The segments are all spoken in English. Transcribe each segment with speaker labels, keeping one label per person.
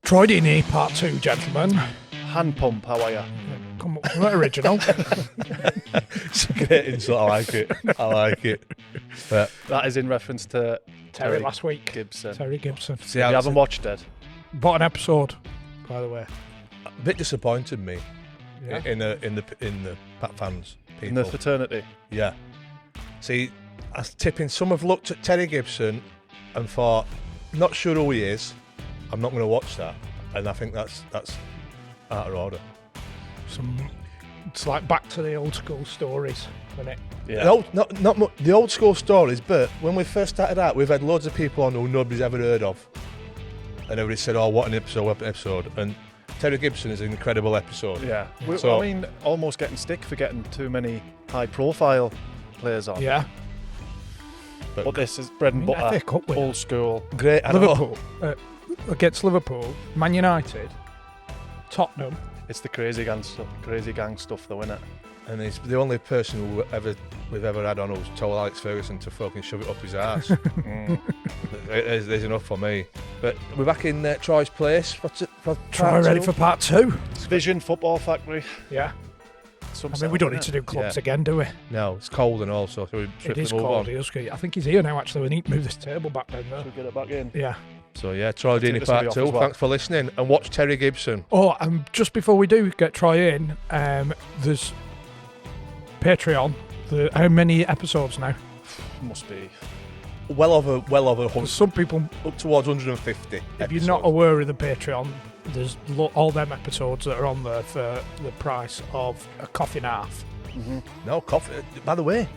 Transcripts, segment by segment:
Speaker 1: Troy Deeney, part 2, gentlemen.
Speaker 2: Hand pump, how are you?
Speaker 1: Come up with that original.
Speaker 3: It's a great insult, I like it. But
Speaker 2: That is in reference to
Speaker 1: Terry last week.
Speaker 2: Gibson.
Speaker 1: Terry Gibson.
Speaker 3: see,
Speaker 2: You
Speaker 3: I
Speaker 2: haven't watched it?
Speaker 1: What an episode, by the way.
Speaker 3: a bit disappointed me
Speaker 1: Yeah.
Speaker 3: in the Pat fans people.
Speaker 2: In the fraternity?
Speaker 3: Yeah. See, I was tipping. Some have looked at Terry Gibson and thought, not sure who he is. I'm not going to watch that, and I think that's out of order.
Speaker 1: It's like back to the old school stories, isn't it?
Speaker 2: Yeah.
Speaker 3: The old school stories, but when we first started out, we've had loads of people on who nobody's ever heard of, and everybody said, "Oh, what an episode!" And Terry Gibson is an incredible episode.
Speaker 2: Yeah.
Speaker 3: So-
Speaker 2: I mean, almost getting stick for getting too many high-profile players on.
Speaker 1: Yeah.
Speaker 2: But this is bread and
Speaker 1: FA
Speaker 2: butter,
Speaker 1: Cup winner.
Speaker 2: old school.
Speaker 3: Great. I know.
Speaker 1: Liverpool. Against Liverpool, Man United, Tottenham.
Speaker 2: It's the crazy gang stuff, though, isn't it?
Speaker 3: And he's the only person we've ever had on who's told Alex Ferguson to fucking shove it up his ass. There's enough for me. But we're back in Troy's place for
Speaker 1: Troy
Speaker 3: part
Speaker 1: ready
Speaker 3: two.
Speaker 1: for part 2.
Speaker 2: Vision Football Factory.
Speaker 1: Yeah.
Speaker 2: Some
Speaker 1: I mean, we don't need to do clubs again, do we?
Speaker 3: No, it's cold and all, so we
Speaker 1: It
Speaker 3: trip
Speaker 1: is
Speaker 3: to move
Speaker 1: cold.
Speaker 3: on.
Speaker 1: He is good. I think he's here now, actually. We need to move this table back then, though.
Speaker 2: Should we get it back in?
Speaker 1: Yeah.
Speaker 3: So yeah, Troy Deeney
Speaker 2: this will be
Speaker 3: part
Speaker 2: off
Speaker 3: 2.
Speaker 2: as well.
Speaker 3: Thanks for listening, and watch Terry Gibson.
Speaker 1: Oh, and just before we do get Troy in, there's Patreon. How many episodes now?
Speaker 2: Must be.
Speaker 3: Well over
Speaker 1: 'Cause
Speaker 3: 100,
Speaker 1: some people,
Speaker 3: up towards 150.
Speaker 1: if you're not aware of the Patreon, there's all them episodes that are on there for the price of a coffee and a half.
Speaker 3: No coffee. By the way,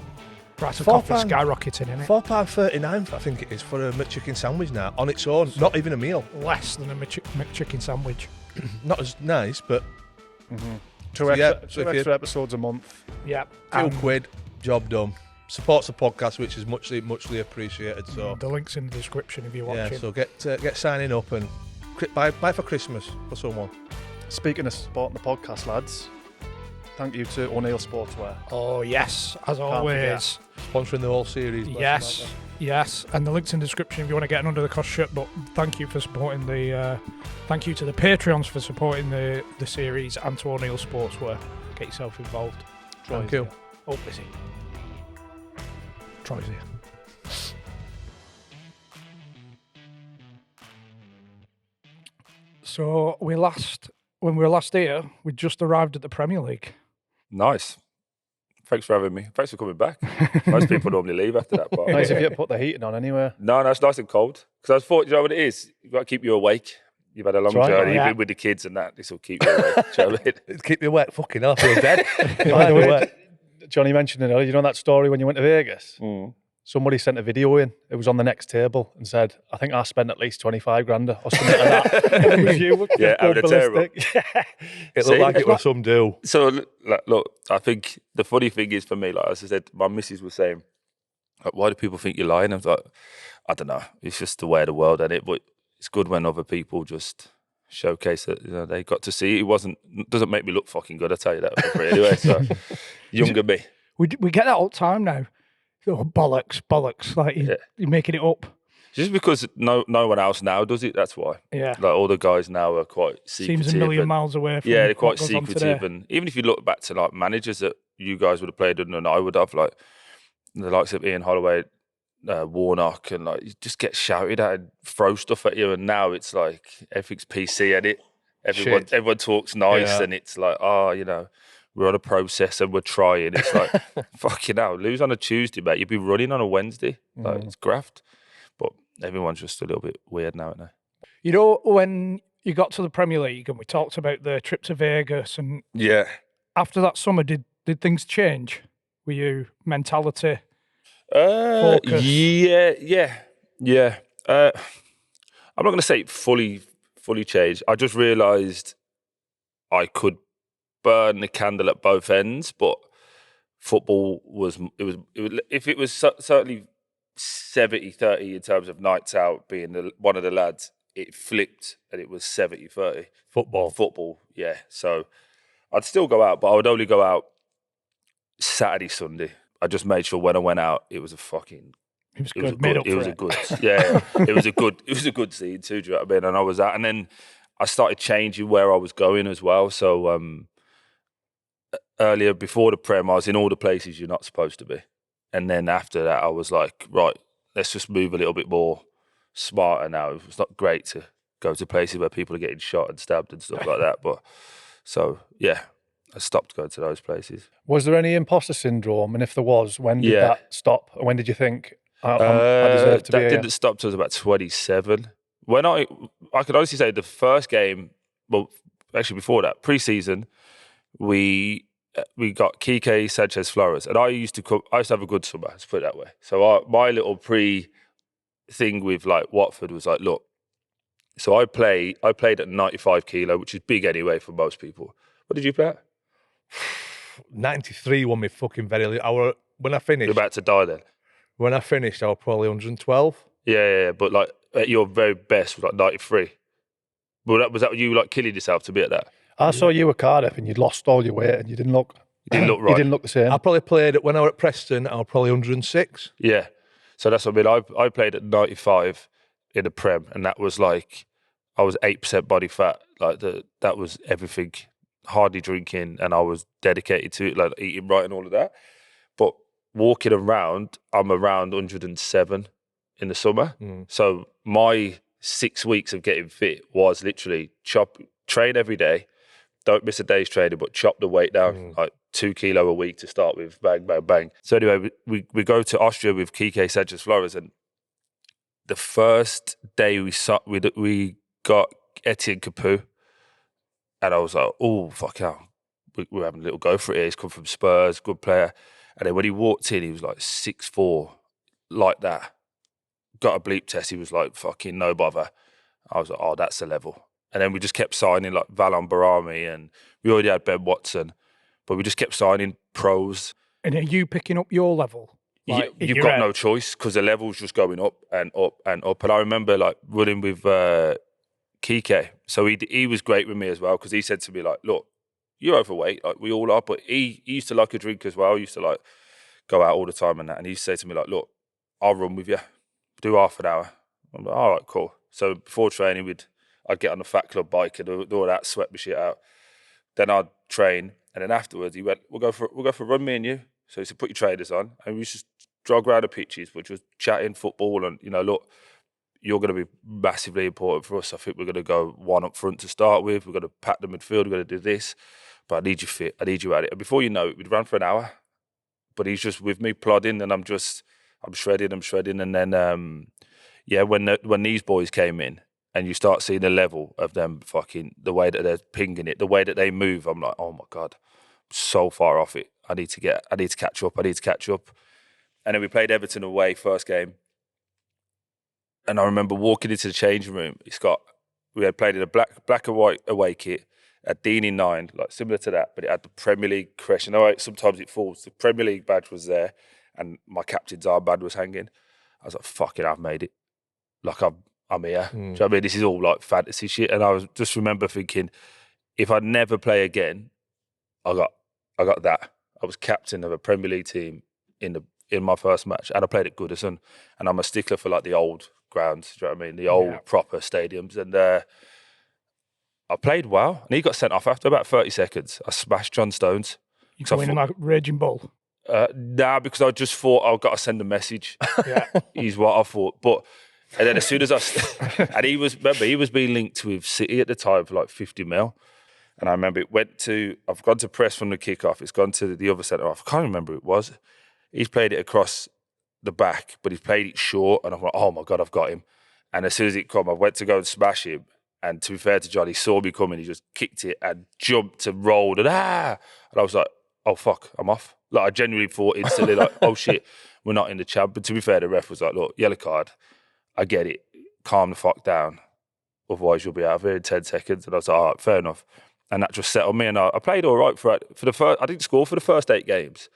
Speaker 1: Price of
Speaker 3: £4
Speaker 1: coffee skyrocketing, innit?
Speaker 3: £4.39, I think it is, for a McChicken sandwich now on its own. Not even a meal.
Speaker 1: Less than a McChicken sandwich.
Speaker 3: Not as nice, but
Speaker 2: Two
Speaker 3: So, yeah,
Speaker 2: extra,
Speaker 3: so
Speaker 2: two
Speaker 3: if you-
Speaker 2: extra episodes a month.
Speaker 1: Yeah.
Speaker 3: few quid, job done. Supports the podcast, which is muchly appreciated. So
Speaker 1: The link's in the description if you're watching.
Speaker 3: yeah, so get signing up and buy for Christmas for someone.
Speaker 2: Speaking of supporting the podcast, lads, thank you to O'Neills Sportswear.
Speaker 1: Oh, yes, as always.
Speaker 3: Sponsoring the whole series.
Speaker 1: Yes, yes, and the link's in the description if you want to get an Under the Cosh shirt. But thank you for supporting thank you to the Patreons for supporting the series, and to O'Neills Sportswear. Get yourself involved.
Speaker 3: Thank you.
Speaker 1: Oh, is he? Troy's here. So when we were last here, we just arrived at the Premier League.
Speaker 4: Nice. Thanks for having me. Thanks for coming back. Most people normally leave after that part.
Speaker 2: Nice if you put the heating on anyway.
Speaker 4: No, it's nice and cold. Because I thought, you know what it is? You've got to keep you awake. You've had a long
Speaker 2: That's right,
Speaker 4: journey.
Speaker 1: yeah.
Speaker 4: You've been with the kids and that. This will keep you awake. Do you know what I mean?
Speaker 3: Keep you wet. Fucking hell, I feel dead.
Speaker 2: By the way, Johnny mentioned it earlier. You know that story when you went to Vegas?
Speaker 4: Mm.
Speaker 2: Somebody sent a video in. It was on the next table and said, I think I spent at least 25 grand or something like that. And it was you.
Speaker 4: Yeah,
Speaker 2: going
Speaker 4: having a tear up.
Speaker 2: ballistic. Yeah.
Speaker 3: It
Speaker 4: See?
Speaker 3: looked like it was some deal.
Speaker 4: So, look, I think the funny thing is for me, like as I said, my missus was saying, like, why do people think you're lying? I was like, I don't know. It's just the way of the world, isn't it? But it's good when other people just showcase that, you know, they got to see. Doesn't make me look fucking good, I tell you that. Anyway, so younger me.
Speaker 1: We get that all the time now. Oh, bollocks! Like you're making it up.
Speaker 4: Just because no one else now does it, that's why.
Speaker 1: Yeah,
Speaker 4: Like all the guys now are quite secretive.
Speaker 1: seems a million
Speaker 4: and-
Speaker 1: miles away from.
Speaker 4: Yeah, they're
Speaker 1: what
Speaker 4: quite
Speaker 1: goes on
Speaker 4: secretive.
Speaker 1: today.
Speaker 4: And even if you look back to like managers that you guys would have played under and I would have, like the likes of Ian Holloway, Warnock, and like you just get shouted at and throw stuff at you. And now it's like everything's PC at it. Everyone talks nice,
Speaker 3: Yeah.
Speaker 4: and it's like, oh, you know, we're on a process and we're trying. It's like, fucking hell, lose on a Tuesday, mate. You'd be running on a Wednesday. Like, it's graft. But everyone's just a little bit weird now, aren't they?
Speaker 1: You know, when you got to the Premier League and we talked about the trip to Vegas, and
Speaker 4: Yeah.
Speaker 1: after that summer, did things change? Were you mentality? Focus.
Speaker 4: Yeah. I'm not going to say fully changed. I just realised I could burn the candle at both ends, but football was if it was certainly 70-30 in terms of nights out being one of the lads, it flipped and it was 70-30. Football, yeah. So I'd still go out, but I would only go out Saturday, Sunday. I just made sure when I went out, it was a fucking.
Speaker 1: It was
Speaker 4: It was
Speaker 1: good. Made up
Speaker 4: it
Speaker 1: for
Speaker 4: was
Speaker 1: it.
Speaker 4: a good, yeah. It was a good scene too. Do you know what I mean? And I was out, and then I started changing where I was going as well. So earlier, before the Prem, I was in all the places you're not supposed to be. And then after that, I was like, right, let's just move a little bit more smarter now. It's not great to go to places where people are getting shot and stabbed and stuff like that. But so, yeah, I stopped going to those places.
Speaker 2: Was there any imposter syndrome? And if there was, when did that stop? When did you think, I deserve to be here?
Speaker 4: That didn't stop till I was about 27. When I could honestly say the first game, well, actually before that, pre-season, we got Kike, Sanchez, Flores, and I used to have a good summer, let's put it that way. So my little thing with like Watford was like, look, so I played at 95 kilo, which is big anyway for most people. What did you play at?
Speaker 3: 93 won me fucking very little. When I finished.
Speaker 4: You're about to die then.
Speaker 3: When I finished, I was probably 112.
Speaker 4: Yeah, but like at your very best was like 93. But was that you like killing yourself to be at that?
Speaker 2: I saw you at Cardiff and you'd lost all your weight and you didn't look
Speaker 4: right.
Speaker 2: You didn't look the same.
Speaker 3: I probably played when I was at Preston, I was probably 106.
Speaker 4: Yeah. So that's what I mean. I played at 95 in the Prem, and that was like, I was 8% body fat. Like that was everything, hardly drinking, and I was dedicated to it, like eating right and all of that. But walking around, I'm around 107 in the summer. So my 6 weeks of getting fit was literally train every day, don't miss a day's training, but chop the weight down, like 2 kilo a week to start with, bang, bang, bang. So anyway, we go to Austria with Kike, Sanchez, Flores, and the first day we got Etienne Capoue, and I was like, oh, fuck hell, we're having a little go for it here. He's come from Spurs, good player. And then when he walked in, he was like 6'4", like that. Got a bleep test, he was like, fucking no bother. I was like, oh, that's the level. And then we just kept signing like Valon Barami, and we already had Ben Watson, but we just kept signing pros.
Speaker 1: And are you picking up your level? Like,
Speaker 4: You've got no choice because the level's just going up and up and up. And I remember like running with Kike. So he was great with me as well because he said to me like, look, you're overweight, like we all are, but he used to like a drink as well. He used to like go out all the time and that. And he used to say to me like, look, I'll run with you, do half an hour. I'm like, all right, cool. So before training, I'd get on the Fat Club bike and do all that, sweat my shit out. Then I'd train, and then afterwards he went, "We'll go for a run, me and you." So he said, "Put your trainers on," and we just jog around the pitches, which was chatting football, and look, you're going to be massively important for us. I think we're going to go one up front to start with. We're going to pack the midfield. We're going to do this, but I need you fit. I need you at it. And before you know it, we'd run for an hour, but he's just with me plodding, and I'm shredding, and then when these boys came in. And you start seeing the level of them fucking, the way that they're pinging it, the way that they move. I'm like, oh my God, I'm so far off it. I need to catch up. And then we played Everton away first game. And I remember walking into the changing room. We had played in a black and white away kit at Deeney 9, like similar to that, but it had the Premier League crest. Sometimes it falls. The Premier League badge was there and my captain's armband was hanging. I was like, fucking, I've made it. Like I'm here. Do you know what I mean? This is all like fantasy shit. And I just remember thinking, if I never play again, I got that. I was captain of a Premier League team in my first match, and I played at Goodison. And I'm a stickler for like the old grounds. Do you know what I mean? The old proper stadiums. And I played well. And he got sent off after about 30 seconds. I smashed John Stones.
Speaker 1: You go in like raging bull.
Speaker 4: Because I just thought I've got to send a message.
Speaker 1: Yeah,
Speaker 4: is what I thought, but. And then as soon as and he was being linked with City at the time for like 50 mil. And I remember I've gone to press from the kickoff. It's gone to the other centre half. I can't remember who it was. He's played it across the back, but he's played it short. And I'm like, oh my God, I've got him. And as soon as it come, I went to go and smash him. And to be fair to John, he saw me coming. He just kicked it and jumped and rolled and I was like, oh fuck, I'm off. Like I genuinely thought instantly like, oh shit, we're not in the champ. But to be fair, the ref was like, look, yellow card. I get it. Calm the fuck down. Otherwise, you'll be out of here in 10 seconds. And I was like, all right, fair enough. And that just settled me. And I played all right for the first. I didn't score for the first 8 games,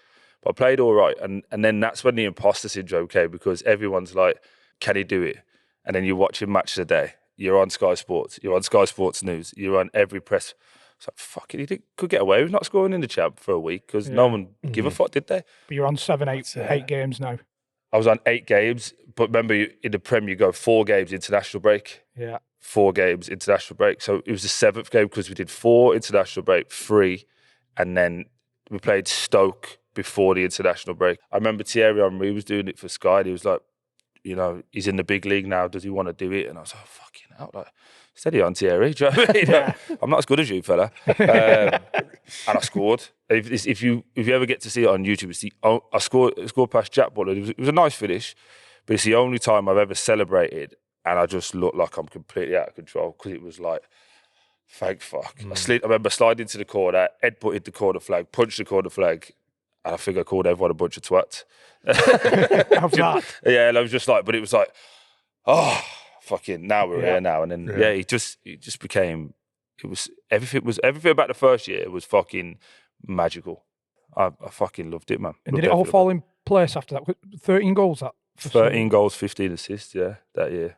Speaker 4: but I played all right. And then that's when the imposter syndrome came because everyone's like, can he do it? And then you're watching matches a day. You're on Sky Sports. You're on Sky Sports News. You're on every press. It's like, fucking, he could get away with not scoring in the champ for a week because no one give a fuck, did they?
Speaker 1: But you're on 8 games now.
Speaker 4: I was on 8 games, but remember in the Prem you go 4 games international break.
Speaker 1: Yeah.
Speaker 4: 4 games, international break. So it was the 7th game because we did 4 international break, 3, and then we played Stoke before the international break. I remember Thierry Henry was doing it for Sky. And he was like, you know, he's in the big league now. Does he want to do it? And I was like, fucking hell, like, steady on, Thierry. Do you know what I mean? I'm not as good as you, fella. And I scored. If you ever get to see it on YouTube, I scored past Jack Butler. It was a nice finish, but it's the only time I've ever celebrated, and I just looked like I'm completely out of control because it was like, thank fuck. I remember sliding into the corner, headbutted the corner flag, punched the corner flag, and I think I called everyone a bunch of twats.
Speaker 1: How's that?
Speaker 4: Yeah, and I was just like, but it was like, oh, fucking, now we're here now. And then, it just became, everything about the first year was fucking magical. I fucking loved it, man.
Speaker 1: And did it all fall in place after that? 13 goals that?
Speaker 4: 13 goals, 15 assists, that year.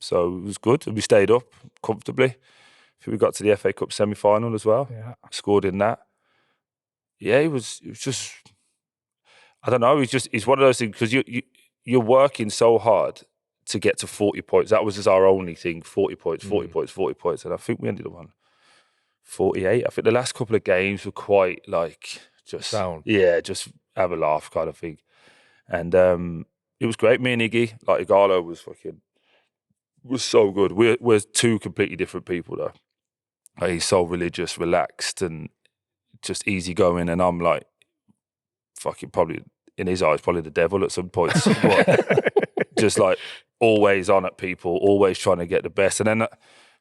Speaker 4: So it was good. We stayed up comfortably. I think we got to the FA Cup semi-final as well.
Speaker 1: Yeah.
Speaker 4: Scored in that. Yeah, it was just, I don't know, it's one of those things, because you're working so hard to get to 40 points. That was just our only thing, 40 points. And I think we ended up on 48. I think the last couple of games were quite like, just,
Speaker 3: Down.
Speaker 4: Yeah, just have a laugh kind of thing. And it was great. Me and Iggy, like Igalo was so good. We're 2 completely different people though. Like, he's so religious, relaxed, and just easygoing, and I'm like, fucking probably, in his eyes, probably the devil at some points. Just like always on at people, always trying to get the best. And then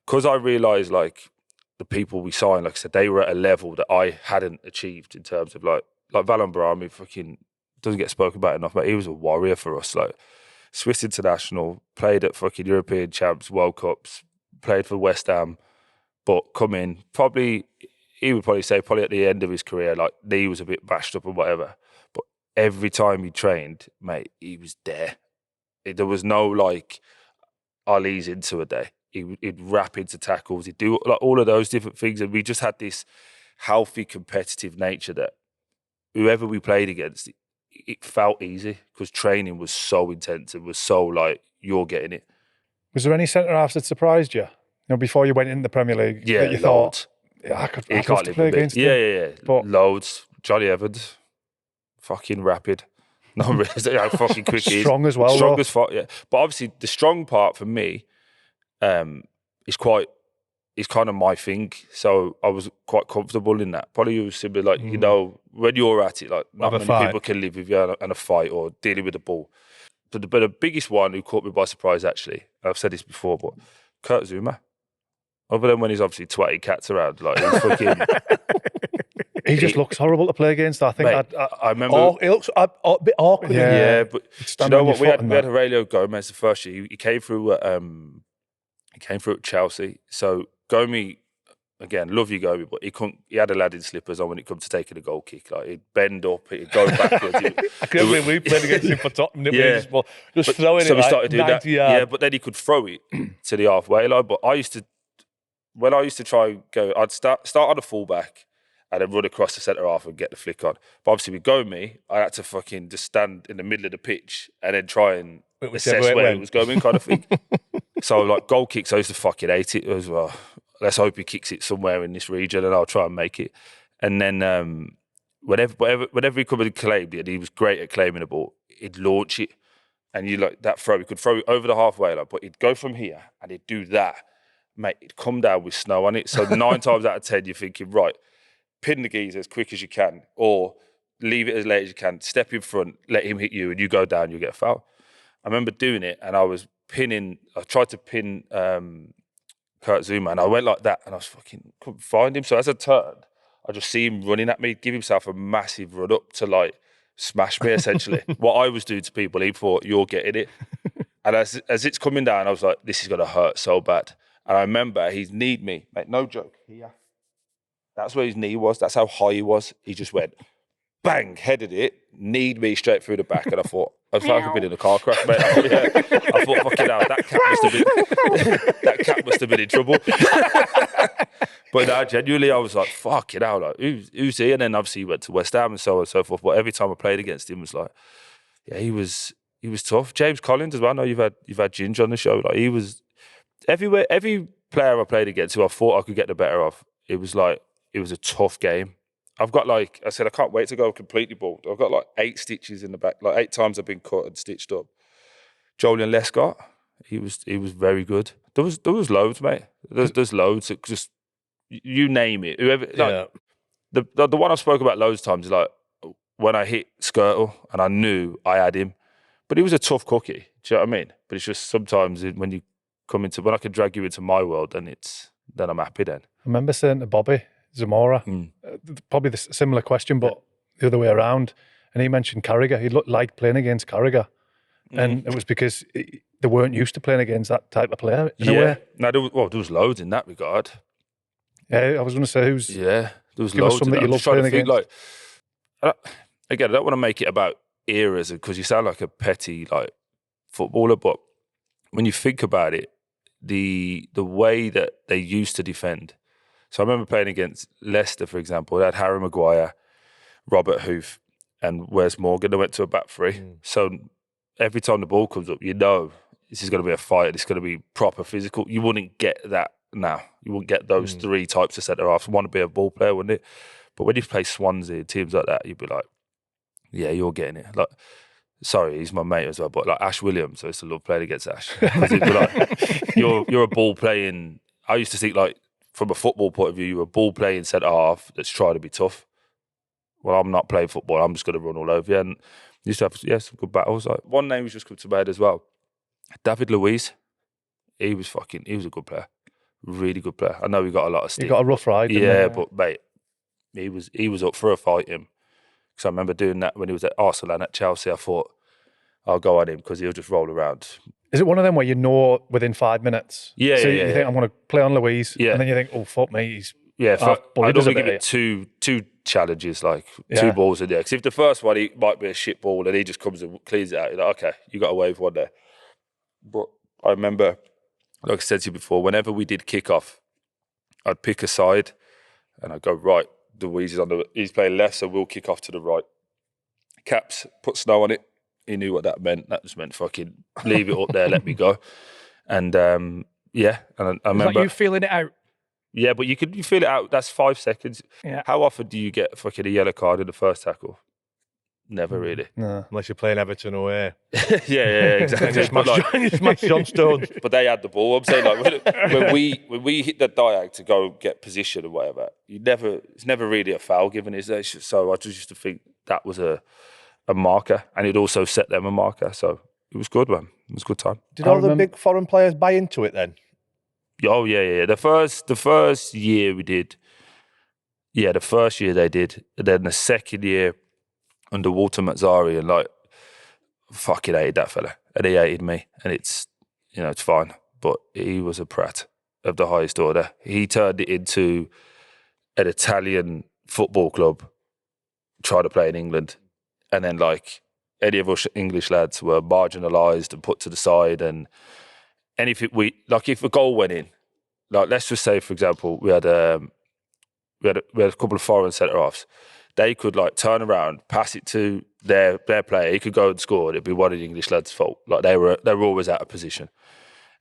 Speaker 4: because I realised like the people we signed, like I said, they were at a level that I hadn't achieved in terms of like Valon Barami fucking doesn't get spoken about enough, but he was a warrior for us. Like Swiss international, played at fucking European Champs, World Cups, played for West Ham, but come in, he would probably say at the end of his career, like knee was a bit bashed up and whatever. But every time he trained, mate, he was there. There was no like, I'll ease into a day. He'd wrap into tackles. He'd do like all of those different things. And we just had this healthy, competitive nature that whoever we played against, it felt easy because training was so intense and was so like, you're getting it.
Speaker 2: Was there any centre-halves that surprised you? You know, before you went into the Premier League, that you
Speaker 4: loads.
Speaker 2: thought, I'd love to play against him.
Speaker 4: Yeah.
Speaker 2: But
Speaker 4: loads. Johnny Evans, fucking rapid. Not really, how fucking quick he is.
Speaker 2: Strong as well.
Speaker 4: Strong as fuck, yeah. But obviously, the strong part for me is kind of my thing. So I was quite comfortable in that. Probably was similar, like, you know, when you're at it, like, not many people can live with you in a fight or dealing with the ball. But the biggest one who caught me by surprise, actually, I've said this before, but Kurt Zouma. Other than when he's obviously twatting cats around, like, he's fucking...
Speaker 2: He just looks horrible to play against. I think.
Speaker 4: Mate, I remember.
Speaker 3: He looks a bit awkward.
Speaker 4: Yeah, but do you know what? We had Aurelio Gomez the first year. He came through. He came through at Chelsea. So Gomi, again, love you Gomi, but he had Aladdin slippers on when it come to taking a goal kick. Like, he'd bend up, he'd go backwards.
Speaker 3: I can remember we played against him for Tottenham.
Speaker 4: Yeah,
Speaker 3: just throwing it. So we started doing that.
Speaker 4: Yeah, but then he could throw it to the halfway line. But when I used to try and go, I'd start on a fullback and then run across the centre half and get the flick on. But obviously with Gomi, I had to fucking just stand in the middle of the pitch and then try and assess where it was going, kind of thing. So like goal kicks, I used to fucking hate it as well. Let's hope he kicks it somewhere in this region and I'll try and make it. And then whenever he come and claimed it, and he was great at claiming the ball, he'd launch it. And you like that throw, he could throw it over the halfway line, but he'd go from here and he'd do that. Mate, it'd come down with snow on it. So 9 times out of 10, you're thinking, right, pin the geezer as quick as you can, or leave it as late as you can, step in front, let him hit you, and you go down, you get a foul. I remember doing it, and I tried to pin Kurt Zouma, and I went like that, and I couldn't find him. So as I turned, I just see him running at me, give himself a massive run up to like smash me, essentially. What I was doing to people, he thought, you're getting it. And as it's coming down, I was like, this is going to hurt so bad. And I remember he's kneed me, mate, no joke, here. That's where his knee was. That's how high he was. He just went, bang, headed it, kneed me straight through the back. And I thought, I felt like I'd been in a car crash, mate. I thought, fucking hell, that cat must have been in trouble. But no, genuinely, I was like, fucking hell, like, who's he? And then obviously he went to West Ham and so on and so forth. But every time I played against him was like, yeah, he was tough. James Collins as well. I know you've had Ginge on the show. Like, he was, every player I played against who I thought I could get the better of, it was a tough game. I've got I said, I can't wait to go completely bald. I've got 8 stitches in the back, 8 times I've been cut and stitched up. Julian Lescott, he was very good. There was loads, mate. There's loads. It just, you name it. Whoever, the one I've spoken about loads of times is when I hit Skirtle and I knew I had him, but he was a tough cookie. Do you know what I mean? But it's just sometimes when I can drag you into my world, then I'm happy then.
Speaker 2: I remember saying to Bobby Zamora, probably the similar question, but the other way around. And he mentioned Carragher. He liked playing against Carragher. And it was because they weren't used to playing against that type of player in a way.
Speaker 4: No, there was loads in that regard.
Speaker 2: Yeah, I was going to say who's...
Speaker 4: Yeah, there was
Speaker 2: give
Speaker 4: loads.
Speaker 2: us some that you love playing against.
Speaker 4: Again, I don't want to make it about eras because you sound like a petty footballer, but when you think about it, the way that they used to defend. So I remember playing against Leicester, for example. They had Harry Maguire, Robert Hoof, and Wes Morgan. They went to a back three. So every time the ball comes up, you know this is going to be a fight. It's going to be proper physical. You wouldn't get that now. You wouldn't get those 3 types of centre-halves. One would be a ball player, wouldn't it? But when you play Swansea, teams like that, you'd be like, yeah, you're getting it. Sorry, he's my mate as well, but Ash Williams, I used to love playing against Ash. Because he'd be you're a ball playing, I used to think from a football point of view, you're a ball playing centre-half that's trying to be tough. Well, I'm not playing football, I'm just going to run all over you. And used to have some good battles. One name was just come to my head as well. David Luiz. He was a good player. Really good player. I know he got a lot of stick.
Speaker 2: He got a rough ride.
Speaker 4: Yeah, but mate, he was up for a fight, him. Because I remember doing that when he was at Arsenal and at Chelsea. I thought, I'll go at him because he'll just roll around.
Speaker 2: Is it one of them where you know within 5 minutes?
Speaker 4: Yeah,
Speaker 2: so
Speaker 4: you
Speaker 2: think, I'm going to play on Luiz.
Speaker 4: Yeah.
Speaker 2: And then you think, oh, fuck me, he's...
Speaker 4: I'd only give it two challenges, 2 balls in there. Because if the first one, he might be a shit ball and he just comes and cleans it out, you're like, okay, you got away with one there. But I remember, like I said to you before, whenever we did kick off, I'd pick a side and I'd go, right, Luiz he's playing left, so we'll kick off to the right. Caps, put snow on it. He knew what that meant. That just meant fucking leave it up there, let me go. And and I remember...
Speaker 1: you feeling it out?
Speaker 4: Yeah, but you feel it out. That's 5 seconds.
Speaker 1: Yeah.
Speaker 4: How often do you get fucking a yellow card in the first tackle? Never really.
Speaker 2: No.
Speaker 3: Unless you're playing Everton away.
Speaker 4: yeah, exactly.
Speaker 3: You smash John Stones.
Speaker 4: But they had the ball. I'm saying when we hit the diag to go get position or whatever, it's never really a foul given, is there? So I just used to think that was a marker, and it also set them a marker. So it was good, man. It was a good time.
Speaker 3: Did all the big foreign players buy into it then?
Speaker 4: Oh yeah. The first year we did. Yeah, the first year they did. And then the second year under Walter Mazzari, and fucking hated that fella, and he hated me, and it's fine. But he was a prat of the highest order. He turned it into an Italian football club, tried to play in England, and then any of us English lads were marginalised and put to the side, and anything if a goal went in, let's just say, for example, we had a couple of foreign centre-halves. They could turn around, pass it to their player. He could go and score. It'd be one of the English lads' fault. They were always out of position,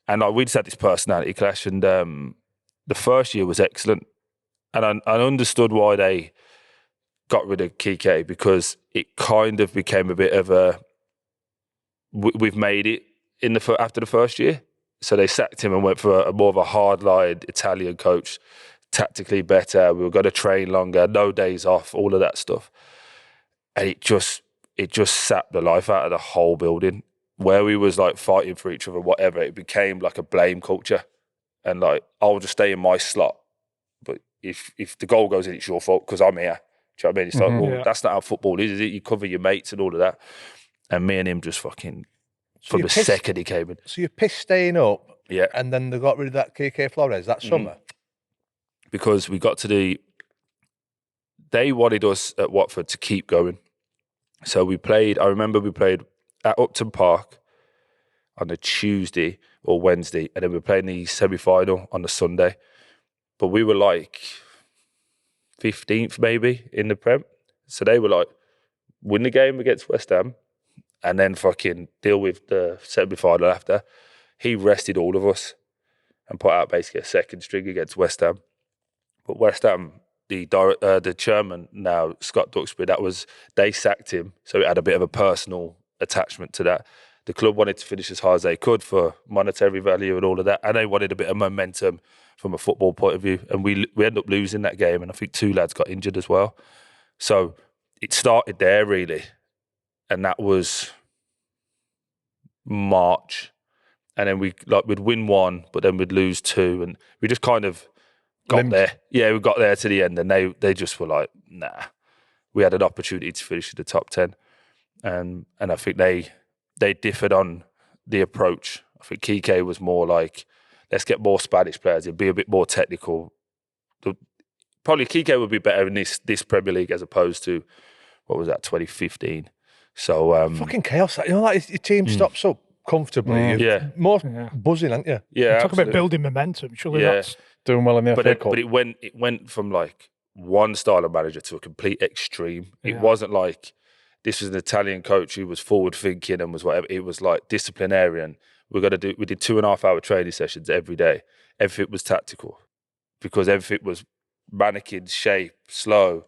Speaker 4: and we just had this personality clash. And the first year was excellent, and I understood why they got rid of Kike, because it kind of became a bit of a we've made it after the first year. So they sacked him and went for a more of a hard-lined Italian coach, tactically better. We were going to train longer, no days off, all of that stuff. And it just sapped the life out of the whole building. Where we was fighting for each other, whatever, it became a blame culture. And I'll just stay in my slot. But if the goal goes in, it's your fault because I'm here. Do you know what I mean? It's that's not how football is it? You cover your mates and all of that. And me and him just fucking... From the second he came in.
Speaker 3: So you're pissed staying up,
Speaker 4: yeah,
Speaker 3: and then they got rid of that KK Flores that summer?
Speaker 4: Because we got to they wanted us at Watford to keep going. So I remember we played at Upton Park on a Tuesday or Wednesday, and then we were playing the semi-final on the Sunday. But we were 15th maybe in the Prem. So they were win the game against West Ham, and then fucking deal with the semi-final after. He rested all of us. and put out basically a second string against West Ham. But West Ham, the chairman now, Scott Duxbury, they sacked him, so it had a bit of a personal attachment to that. The club wanted to finish as hard as they could for monetary value and all of that, and they wanted a bit of momentum from a football point of view, and we ended up losing that game, and I think 2 lads got injured as well. So it started there really, and that was March, and then we'd win 1, but then we'd lose 2, and we just kind of got there. Yeah, we got there to the end, and they just were like, nah. We had an opportunity to finish in the top 10, and I think they differed on the approach. I think Kike was more like, let's get more Spanish players in, be a bit more technical. Probably Kike would be better in this Premier League as opposed to, what was that, 2015. So
Speaker 3: fucking chaos. You know, like your team stops up comfortably.
Speaker 4: Yeah.
Speaker 3: More buzzing, aren't you?
Speaker 4: Yeah.
Speaker 1: Talk about building momentum. Surely that's
Speaker 2: doing well in the FA Cup.
Speaker 4: But it went from like one style of manager to a complete extreme. It wasn't like this was an Italian coach who was forward thinking and was whatever. It was like disciplinarian. We did 2.5 hour training sessions every day. Everything was tactical because everything was mannequin shape, slow,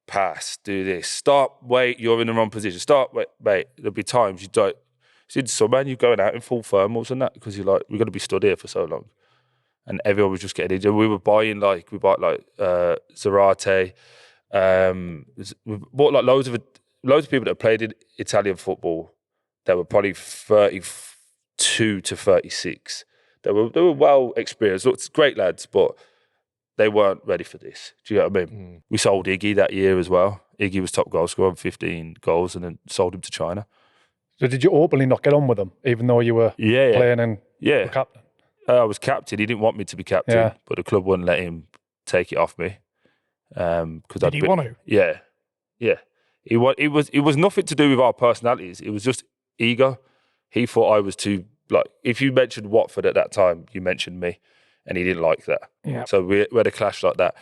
Speaker 4: pass, do this, stop, wait, you're in the wrong position, stop, wait. There'll be times you don't. See, some man, you're going out in full thermals and that because you're like, we're going to be stood here for so long. And everyone was just getting injured. We bought Zarate. We bought like loads of people that played in Italian football that were probably 32 to 36. They were well experienced. Looked great lads, but they weren't ready for this. Do you get what I mean? We sold Iggy that year as well. Iggy was top goal scorer on 15 goals and then sold him to China.
Speaker 2: So did you openly not get on with him, even though you were playing and were captain?
Speaker 4: I was captain. He didn't want me to be captain, but the club wouldn't let him take it off me.
Speaker 1: Did he want to?
Speaker 4: Yeah. It was nothing to do with our personalities. It was just ego. He thought I was too, like, if you mentioned Watford at that time, you mentioned me, and he didn't like that.
Speaker 1: Yeah.
Speaker 4: So we had a clash like that.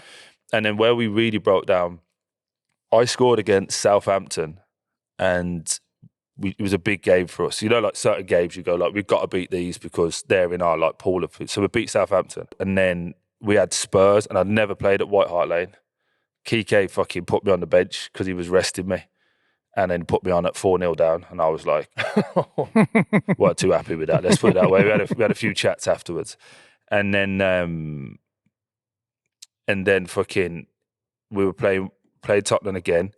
Speaker 4: And then where we really broke down, I scored against Southampton, and it was a big game for us. You know, like certain games you go like, we've got to beat these because they're in our like pool of food. So we beat Southampton. And then we had Spurs, and I'd never played at White Hart Lane. Kike fucking put me on the bench because he was resting me, and then put me on at 4-0 down. And I was like, weren't too happy with that. Let's put it that way. We had a few chats afterwards. And then fucking we were playing Tottenham again.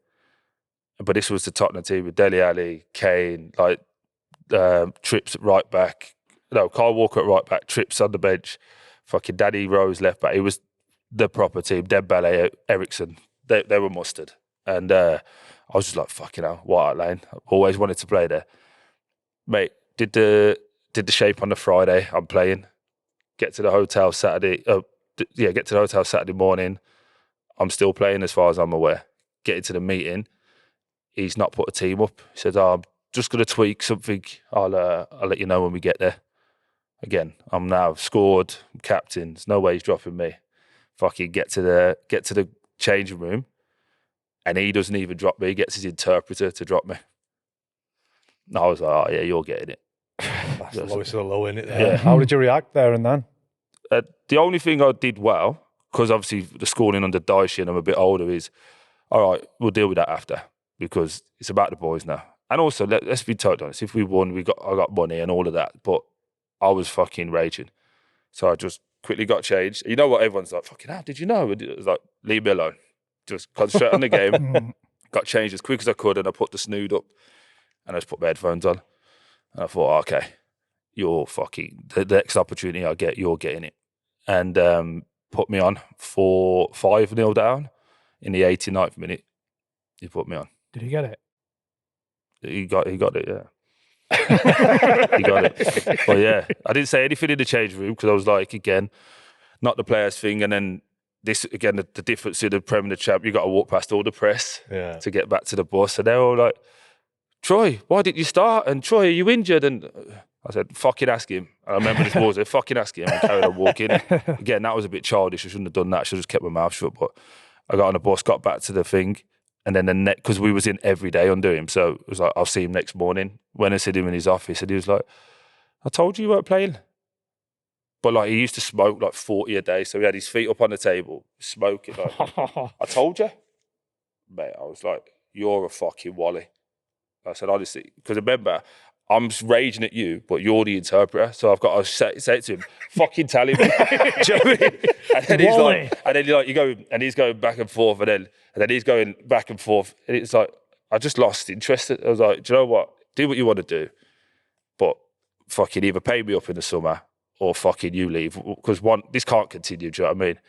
Speaker 4: But this was the Tottenham team with Dele Alli, Kane, like Trips at right back. No, Kyle Walker at right back, Trips on the bench, fucking Danny Rose left back. It was the proper team. Dembele, Ericsson, they were mustard. And I was just like, fucking hell, White Hart Lane. I always wanted to play there. Mate, did the shape on the Friday. I'm playing. Get to the hotel Saturday. Get to the hotel Saturday morning. I'm still playing as far as I'm aware. Get into the meeting. He's not put a team up. He said, I'm just going to tweak something. I'll let you know when we get there. Again, I'm now scored, I'm captain. There's no way he's dropping me. Fucking get to the changing room, and he doesn't even drop me. He gets his interpreter to drop me. And I was like, oh yeah, you're getting it.
Speaker 3: That's the lowest of the low, isn't it?
Speaker 2: Yeah. How did you react there and then?
Speaker 4: The only thing I did well, because obviously the schooling under Daishi and I'm a bit older, is, all right, we'll deal with that after, because it's about the boys now. And also, let's be totally honest, if we won, I got money and all of that, but I was fucking raging. So I just quickly got changed. You know what? Everyone's like, fucking hell, did you know? It was like, leave me alone. Just concentrate on the game. Got changed as quick as I could, and I put the snood up and I just put my headphones on. And I thought, okay, you're fucking, the next opportunity I get, you're getting it. And put me on for 5-0 down in the 89th minute. He put me on.
Speaker 1: Did he get it?
Speaker 4: He got it, yeah. He got it. But yeah, I didn't say anything in the change room because I was like, again, not the players thing. And then this, again, the difference in the Premier and the Champ, you got to walk past all the press to get back to the bus. And they were all like, Troy, why didn't you start? And Troy, are you injured? And I said, fucking ask him. And I remember this was fucking ask him. And carried on walking. Again, that was a bit childish. I shouldn't have done that. I should have just kept my mouth shut. But I got on the bus, got back to the thing. And then because we was in every day under him. So it was like, I'll see him next morning. When I said him in his office, and he was like, I told you weren't playing. But like he used to smoke like 40 a day, so he had his feet up on the table, smoking. Like, I told you, mate. I was like, you're a fucking wally. I said, honestly, because remember, I'm raging at you, but you're the interpreter, so I've got to say to him, fucking tell him. Do you know what I mean? And then he's like, you go, and he's going back and forth, and then he's going back and forth, and it's like, I just lost interest. I was like, do you know what? Do what you want to do, but fucking either pay me up in the summer or fucking you leave, because this can't continue. Do you know what I mean?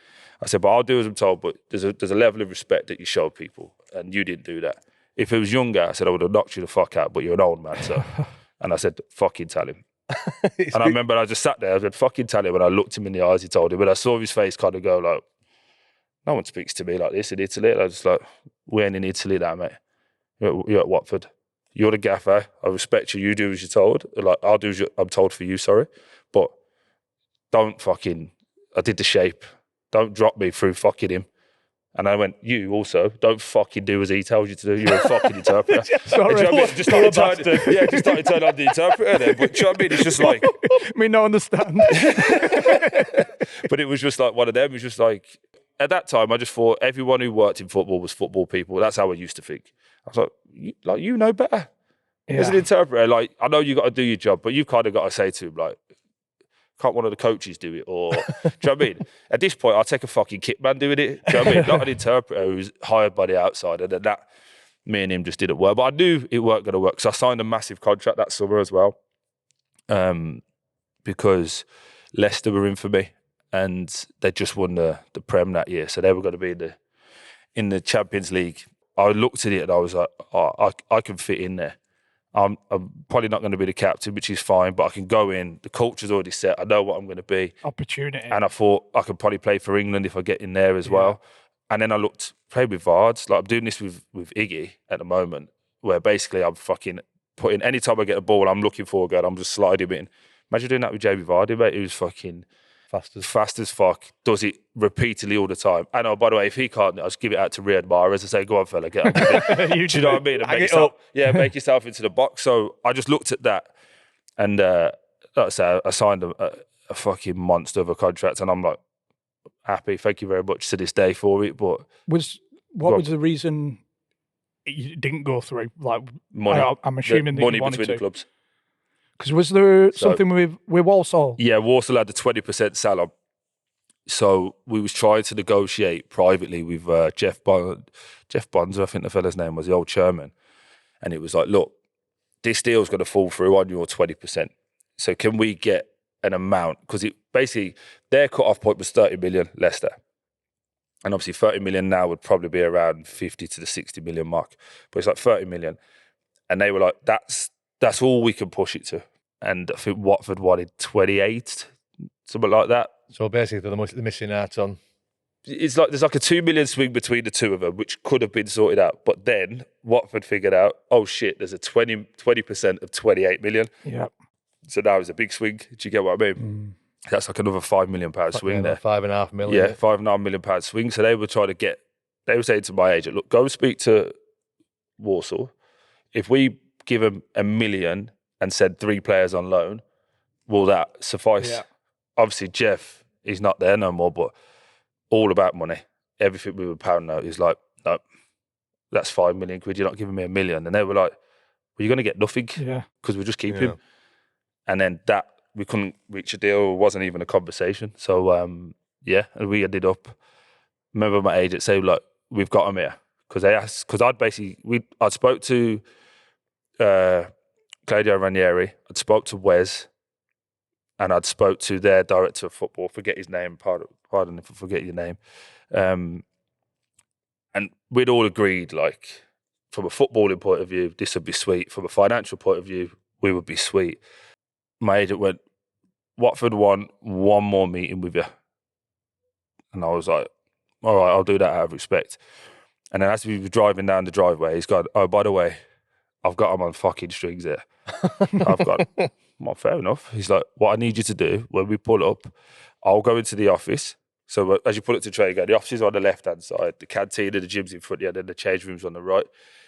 Speaker 4: I said, but I'll do as I'm told, but there's a level of respect that you show people, and you didn't do that. If it was younger, I said, I would have knocked you the fuck out, but you're an old man, so. And I said, fucking tell him. And I remember I just sat there, I said, fucking tell him. And I looked him in the eyes, he told him, but I saw his face kind of go like, no one speaks to me like this in Italy. And I was just like, we ain't in Italy now, mate. You're at Watford. You're the gaffer. I respect you. You do as you're told. Like, I'll do as I'm told for you, sorry. But don't fucking, I did the shape. Don't drop me through fucking him. And I went, you also, don't fucking do as he tells you to do. You're a fucking interpreter.
Speaker 1: Sorry.
Speaker 4: You know what I mean? Just started turning on the interpreter then. But do you know what I mean? It's just like...
Speaker 1: Me not understand.
Speaker 4: But it was just like one of them. It was just like... At that time, I just thought everyone who worked in football was football people. That's how I used to think. I was like, you know better. Yeah. As an interpreter, like, I know you got to do your job, but you've kind of got to say to him, like, can't one of the coaches do it? Or, do you know what I mean? At this point, I'll take a fucking kit man doing it. Do you know what I mean? Not an interpreter who's hired by the outside. And then that, me and him just didn't work. But I knew it weren't going to work. So I signed a massive contract that summer as well. Because Leicester were in for me. And they just won the Prem that year. So they were going to be in the Champions League. I looked at it and I was like, oh, I can fit in there. I'm probably not going to be the captain, which is fine, but I can go in. The culture's already set. I know what I'm going to be.
Speaker 1: Opportunity.
Speaker 4: And I thought I could probably play for England if I get in there as well. And then I played with Vards. Like I'm doing this with Iggy at the moment, where basically I'm fucking putting, anytime I get a ball, I'm looking for a goal, I'm just sliding it in. Imagine doing that with JB Vardy, mate, who's fucking fast as fuck, does it repeatedly all the time. And oh, by the way, if he can't, I'll just give it out to Riyad Mahrez and say, go on, fella, get up. Do you know what I mean? And make yourself into the box. So I just looked at that and like I say, I signed a fucking monster of a contract and I'm like, happy, thank you very much to this day for it. But
Speaker 1: what was the reason you didn't go through? Like,
Speaker 4: money.
Speaker 1: I'm assuming that
Speaker 4: money
Speaker 1: you wanted
Speaker 4: between
Speaker 1: to.
Speaker 4: the clubs.
Speaker 1: Because was there something with Walsall? Yeah,
Speaker 4: Walsall had the 20% sell-on. So we was trying to negotiate privately with Jeff Bonds, I think the fella's name was, the old chairman. And it was like, look, this deal's going to fall through on your 20%. So can we get an amount? Because it basically, their cut-off point was 30 million, Leicester. And obviously 30 million now would probably be around 50 to the 60 million mark. But it's like 30 million. And they were like, that's all we can push it to. And I think Watford wanted 28, something like that.
Speaker 3: So basically, they're missing out on.
Speaker 4: It's like there's like a 2 million swing between the two of them, which could have been sorted out. But then Watford figured out, oh shit, there's a 20% of 28 million.
Speaker 1: Yeah.
Speaker 4: So now it's a big swing. Do you get what I mean? That's like another £5 million swing there.
Speaker 3: £5.5 million.
Speaker 4: Yeah, £5.5 million swing. So they were trying to they were saying to my agent, look, go speak to Walsall. If we give them $1 million and send 3 players on loan, will that suffice? Yeah. Obviously, Jeff, he's not there no more, but all about money. Everything with a pound note is like, no, that's £5 million. You're not giving me $1 million. And they were like, well, you're going to get nothing because we'll just keep him. And then we couldn't reach a deal. It wasn't even a conversation. So, and we ended up, remember my agent say, look, we've got him here. Because they asked, because I'd spoke to Claudio Ranieri, I'd spoke to Wes, and I'd spoke to their director of football, forget his name, pardon if I forget your name. And we'd all agreed, like, from a footballing point of view, this would be sweet. From a financial point of view, we would be sweet. My agent went, Watford want one more meeting with you. And I was like, all right, I'll do that out of respect. And then as we were driving down the driveway, he's gone, oh, by the way, I've got him on fucking strings here. I've got, well, fair enough. He's like, what I need you to do, when we pull up, I'll go into the office. So as you pull it to trade, the office is on the left-hand side, the canteen and the gym's in front of you, and then the change room's on the right.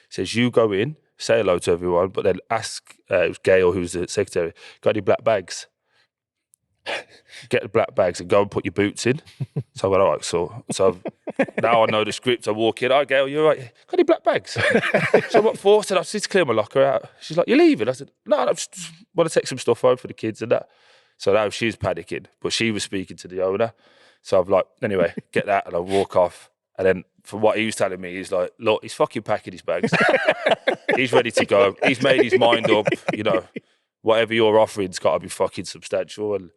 Speaker 4: He says, you go in, say hello to everyone, but then ask, it was Gail, who's the secretary, got any black bags? get the black bags and go and put your boots in. So I went, all right, so now I know the script. I walk in, I go, you're right, got any black bags? So what for? I said, I just need to clear my locker out. She's like, you're leaving? I said, no, I just want to take some stuff home for the kids and that. So now she's panicking, but she was speaking to the owner. So I'm like, anyway, get that, and I walk off. And then from what he was telling me, he's like, look, he's fucking packing his bags. He's ready to go. He's made his mind up, whatever you're offering's got to be fucking substantial. And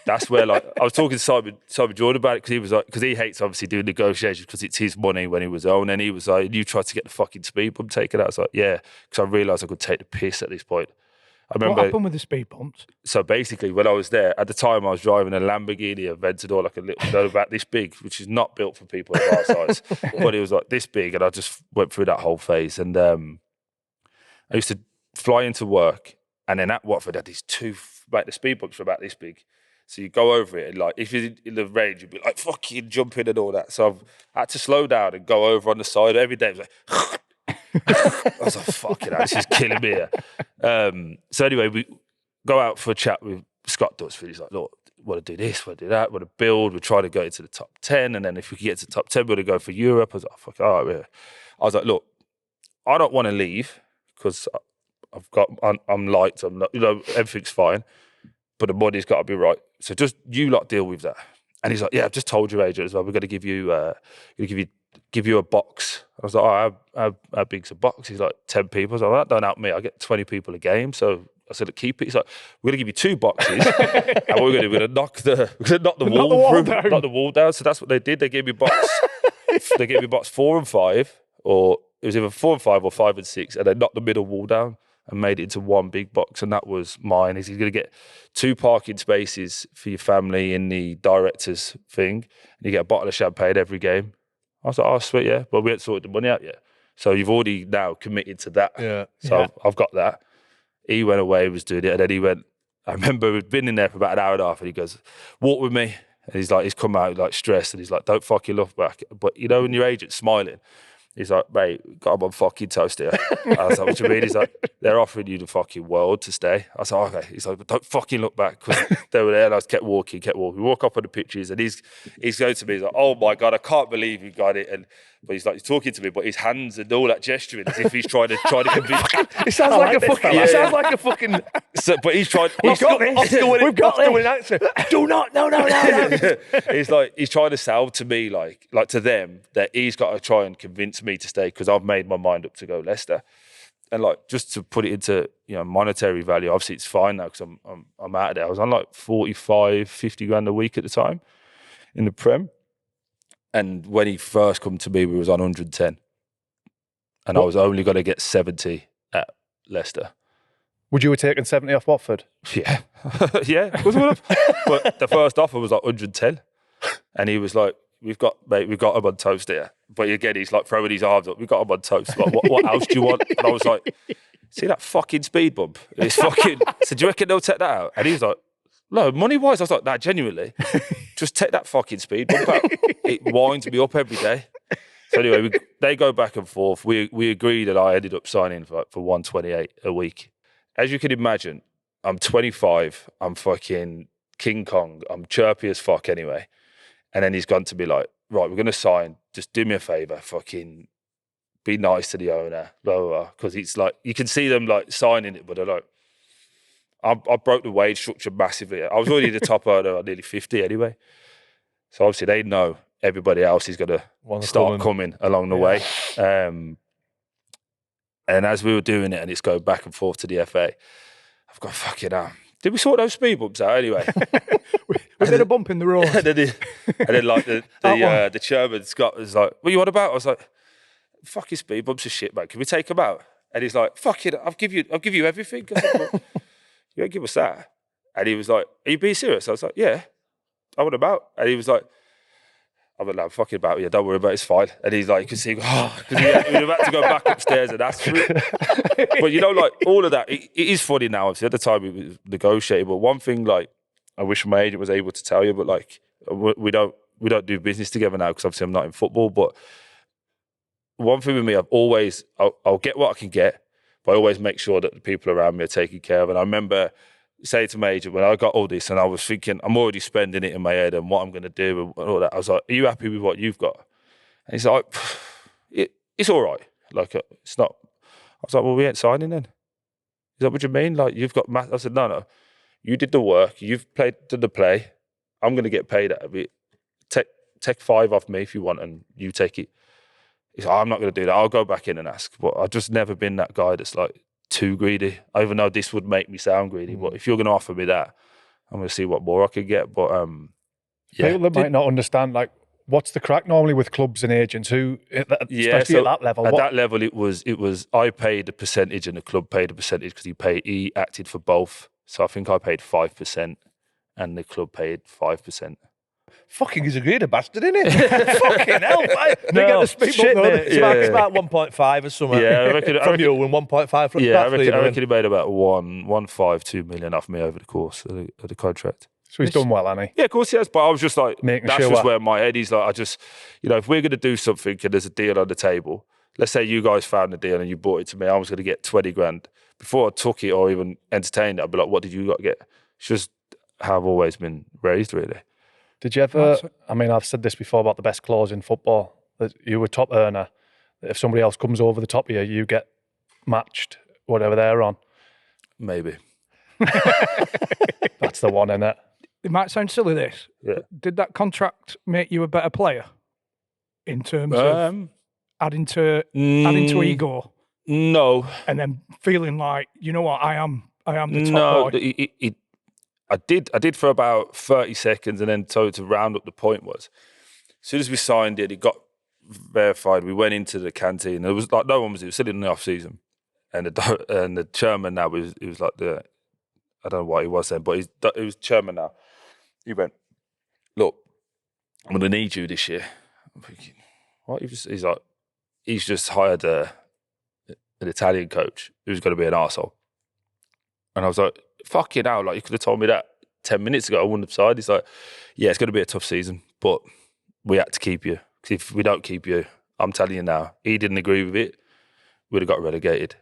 Speaker 4: that's where, like, I was talking to Simon Jordan about it, because he was like, because he hates obviously doing negotiations because it's his money when he was owned. And he was like, you tried to get the fucking speed bump taken out. I was like, yeah, because I realised I could take the piss at this point. I remember,
Speaker 1: what happened with the speed bumps?
Speaker 4: So basically, when I was there, at the time I was driving a Lamborghini Aventador, like a little, about this big, which is not built for people of our size, but it was like this big, and I just went through that whole phase. And I used to fly into work, and then at Watford, I had these the speed bumps were about this big. So you go over it, and like, if you're in the range, you'd be like, fucking jumping and all that. So I had to slow down and go over on the side every day. It was like, I was like, fucking hell, this is killing me here. So anyway, we go out for a chat with Scott Dutsford. He's like, look, want to do this, want to do that, want to build. We're trying to go into the top 10. And then if we can get to the top 10, we're going to go for Europe. I was like, fuck, all right. Yeah. I was like, look, I don't want to leave because I'm light. I'm not, everything's fine. But the money's got to be right. So just you lot deal with that. And he's like, yeah, I've just told your agent as well. We're going to give you a box. I was like, oh, how big's a box? He's like, 10 people. I was like, well, that don't help me. I get 20 people a game. So I said, keep it. He's like, we're going to give you 2 boxes. And what we're going to do, we're going to knock the wall down. So that's what they did. They gave me box 4 and 5, or it was either 4 and 5 or 5 and 6. And they knocked the middle wall down and made it into one big box. And that was mine. He's going to get 2 parking spaces for your family in the director's thing. And you get a bottle of champagne every game. I was like, oh, sweet, yeah. But we hadn't sorted the money out yet. So you've already now committed to that.
Speaker 3: Yeah.
Speaker 4: So I've got that. He went away, was doing it. And then he went, I remember we'd been in there for about an hour and a half, and he goes, walk with me. And he's come out like stressed, and he's like, don't fuck your love back. But when your agent's smiling, he's like, mate, got him on fucking toast here. I was like, what do you mean? He's like, they're offering you the fucking world to stay. I was like, okay. He's like, but don't fucking look back, because they were there, and I just kept walking. We walk up on the pitches, and he's going to me, he's like, oh my God, I can't believe you got it. But he's like, he's talking to me, but his hands and all that gesturing as if he's trying to convince.
Speaker 2: It sounds like a fucking.
Speaker 4: So, but he's trying.
Speaker 2: We've got an answer. Do not. No.
Speaker 4: He's trying to sell to me, like to them, that he's got to try and convince me to stay because I've made my mind up to go Leicester. And like, just to put it into monetary value, obviously it's fine now because I'm out of there. I was on like 45, 50 grand a week at the time in the Prem. And when he first come to me, we was on 110. And I was only going to get 70 at Leicester.
Speaker 2: Would you have taken 70 off Watford?
Speaker 4: Yeah. Yeah. But the first offer was like 110. And he was like, we've got him on toast here. But again, he's like throwing his arms up. We've got him on toast. Like, what else do you want? And I was like, see that fucking speed bump? It's fucking... So do you reckon they'll take that out? And he was like, no, money-wise, I was like, nah, genuinely, just take that fucking speed bump out. It winds me up every day. So anyway, they go back and forth. We agreed that I ended up signing for 128 a week. As you can imagine, I'm 25. I'm fucking King Kong. I'm chirpy as fuck anyway. And then he's gone to be like, right, we're going to sign. Just do me a favour. Fucking be nice to the owner. Blah, blah, blah. Because it's like, you can see them like signing it, but they're like, I broke the wage structure massively. I was already the top earner at nearly 50 anyway. So obviously they know everybody else is going to start coming along the way. And as we were doing it and it's going back and forth to the FA, I've got fucking did we sort those speed bumps out anyway?
Speaker 1: We did a bump in the road.
Speaker 4: and then like the chairman, Scott, was like, what are you on about? I was like, fucking speed bumps are shit, man. Can we take them out? And he's like, fuck it, I'll give you everything. I said, well, you don't give us that. And he was like, are you being serious? I was like, yeah, I want about. And he was like, I'm like, no, I'm fucking about it. Yeah, don't worry about it, it's fine. And he's like, you can see, because we were about to go back upstairs and ask for it. But like all of that, it is funny now. Obviously, at the time it was negotiated. But one thing, like, I wish my agent was able to tell you, but like, we don't do business together now because obviously I'm not in football. But one thing with me, I'll get what I can get, but I always make sure that the people around me are taken care of. And I remember say to my agent when I got all this and I was thinking, I'm already spending it in my head and what I'm going to do and all that. I was like, are you happy with what you've got? And he's like, it's all right. Like, it's not. I was like, well, we ain't signing then. He's like, what do you mean? Like, you've got I said, no. You did the work. You've did the play. I'm going to get paid out of it. Take 5 off me if you want and you take it. He's like, I'm not going to do that. I'll go back in and ask. But I've just never been that guy that's like, too greedy. I even know this would make me sound greedy, but if you're going to offer me that, I'm going to see what more I could get. But
Speaker 2: people that might not understand, like, what's the crack normally with clubs and agents who, especially at that level?
Speaker 4: At that level, it was I paid a percentage and the club paid a percentage because he acted for both. So I think I paid 5% and the club paid 5%.
Speaker 3: Fucking, he's a greedy bastard, isn't he? Fucking hell.
Speaker 5: No, shit, mate. It's
Speaker 4: Yeah.
Speaker 5: about 1.5 or something.
Speaker 4: Yeah, I reckon,
Speaker 3: From you and 1.5 from
Speaker 4: yeah, I
Speaker 3: Batley,
Speaker 4: reckon he made about 1.52 million off me over the course of the contract.
Speaker 2: So he's done well, hasn't he?
Speaker 4: Yeah, of course he has. But I was just like,
Speaker 2: Making
Speaker 4: that's
Speaker 2: sure
Speaker 4: just
Speaker 2: what-
Speaker 4: where my head is. Like, I just, if we're going to do something and there's a deal on the table, let's say you guys found a deal and you brought it to me, I was going to get 20 grand. Before I took it or even entertained it, I'd be like, what did you got to get? It's just how I've always been raised, really.
Speaker 2: Did you ever, I mean, I've said this before about the best clause in football, that you were top earner, that if somebody else comes over the top of you, you get matched, whatever they're on.
Speaker 4: Maybe.
Speaker 2: That's the one, innit?
Speaker 1: It might sound silly, this.
Speaker 4: Yeah.
Speaker 1: But did that contract make you a better player in terms of adding to ego
Speaker 4: No.
Speaker 1: and then feeling like, you know what, I am the top
Speaker 4: No,
Speaker 1: boy?
Speaker 4: I did for about 30 seconds, and then to round up the point was, as soon as we signed it got verified. We went into the canteen. There was like no one was. It was still in the off season, and the chairman now was like I don't know what he was then, but he was chairman now. He went, look, I'm going to need you this year. I'm thinking, what? He's just hired an Italian coach who's going to be an arsehole. And I was like, fucking hell, like you could have told me that 10 minutes ago, I wouldn't have signed. He's like, yeah, it's going to be a tough season, but we had to keep you. Because if we don't keep you, I'm telling you now, he didn't agree with it, we'd have got relegated.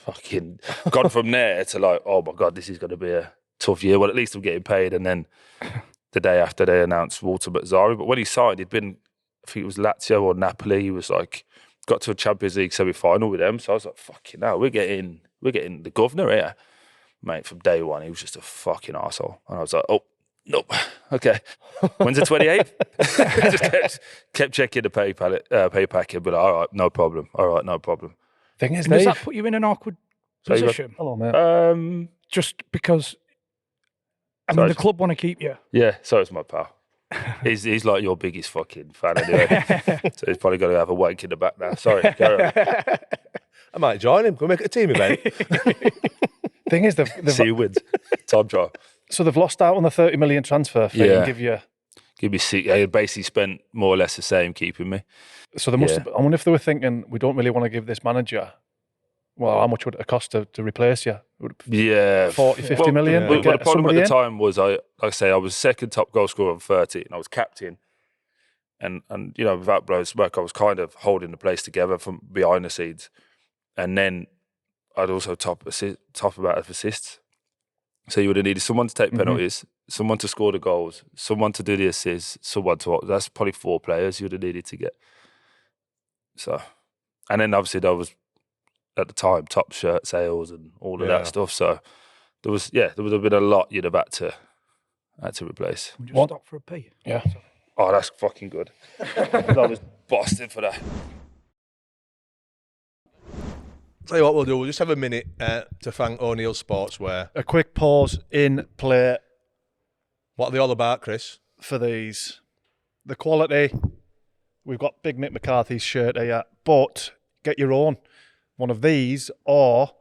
Speaker 4: Fucking gone from there to like, oh my God, this is going to be a tough year. Well, at least I'm getting paid. And then the day after they announced Walter Mazzari. But when he signed, he'd been, I think it was Lazio or Napoli. He was like, got to a Champions League semi-final with them. So I was like, fucking hell, we're getting the governor here. Mate, from day one, he was just a fucking arsehole. And I was like, oh, nope, okay. When's the 28th? Just kept checking the pay packet, but all right, no problem. All right, no problem.
Speaker 2: Thing is,
Speaker 1: Does
Speaker 2: Dave,
Speaker 1: that put you in an awkward
Speaker 4: Sorry,
Speaker 1: position?
Speaker 2: hello, mate.
Speaker 1: Just because, I mean,
Speaker 4: Sorry.
Speaker 1: the club want to keep you.
Speaker 4: Yeah, so is my pal. He's like your biggest fucking fan anyway. So he's probably going to have a wank in the back now. Sorry, carry on.
Speaker 3: I might join him. Go make it a team event.
Speaker 2: Thing is,
Speaker 4: See who wins. Time trial.
Speaker 2: so they've lost out on the 30 million transfer fee
Speaker 4: Yeah.
Speaker 2: and give you.
Speaker 4: Give me six. They basically spent more or less the same keeping me.
Speaker 2: So they must.
Speaker 4: Yeah.
Speaker 2: Have, I wonder if they were thinking, we don't really want to give this manager. Well, how much would it cost to replace you? Would it
Speaker 4: Yeah.
Speaker 2: 40, 50 million?
Speaker 4: Well,
Speaker 2: to
Speaker 4: the
Speaker 2: get
Speaker 4: problem at
Speaker 2: somebody
Speaker 4: the
Speaker 2: in?
Speaker 4: time was, I was second top goal scorer on 30 and I was captain. And without blowing smoke, I was kind of holding the place together from behind the scenes. And then I'd also top about of assists. So you would have needed someone to take penalties, someone to score the goals, someone to do the assists, that's probably 4 players you would have needed to get. So, and then obviously there was, at the time, top shirt sales and all of that stuff. So there would have been a lot you'd have had to replace.
Speaker 1: We just stop for a pee.
Speaker 2: Yeah.
Speaker 4: Oh, that's fucking good. I was busted for that.
Speaker 3: Tell you what we'll do. We'll just have a minute to thank O'Neills Sportswear.
Speaker 2: A quick pause in play
Speaker 3: What are they all about, Chris?
Speaker 2: for these. The quality. We've got Big Mick McCarthy's shirt here, but get your own. One of these, or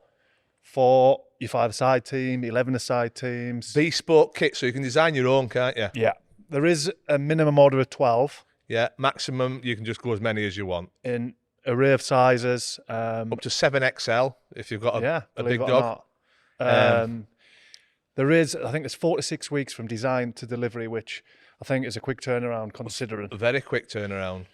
Speaker 2: for your 5-a-side team, 11-a-side teams.
Speaker 3: Bespoke kit, so you can design your own, can't you?
Speaker 2: Yeah. There is a minimum order of 12
Speaker 3: Yeah, maximum, you can just go as many as you want.
Speaker 2: in array of sizes.
Speaker 3: Up to 7XL if you've got a
Speaker 2: believe
Speaker 3: big
Speaker 2: it or
Speaker 3: dog.
Speaker 2: not. There is, I think there's 4 to 6 weeks from design to delivery, which I think is a quick turnaround considering.
Speaker 3: A very quick turnaround.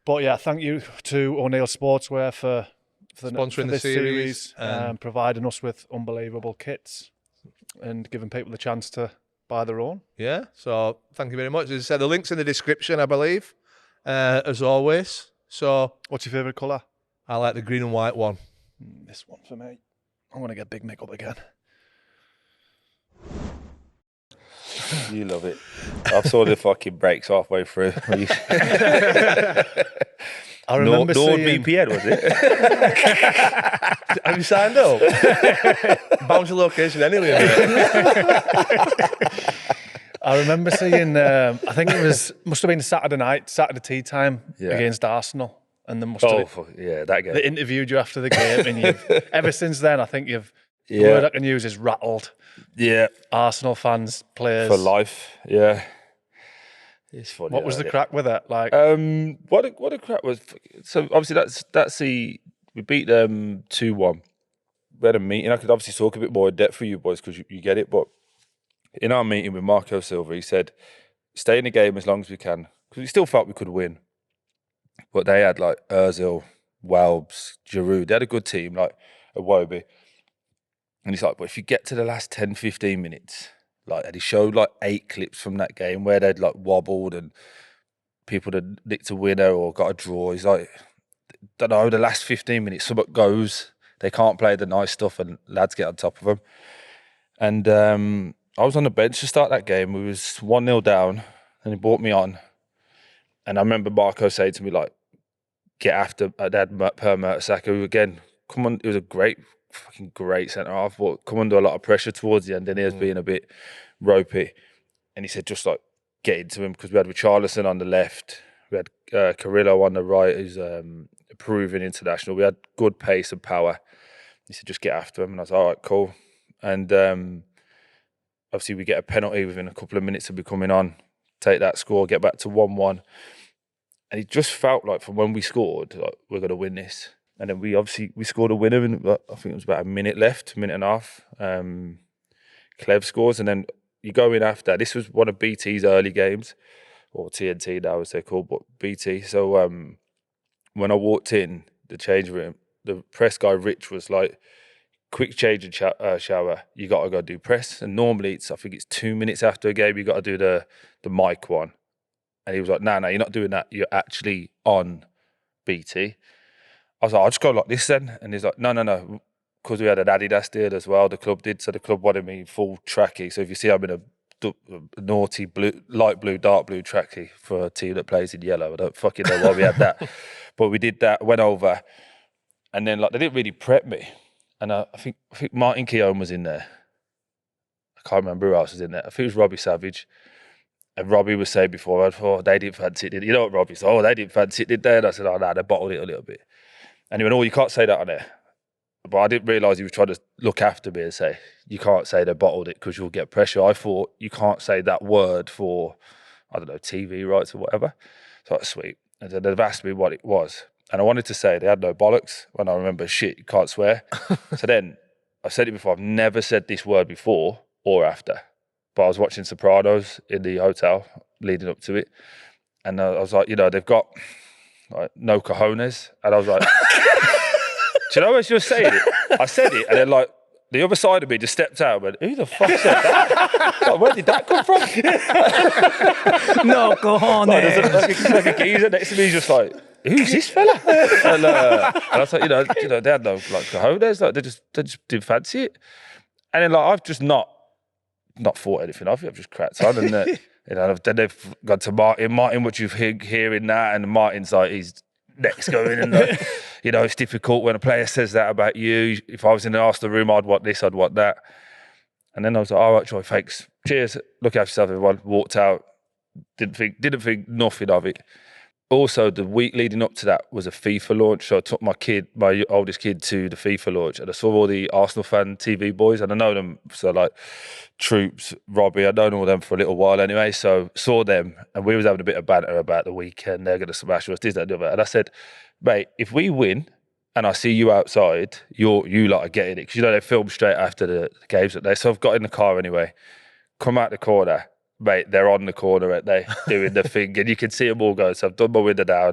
Speaker 2: But yeah, thank you to O'Neills Sportswear for
Speaker 3: Sponsoring the
Speaker 2: this
Speaker 3: series,
Speaker 2: providing us with unbelievable kits. and giving people the chance to buy their own.
Speaker 3: Yeah, so thank you very much. As I said, the link's in the description, I believe, as always. So,
Speaker 2: what's your favourite colour?
Speaker 3: I like the green and white one.
Speaker 2: This one for me. I'm going to get big Mick up again.
Speaker 4: You love it. I saw the fucking breaks halfway through.
Speaker 2: I remember seeing...
Speaker 4: VPN, was it?
Speaker 3: Have you signed up? Bounce your location anyway.
Speaker 2: I remember seeing, I think must have been Saturday tea time against Arsenal. And they must have,
Speaker 4: that game.
Speaker 2: They interviewed you after the game, and ever since then, I think the word I can use is rattled.
Speaker 4: Yeah.
Speaker 2: Arsenal fans, players.
Speaker 4: For life, yeah. It's funny.
Speaker 2: What was the crack with it? Like,
Speaker 4: what a crack was. So obviously we beat them 2-1. We had a meeting. I could obviously talk a bit more in depth for you boys because you get it. But in our meeting with Marco Silva, he said, "Stay in the game as long as we can," because we still felt we could win. But they had like Ozil, Welbs, Giroud. They had a good team, like Iwobi. And he's like, but if you get to the last 10, 15 minutes, and he showed like 8 clips from that game where they'd like wobbled and people had nicked a winner or got a draw. He's like, don't know, the last 15 minutes, something goes. They can't play the nice stuff and lads get on top of them. And I was on the bench to start that game. We was 1-0 down and he brought me on. And I remember Marco saying to me, like, get after Dad Per Mertesacker, who again, come on, it was a fucking great centre half, but come under a lot of pressure towards the end, and he was being a bit ropey. And he said, just like get into him, because we had Richarlison on the left, we had Carrillo on the right, who's a Peruvian international. We had good pace and power. He said, just get after him. And I was like, all right, cool. And obviously we get a penalty within a couple of minutes of becoming on, take that score, get back to 1-1. And it just felt like from when we scored, like, we're going to win this. And then we scored a winner, and I think it was about a minute left, minute and a half. Clev scores, and then you go in after. This was one of BT's early games, or TNT now as they're called, but BT. So when I walked in the change room, the press guy Rich was like, quick change and shower, you got to go do press. And normally I think it's 2 minutes after a game, you got to do the mic one. And he was like, no, you're not doing that. You're actually on BT. I was like, I'll just go like this then. And he's like, no. Because we had an Adidas deal as well, the club did. So the club wanted me full trackie. So if you see I'm in a naughty blue, light blue, dark blue trackie for a team that plays in yellow, I don't fucking know why we had that. But we did that, went over. And then like they didn't really prep me. And I think Martin Keown was in there. I can't remember who else was in there. I think it was Robbie Savage. And Robbie was saying before, they didn't fancy it, did you know what Robbie said? Oh, they didn't fancy it, did they? And I said, oh, no, they bottled it a little bit. And he went, oh, you can't say that on there. But I didn't realise he was trying to look after me and say, you can't say they bottled it because you'll get pressure. I thought, you can't say that word for, I don't know, TV rights or whatever. So that's sweet. And then they've asked me what it was. And I wanted to say they had no bollocks. When I remember, shit, you can't swear. So then, I've said it before, I've never said this word before or after. But I was watching Sopranos in the hotel leading up to it. And I was like, they've got like no cojones. And I was like, do you know as you were saying it? I said it, and then like the other side of me just stepped out and went, who the fuck said that? Like, where did that come from?
Speaker 1: No, go on.
Speaker 4: Like a geezer next to me, just like, who's this fella? And I was like, they had no like cojones, like they just didn't fancy it. And then like I've just not thought anything of it. I've just cracked on, and then they've gone to Martin. Martin, what you've hearing that, and Martin's like he's next going, and like, it's difficult when a player says that about you. If I was in the Arsenal room, I'd want this, I'd want that. And then I was like, all right, Troy, thanks, cheers, look after yourself, everyone. Walked out, didn't think nothing of it. Also, the week leading up to that was a FIFA launch. So I took my oldest kid, to the FIFA launch, and I saw all the Arsenal fan TV boys, and I know them. So like Troops, Robbie, I'd known all them for a little while anyway. So saw them, and we was having a bit of banter about the weekend. They're going to smash us, this, that, the other. And I said, mate, if we win and I see you outside, you lot are getting it. Because they film straight after the games that day. So I've got in the car anyway, come out the corner, mate, they're on the corner, aren't they, doing the thing, and you can see them all go. So I've done my window down,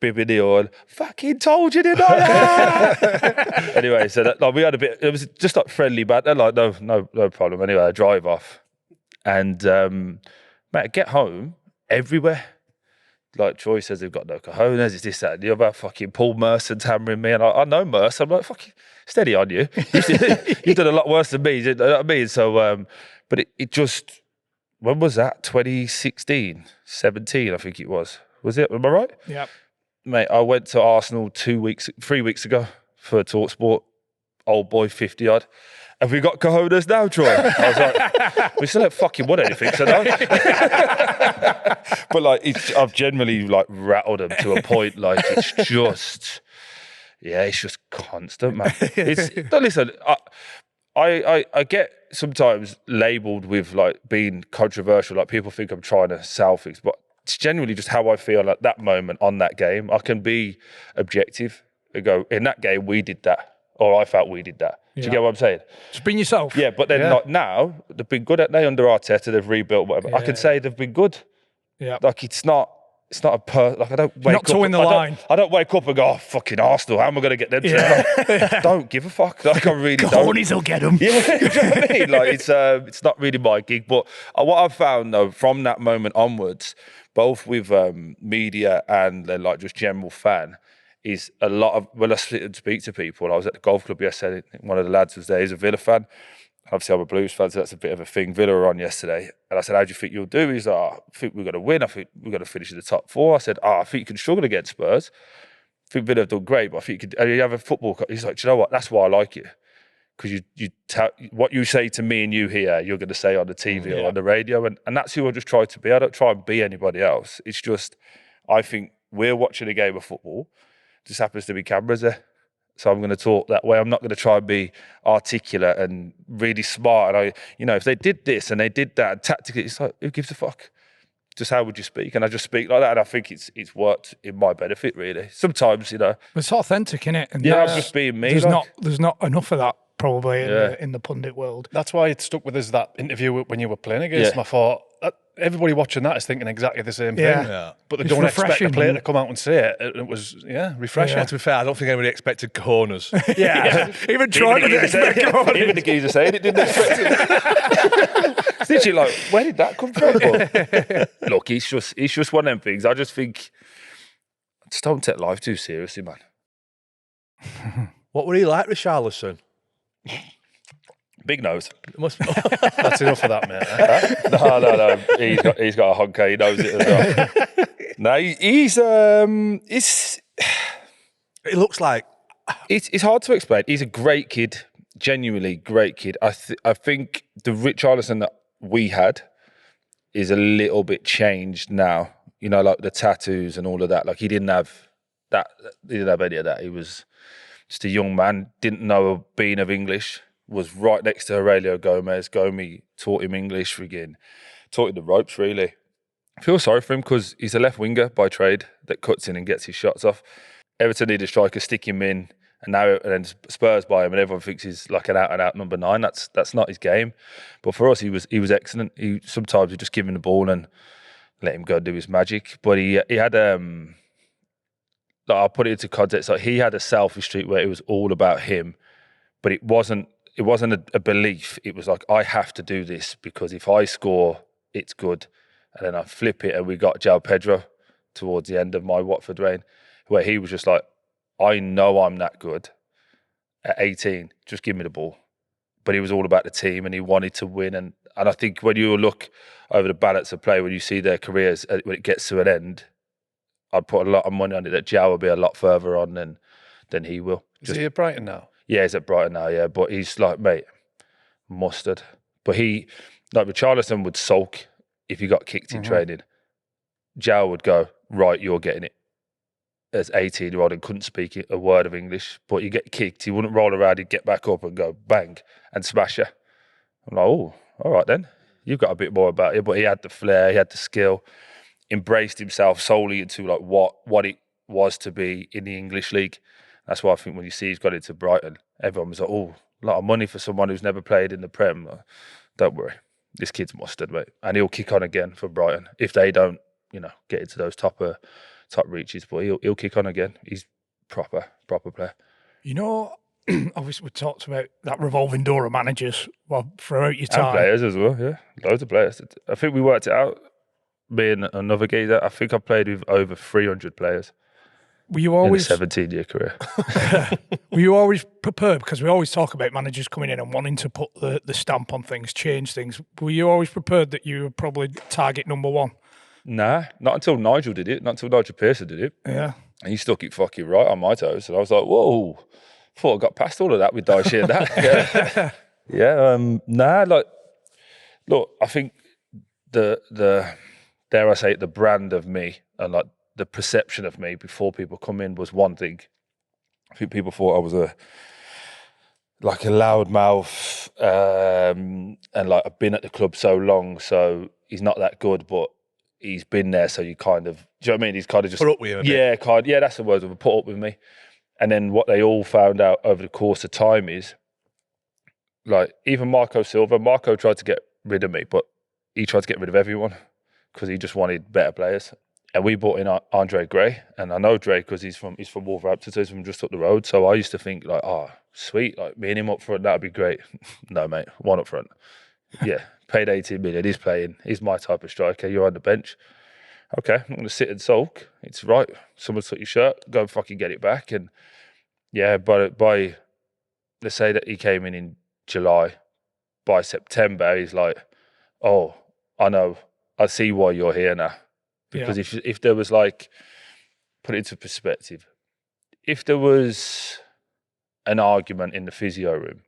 Speaker 4: bibbing the horn. Fucking told you, didn't I? Anyway, so that, like, we had a bit. It was just like friendly banter, like no problem. Anyway, I drive off, and mate, I get home everywhere. Like Troy says, they've got no cojones. It's this, that, and the other. Fucking Paul Merson's hammering me, and I know Merson. I'm like, fucking steady on you. You've done a lot worse than me. You know what I mean? So, but it just. When was that? 2016, 17, I think it was. Was it? Am I right?
Speaker 1: Yeah.
Speaker 4: Mate, I went to Arsenal 3 weeks ago for TalkSport. Old boy, 50 odd. Have we got cojones now, Troy? I was like, we still haven't fucking won anything, so no. But like, I've generally like rattled them to a point. Like, it's just constant, man. Listen, I get sometimes labelled with like being controversial. Like, people think I'm trying to sell things, but it's genuinely just how I feel at that moment on that game. I can be objective and go, in that game we did that, or I felt we did that. Do you get what I'm saying?
Speaker 1: Just being yourself.
Speaker 4: Yeah, but then like now they've been good at under Arteta. They've rebuilt whatever.
Speaker 1: Yeah.
Speaker 4: I can say they've been good.
Speaker 1: Yeah.
Speaker 4: Like, it's not a like, I don't wake
Speaker 1: not
Speaker 4: up.
Speaker 1: towing the line.
Speaker 4: I don't wake up and go, oh, fucking Arsenal, how am I going to get them to Don't give a fuck. Like, I really don't.
Speaker 1: Cojones will get them.
Speaker 4: Yeah, do you know what I mean? Like, it's not really my gig. But what I've found though, from that moment onwards, both with media and then like just general fan, is a lot of, when I sit and speak to people, I was at the golf club yesterday, one of the lads was there, he's a Villa fan. Obviously, I'm a Blues fan, so that's a bit of a thing. Villa were on yesterday. And I said, how do you think you'll do? He's like, I think we're going to win. I think we're going to finish in the top four. I said, I think you can struggle against Spurs. I think Villa have done great, but I think you have a football. He's like, do you know what? That's why I like you. Because what you say to me and you here, you're going to say on the TV or on the radio. And that's who I just try to be. I don't try and be anybody else. It's just, I think we're watching a game of football. Just happens to be cameras there. So I'm going to talk that way. I'm not going to try and be articulate and really smart. And if they did this and they did that, and tactically, it's like, who gives a fuck? Just how would you speak? And I just speak like that. And I think it's worked in my benefit, really. Sometimes,
Speaker 1: It's authentic, innit? And
Speaker 4: I'm just being me.
Speaker 1: There's not enough of that probably in the pundit world.
Speaker 2: That's why it stuck with us, that interview when you were playing against them. I thought, everybody watching that is thinking exactly the same thing.
Speaker 3: Yeah.
Speaker 2: But they
Speaker 1: It's
Speaker 2: don't expect
Speaker 1: refreshing.
Speaker 2: a player to come out and say it. It was, refreshing.
Speaker 3: To be fair, I don't think anybody expected cojones.
Speaker 1: Even Troy didn't expect cojones.
Speaker 4: Even the geezer saying it didn't expect it. It's literally like, where did that come from? But look, it's just one of them things. I just think, just don't take life too seriously, man.
Speaker 3: What were he like, Richarlison?
Speaker 4: Big nose.
Speaker 2: That's enough of that, mate.
Speaker 4: No. He's got a honker. He knows it as well. No, he's
Speaker 3: It looks like
Speaker 4: it's hard to explain. He's a great kid, genuinely great kid. I think the Richarlison that we had is a little bit changed now. Like the tattoos and all of that. Like, he didn't have that. He didn't have any of that. He was just a young man, didn't know a bean of English. Was right next to Aurelio Gomez. Gomi taught him English again, taught him the ropes, really. I feel sorry for him because he's a left winger by trade that cuts in and gets his shots off. Everton need a striker, stick him in, and then Spurs buy him, and everyone thinks he's like an out-and-out number 9. That's not his game. But for us, he was excellent. Sometimes we just give him the ball and let him go and do his magic. But he had I'll put it into context. Like, he had a selfish streak where it was all about him, but it wasn't a belief. It was like, I have to do this because if I score, it's good. And then I flip it, and we got João Pedro towards the end of my Watford reign, where he was just like, I know I'm that good at 18. Just give me the ball. But he was all about the team, and he wanted to win. And I think when you look over the balance of play, when you see their careers, when it gets to an end, I'd put a lot of money on it that João will be a lot further on than he will.
Speaker 2: Is he at Brighton now?
Speaker 4: Yeah, he's at Brighton now, yeah. But he's like, mate, mustard. But Richarlison would sulk if he got kicked in training. João would go, right, you're getting it. As 18-year-old and couldn't speak a word of English. But you get kicked, he wouldn't roll around, he'd get back up and go bang and smash you. I'm like, oh, all right then. You've got a bit more about you. But he had the flair, he had the skill, embraced himself solely into like what it was to be in the English league. That's why I think when you see he's got into Brighton, everyone was like, oh, a lot of money for someone who's never played in the Prem. Don't worry. this kid's mustard, mate. And he'll kick on again for Brighton if they don't, get into those top reaches. But he'll kick on again. He's proper player.
Speaker 1: Obviously we talked about that revolving door of managers throughout your time.
Speaker 4: And players as well, yeah. Loads of players. I think we worked it out, me and another geezer. I think I played with over 300 players.
Speaker 1: Were you always
Speaker 4: in a 17-year career?
Speaker 1: Were you always prepared? Because we always talk about managers coming in and wanting to put the stamp on things, change things. Were you always prepared that you were probably target number one?
Speaker 4: Nah, not until Nigel did it. Not until Nigel Pearson did it.
Speaker 1: Yeah.
Speaker 4: And he stuck it fucking right on my toes. And I was like, whoa, thought I got past all of that with Dyche and that. Yeah. Look, I think the dare I say it, the brand of me and like the perception of me before people come in was one thing. I think people thought I was a loudmouth, and like I've been at the club so long, so he's not that good, but he's been there, so you kind of, do you know what I mean? He's kind of just
Speaker 3: put up with you a bit.
Speaker 4: Yeah, that's the word, put up with me. And then what they all found out over the course of time is, like, even Marco tried to get rid of me, but he tried to get rid of everyone because he just wanted better players. And we brought in Andre Gray, and I know Dre because he's from Wolverhampton, so he's from just up the road. So I used to think like, oh, sweet, like me and him up front, that'd be great. No, mate, one up front. Yeah, paid 18 million. He's playing. He's my type of striker. You're on the bench. Okay, I'm going to sit and sulk. It's right. Someone took your shirt. Go and fucking get it back. And yeah, but by let's say that he came in July. By September, he's like, oh, I know. I see why you're here now. Because if there was like, put it into perspective, if there was an argument in the physio room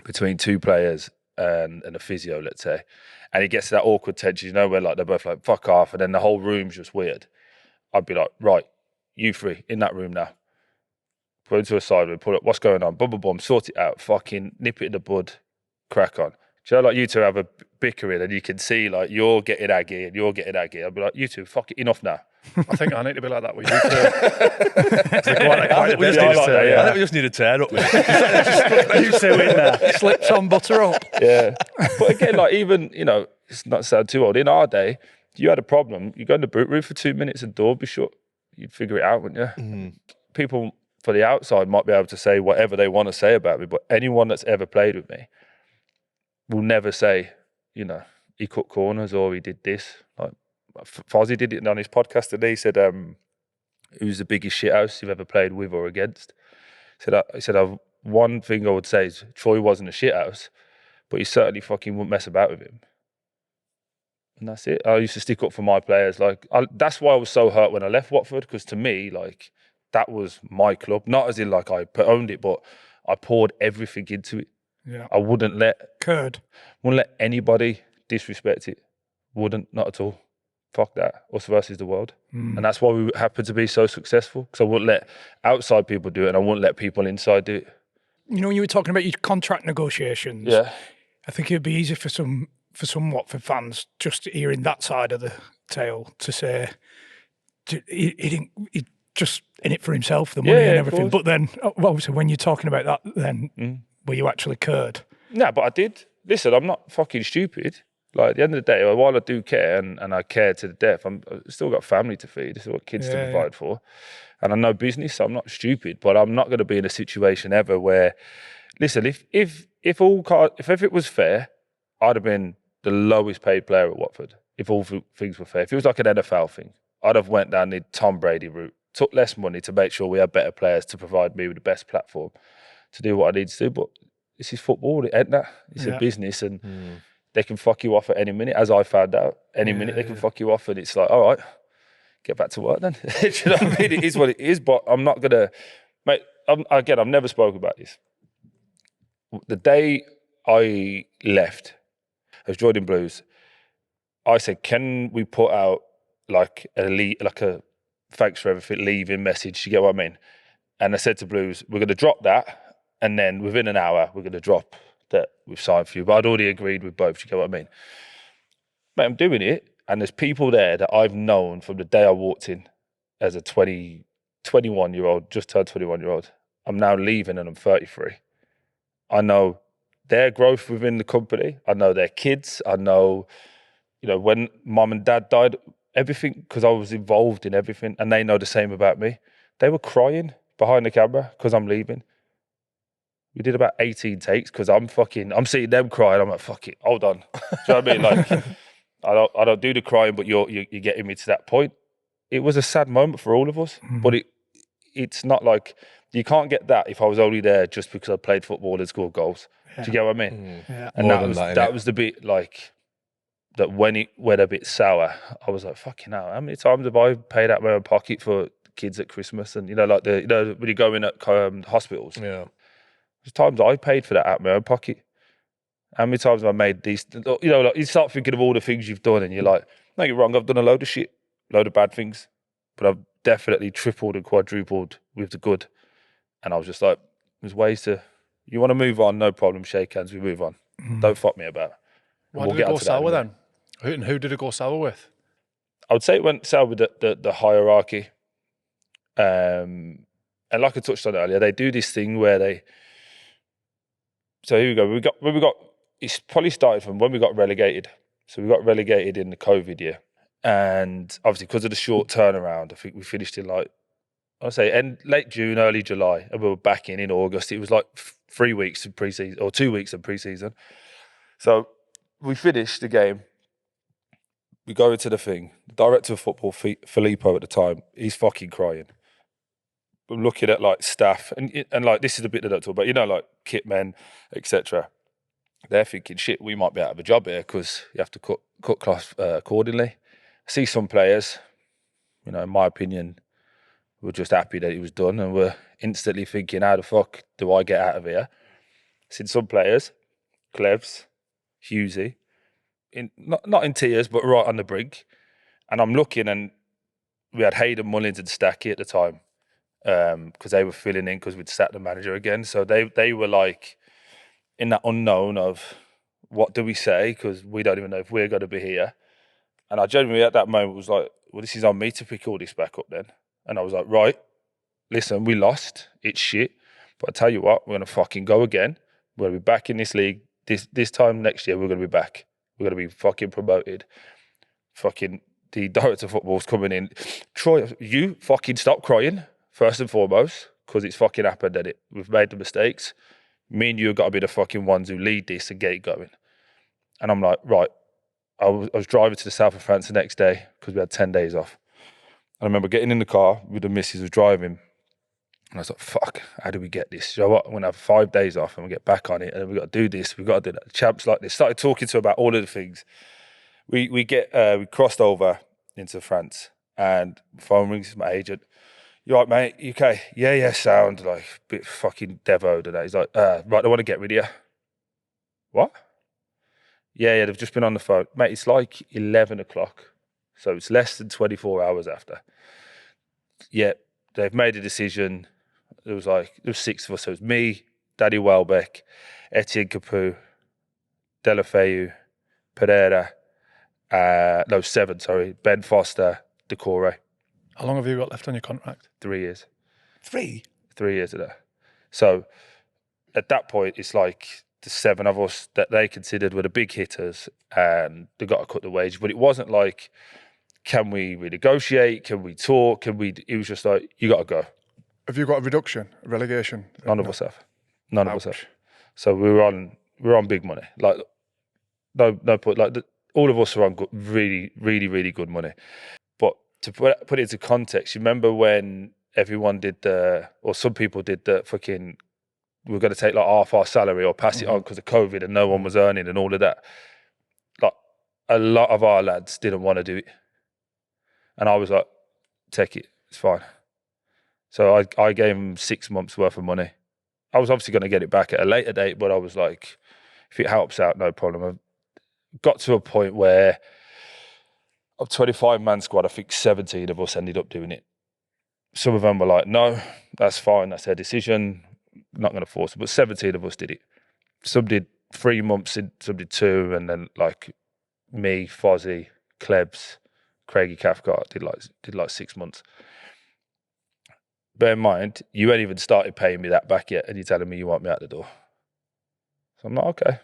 Speaker 4: between two players and a physio, let's say, and it gets to that awkward tension, where like they're both like, fuck off, and then the whole room's just weird, I'd be like, right, you three in that room now. Put into a side room, pull up, what's going on, boom, boom, boom, sort it out, fucking nip it in the bud, crack on. Do you know, like you two have a bickering and you can see like you're getting aggy and you're getting aggy. I'd be like, you two, fuck it, enough now.
Speaker 2: I think I need to be like that with you two. I
Speaker 3: think we just need to tear up.
Speaker 2: You two in there.
Speaker 1: Slips on, butter up.
Speaker 4: Yeah. But again, like even, it's not sound too old. In our day, if you had a problem, you go in the boot room for 2 minutes and door be shut. You'd figure it out, wouldn't you? Mm-hmm. People for the outside might be able to say whatever they want to say about me, but anyone that's ever played with me will never say, he cut corners or he did this. Like Fozzie did it on his podcast today. He said, who's the biggest shithouse you've ever played with or against? He said, one thing I would say is Troy wasn't a shithouse, but he certainly fucking wouldn't mess about with him. And that's it. I used to stick up for my players. That's why I was so hurt when I left Watford, because to me, like, that was my club. Not as in like I owned it, but I poured everything into it.
Speaker 1: Yeah.
Speaker 4: I wouldn't let anybody disrespect it. Wouldn't, not at all. Fuck that. Us versus the world. And that's why we happen to be so successful. Because I wouldn't let outside people do it and I wouldn't let people inside do it.
Speaker 1: When you were talking about your contract negotiations, I think it'd be easy for some Watford fans just hearing that side of the tale to say he just in it for himself, the money and everything. But then, obviously, when you're talking about that, then were you actually curd?
Speaker 4: No, but I did. Listen, I'm not fucking stupid. Like, at the end of the day, while I do care and I care to the death, I've still got family to feed, I've still got kids to provide for. And I know business, so I'm not stupid, but I'm not going to be in a situation ever where, listen, if it was fair, I'd have been the lowest paid player at Watford, if all things were fair. If it was like an NFL thing, I'd have went down the Tom Brady route, took less money to make sure we had better players to provide me with the best platform to do what I need to do. But this is football, it ain't that. It's a business, and they can fuck you off at any minute, as I found out. Any minute they can fuck you off, and it's like, all right, get back to work then. Do you know what I mean? It is what it is, but I'm not going to... Mate, I've never spoken about this. The day I left as Jordan Blues, I said, can we put out like a thanks for everything, leaving message, you get what I mean? And I said to Blues, we're going to drop that, and then within an hour, we're going to drop that we've signed for you. But I'd already agreed with both, you get what I mean? Mate, I'm doing it, and there's people there that I've known from the day I walked in as a 21-year-old, just turned 21-year-old. I'm now leaving and I'm 33. I know their growth within the company. I know their kids. I know, when mum and dad died, everything, because I was involved in everything, and they know the same about me. They were crying behind the camera because I'm leaving. We did about 18 takes because I'm seeing them crying. I'm like, fuck it, hold on. Do you know what I mean? Like, I don't do the crying, but you're getting me to that point. It was a sad moment for all of us, but it's not like, you can't get that if I was only there just because I played football and scored goals. Do you get what I mean?
Speaker 1: Yeah.
Speaker 4: And that was the bit, like, that when it went a bit sour, I was like, fucking hell, how many times have I paid out my own pocket for kids at Christmas? And, like when you go in at hospitals, there's times I paid for that out of my own pocket. How many times have I made these, like you start thinking of all the things you've done and you're like, no, you're wrong, I've done a load of shit, load of bad things, but I've definitely tripled and quadrupled with the good. And I was just like, there's ways to, you want to move on, no problem, shake hands, we move on. Don't fuck me about.
Speaker 2: Why did it go sour then? Who did it go sour with?
Speaker 4: I would say it went sour with the hierarchy. And like I touched on earlier, they do this thing where so here we go. It's probably started from when we got relegated. So we got relegated in the COVID year. And obviously because of the short turnaround, I think we finished in late June, early July, and we were back in August. It was like 3 weeks of pre-season, or 2 weeks of pre-season. So we finished the game. We go into the thing. The director of football, Filippo at the time, he's fucking crying. I'm looking at like staff, and like this is the bit that I talk about, like kit men, etc. They're thinking, shit, we might be out of a job here because you have to cut costs accordingly. I see some players, in my opinion, were just happy that it was done and were instantly thinking, how the fuck do I get out of here? I've seen some players, Clevs, Hughesy, not in tears, but right on the brink. And I'm looking, and we had Hayden Mullins and Stacky at the time because they were filling in because we'd sacked the manager again. So they were like in that unknown of what do we say because we don't even know if we're going to be here. And I genuinely at that moment was like, well, this is on me to pick all this back up then. And I was like, right, listen, we lost. It's shit. But I tell you what, we're going to fucking go again. We're going to be back in this league. This time next year, we're going to be back. We're going to be fucking promoted. Fucking the director of football's coming in. Troy, you fucking stop crying, first and foremost, because it's fucking happened, and we've made the mistakes. Me and you have got to be the fucking ones who lead this and get it going. And I'm like, right. I was driving to the south of France the next day because we had 10 days off. And I remember getting in the car with the missus was driving. And I was like, fuck, how do we get this? You know what? I'm going to have 5 days off and we get back on it. And we've got to do this. We've got to do that. Champs like this. Started talking to her about all of the things. We crossed over into France and phone rings to my agent. You all right, mate? UK? Yeah, sound. Like, a bit fucking devoed and that. He's like, right, I want to get rid of you. What? Yeah, they've just been on the phone. Mate, it's like 11 o'clock. So it's less than 24 hours after. Yeah, they've made a decision. There was 6 of us. So it was me, Daddy Welbeck, Etienne Capoue, Delafeu, Pereira, 7, sorry, Ben Foster, Decore.
Speaker 2: How long have you got left on your contract?
Speaker 4: 3 years.
Speaker 5: 3?
Speaker 4: 3 years of that. So at that point, it's like the 7 of us that they considered were the big hitters and they got to cut the wage. But it wasn't like, can we renegotiate? Can we talk? It was just like, you got to go.
Speaker 2: Have you got a reduction, a relegation?
Speaker 4: None of us have. None of us have. So we were on big money. Like, no point. Like, all of us are on good, really, really, really good money. But to put it into context, you remember when everyone did some people did the fucking, we're going to take like half our salary or pass it on because of COVID and no one was earning and all of that. Like, a lot of our lads didn't want to do it. And I was like, take it, it's fine. So I gave him 6 months worth of money. I was obviously going to get it back at a later date, but I was like, if it helps out, no problem. I got to a point where of 25-man squad, I think 17 of us ended up doing it. Some of them were like, no, that's fine, that's their decision, not going to force it. But 17 of us did it. Some did 3 months, some did 2, and then like me, Fozzie, Klebs, Craigie Cathcart did like 6 months. Bear in mind, you ain't even started paying me that back yet, and you're telling me you want me out the door. So I'm like, okay.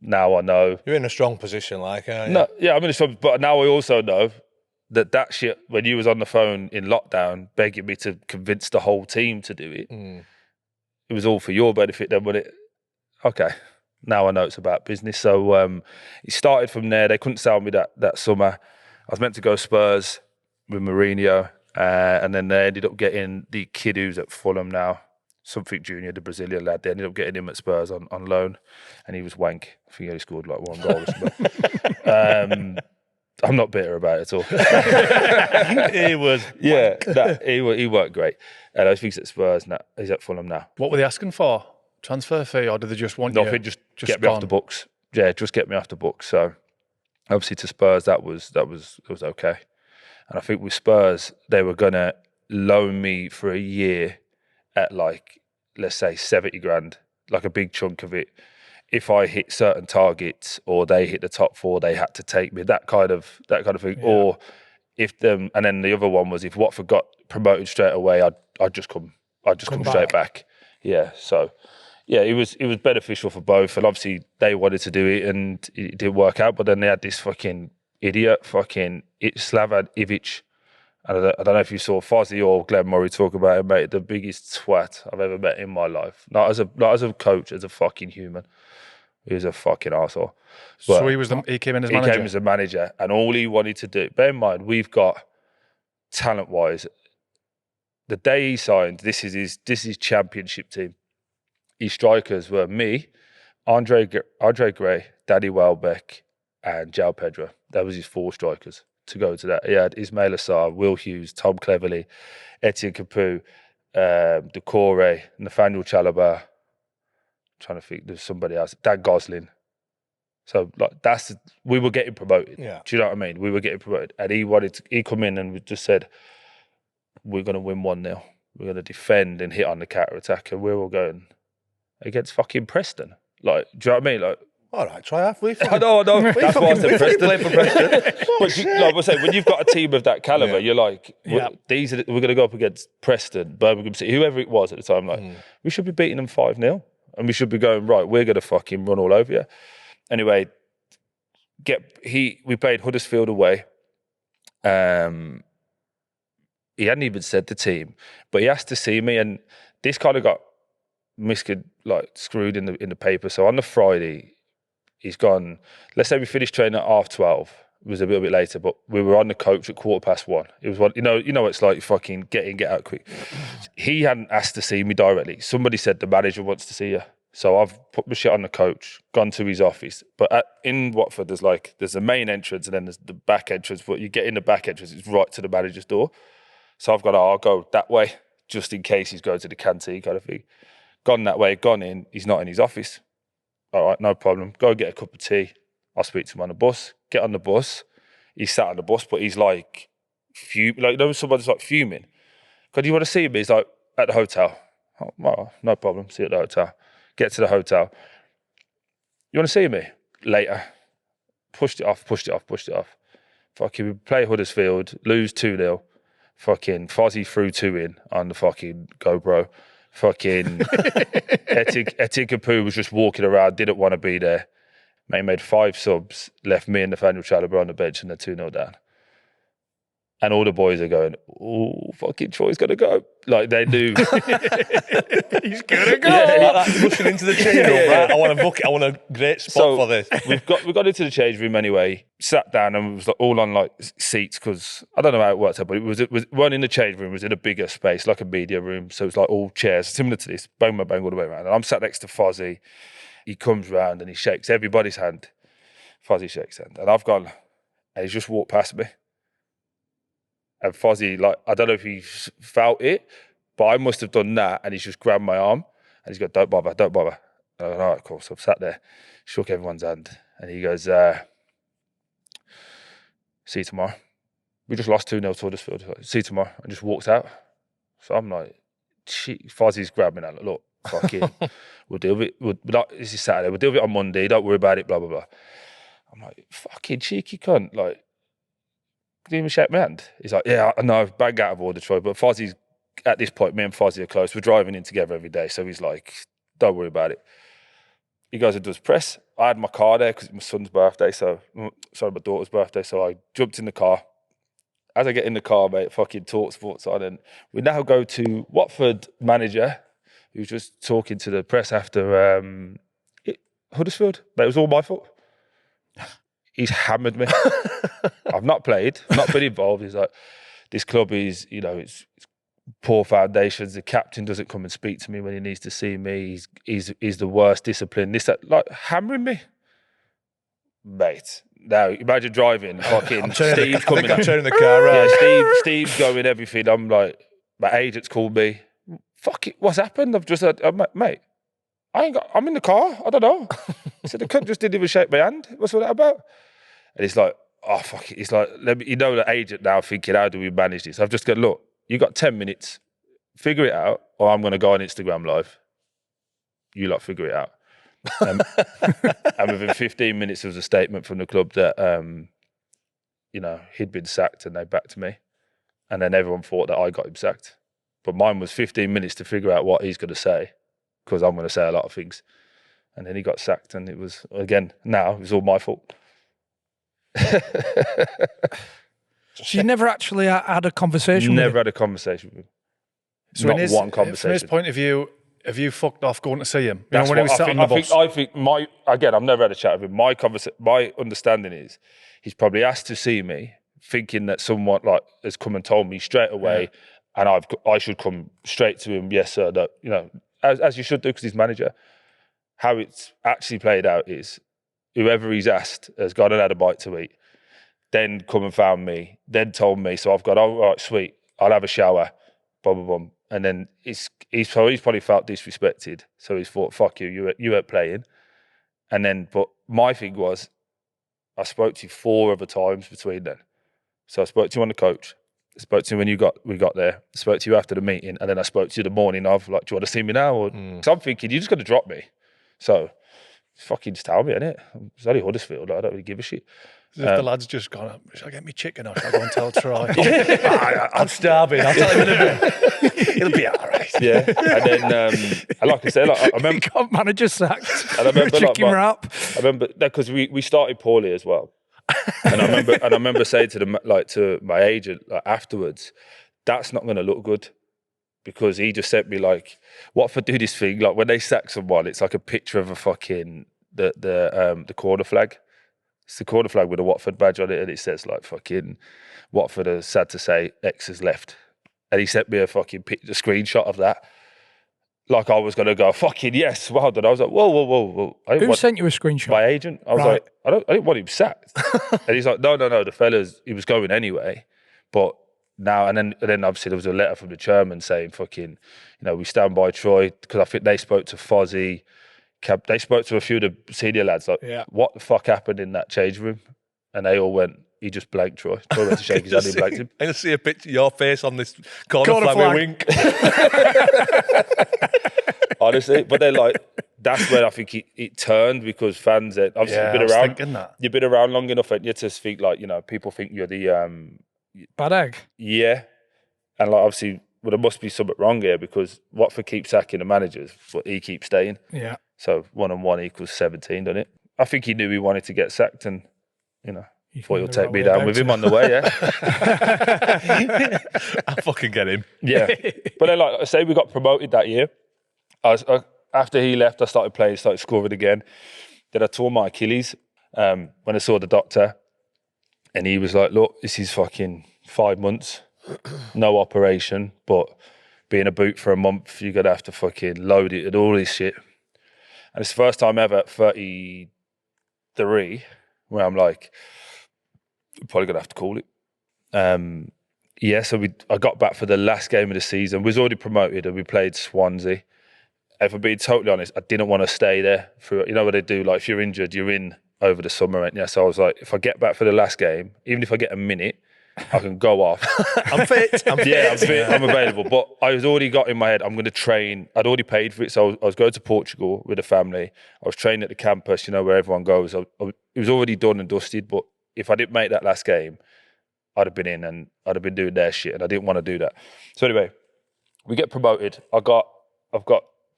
Speaker 4: Now I know.
Speaker 3: You're in a strong position, like, aren't you?
Speaker 4: No, yeah, I'm in a strong, but now I also know that shit, when you was on the phone in lockdown begging me to convince the whole team to do it, it was all for your benefit then, wasn't it? Okay. Now I know it's about business. So it started from there. They couldn't sell me that summer. I was meant to go Spurs with Mourinho, and then they ended up getting the kid who's at Fulham now, something junior, the Brazilian lad. They ended up getting him at Spurs on loan, and he was wank. I think he only scored like 1 goal or something. I'm not bitter about it at all.
Speaker 5: He was.
Speaker 4: Yeah, he worked great. And I think he's at Spurs now. He's at Fulham now.
Speaker 2: What were they asking for? Transfer fee, or did they just want
Speaker 4: Nothing,
Speaker 2: you?
Speaker 4: just get me off the books. Yeah, just get me off the books. So obviously to Spurs, that was okay. And I think with Spurs, they were gonna loan me for a year at like, let's say 70 grand, like a big chunk of it. If I hit certain targets or they hit the top 4, they had to take me. That kind of thing. Yeah. Or if them, and then the other one was if Watford got promoted straight away, I'd just come straight back. Yeah. So yeah, it was beneficial for both, and obviously they wanted to do it and it didn't work out. But then they had this fucking idiot, Slaven Bilić. And I don't know if you saw Fozzie or Glenn Murray talk about him, mate. The biggest twat I've ever met in my life. Not as a coach, as a fucking human. He was a fucking arsehole.
Speaker 2: So he came in as manager?
Speaker 4: He came as a manager, and all he wanted to do, bear in mind, we've got, talent-wise, the day he signed, this is his championship team. His strikers were me, Andre Gray, Danny Welbeck, and João Pedro. That was his 4 strikers to go to that. He had Ismail Assar, Will Hughes, Tom Cleverley, Etienne Capoue, Decore, Nathaniel Chalobah. Trying to think, there's somebody else, Dan Gosling. So like we were getting promoted.
Speaker 3: Yeah.
Speaker 4: Do you know what I mean? We were getting promoted, and he come in and we just said, we're going to win 1-0. We're going to defend and hit on the counter attack, and we're all going against fucking Preston. Like, do you know what I mean? Like,
Speaker 3: all right, try half.
Speaker 4: I know. That's why I said Preston. Play for Preston. But like I said, when you've got a team of that calibre, you're like, we're going to go up against Preston, Birmingham City, whoever it was at the time. Like, we should be beating them 5-0. And we should be going, right, we're going to fucking run all over you. Anyway, we played Huddersfield away. He hadn't even said the team, but he asked to see me, and this kind of got screwed in the paper. So on the Friday, he's gone, let's say we finished training at 12:30. It was a little bit later, but we were on the coach at 1:15. It was you know it's like fucking get out quick. He hadn't asked to see me directly. Somebody said the manager wants to see you. So I've put my shit on the coach, gone to his office. But in Watford, there's the main entrance and then there's the back entrance. But you get in the back entrance, it's right to the manager's door. So I'll go that way just in case he's going to the canteen kind of thing. Gone that way, gone in. He's not in his office. All right, no problem. Go get a cup of tea. I'll speak to him on the bus. Get on the bus. He's sat on the bus, but he's like somebody's like fuming. Do you want to see me? He's like, at the hotel. Oh, well, no problem. See you at the hotel. Get to the hotel. You want to see me? Later. Pushed it off. Fucking, we play Huddersfield, lose 2-0. Fucking Fozzie threw 2 in on the fucking GoPro. Fucking Etienne Capoue was just walking around, didn't want to be there. Mate, made 5 subs, left me and Nathaniel Chalobah on the bench, and they're 2-0 down. And all the boys are going, oh, fucking Troy's going to go. Like, they knew.
Speaker 1: He's going to go.
Speaker 3: Yeah, like that, rushing into the change room, right? I want to book it. I want a great spot for this.
Speaker 4: we got into the change room anyway, sat down, and we was all on like seats because I don't know how it worked out, but it was one in the change room, was in a bigger space, like a media room. So it's like all chairs, similar to this, bang all the way around. And I'm sat next to Fozzie. He comes round and he shakes everybody's hand. Fozzie shakes hand. And I've gone, and he's just walked past me. And Fozzie, like, I don't know if he felt it, but I must have done that. And he's just grabbed my arm and he's got, don't bother. And I went, all right, cool. So I've sat there, shook everyone's hand. And he goes, see you tomorrow. We just lost 2-0 to Huddersfield. Like, see you tomorrow. And just walked out. So I'm like, Fozzie's grabbed me now. Like, look, fucking, we'll deal with it. This is Saturday. We'll deal with it on Monday. Don't worry about it, blah, blah, blah. I'm like, fucking cheeky cunt. Like, didn't even shake my hand. He's like, yeah, I know, bang out of order, Troy. But Fozzie's, at this point, me and Fozzie are close. We're driving in together every day. So he's like, don't worry about it. he goes and does press. I had my car there because it's my son's birthday, my daughter's birthday. So I jumped in the car. As I get in the car, mate, fucking talk sports on. And we now go to Watford manager, who's just talking to the press after Huddersfield. But it was all my fault. He's hammered me. I've not played, not been involved. He's like, this club is, it's poor foundations. The captain doesn't come and speak to me when he needs to see me. He's the worst discipline. Like hammering me, mate. Now imagine driving. Fucking Steve's coming.
Speaker 3: I'm turning the car around.
Speaker 4: Yeah, Steve's going everything. I'm like, my agent's called me. Fuck it, what's happened? I've just said, mate, I'm in the car. I don't know. He said the cunt just didn't even shake my hand. What's all that about? And he's like, oh fuck it. He's like, the agent now thinking, how do we manage this? I've just got, look, you got 10 minutes, figure it out, or I'm going to go on Instagram Live. You lot figure it out. And within 15 minutes, there was a statement from the club that, he'd been sacked and they backed me. And then everyone thought that I got him sacked. But mine was 15 minutes to figure out what he's going to say, because I'm going to say a lot of things. And then he got sacked, and it was, again, now it was all my fault.
Speaker 1: So you never actually had a conversation
Speaker 4: Never
Speaker 1: with him?
Speaker 4: had a conversation with him.
Speaker 2: So
Speaker 4: Not one conversation.
Speaker 2: From his point of view, have you fucked off going to see him?
Speaker 4: That's
Speaker 2: when he was
Speaker 4: what
Speaker 2: sat on the bus?
Speaker 4: I think I've never had a chat with him. My understanding is he's probably asked to see me, thinking that someone has come and told me straight away, and I should come straight to him. Yes, sir. That as you should do, because he's manager. How it's actually played out is whoever he's asked has gone and had a bite to eat, then come and found me, then told me. So I've got, oh, right, sweet, I'll have a shower, blah, blah, blah. And then he's probably felt disrespected. So he's thought, fuck you weren't playing. And then, but my thing was, I spoke to you 4 other times between then. So I spoke to you on the coach, I spoke to you when we got there, I spoke to you after the meeting, and then I spoke to you the morning of, like, do you want to see me now? Or, so I'm thinking, you're just going to drop me. So fucking just tell me, innit? It's only Huddersfield, I don't really give a shit.
Speaker 2: As if the lad's just gone, should I get me chicken or should I go and tell Troy?
Speaker 5: I'm starving. I'll tell him in a bit.
Speaker 2: He'll be all right.
Speaker 4: Yeah. And then, like I said, I remember...
Speaker 1: He got manager sacked.
Speaker 4: And I remember,
Speaker 1: chicken wrap.
Speaker 4: I remember, because we started poorly as well. And I remember saying to my agent afterwards, that's not going to look good. Because he just sent me Watford do this thing, when they sack someone, it's like a picture of a fucking, the corner flag. It's the corner flag with a Watford badge on it, and it says fucking Watford are sad to say X has left. And he sent me a fucking screenshot of that. Like I was going to go, fucking yes, well done. I was like, whoa.
Speaker 1: Who sent you a screenshot?
Speaker 4: My agent. I was like, I didn't want him sacked. And he's like, no, the fellas, he was going anyway. But now, and then obviously there was a letter from the chairman saying, fucking, we stand by Troy, because I think they spoke to Fozzie. They spoke to a few of the senior lads, what the fuck happened in that change room? And they all went, he just blanked Troy. Troy went to shake his hand and blanked him.
Speaker 3: I see a picture of your face on this corner flag with a wink.
Speaker 4: Honestly, but they're that's where I think it turned, because fans, obviously you've been around long enough, and you to think people think you're the
Speaker 1: bad egg.
Speaker 4: Yeah. And obviously, there must be something wrong here, because Watford keeps sacking the managers, but he keeps staying.
Speaker 1: Yeah.
Speaker 4: So 1 and 1 equals 17, doesn't it? I think he knew he wanted to get sacked, and thought he'll take me down with him on the way. Yeah.
Speaker 3: I'll fucking get him.
Speaker 4: Yeah. But then, I say, we got promoted that year. After he left, I started playing, started scoring again. Then I tore my Achilles when I saw the doctor, and he was like, look, this is fucking 5 months, no operation, but being a boot for a month, you're going to have to fucking load it and all this shit. And it's the first time ever at 33 where I'm like, I'm probably going to have to call it. So I got back for the last game of the season. We was already promoted and we played Swansea. If I'm being totally honest, I didn't want to stay there for, what they do, if you're injured, you're in over the summer. And so I was like, if I get back for the last game, even if I get a minute, I can go off.
Speaker 5: I'm fit.
Speaker 4: I'm fit. I'm available. But I was already got in my head, I'm going to train. I'd already paid for it. So I was going to Portugal with the family. I was training at the campus, where everyone goes. It was already done and dusted. But if I didn't make that last game, I'd have been in and I'd have been doing their shit. And I didn't want to do that. So anyway, we get promoted. I've got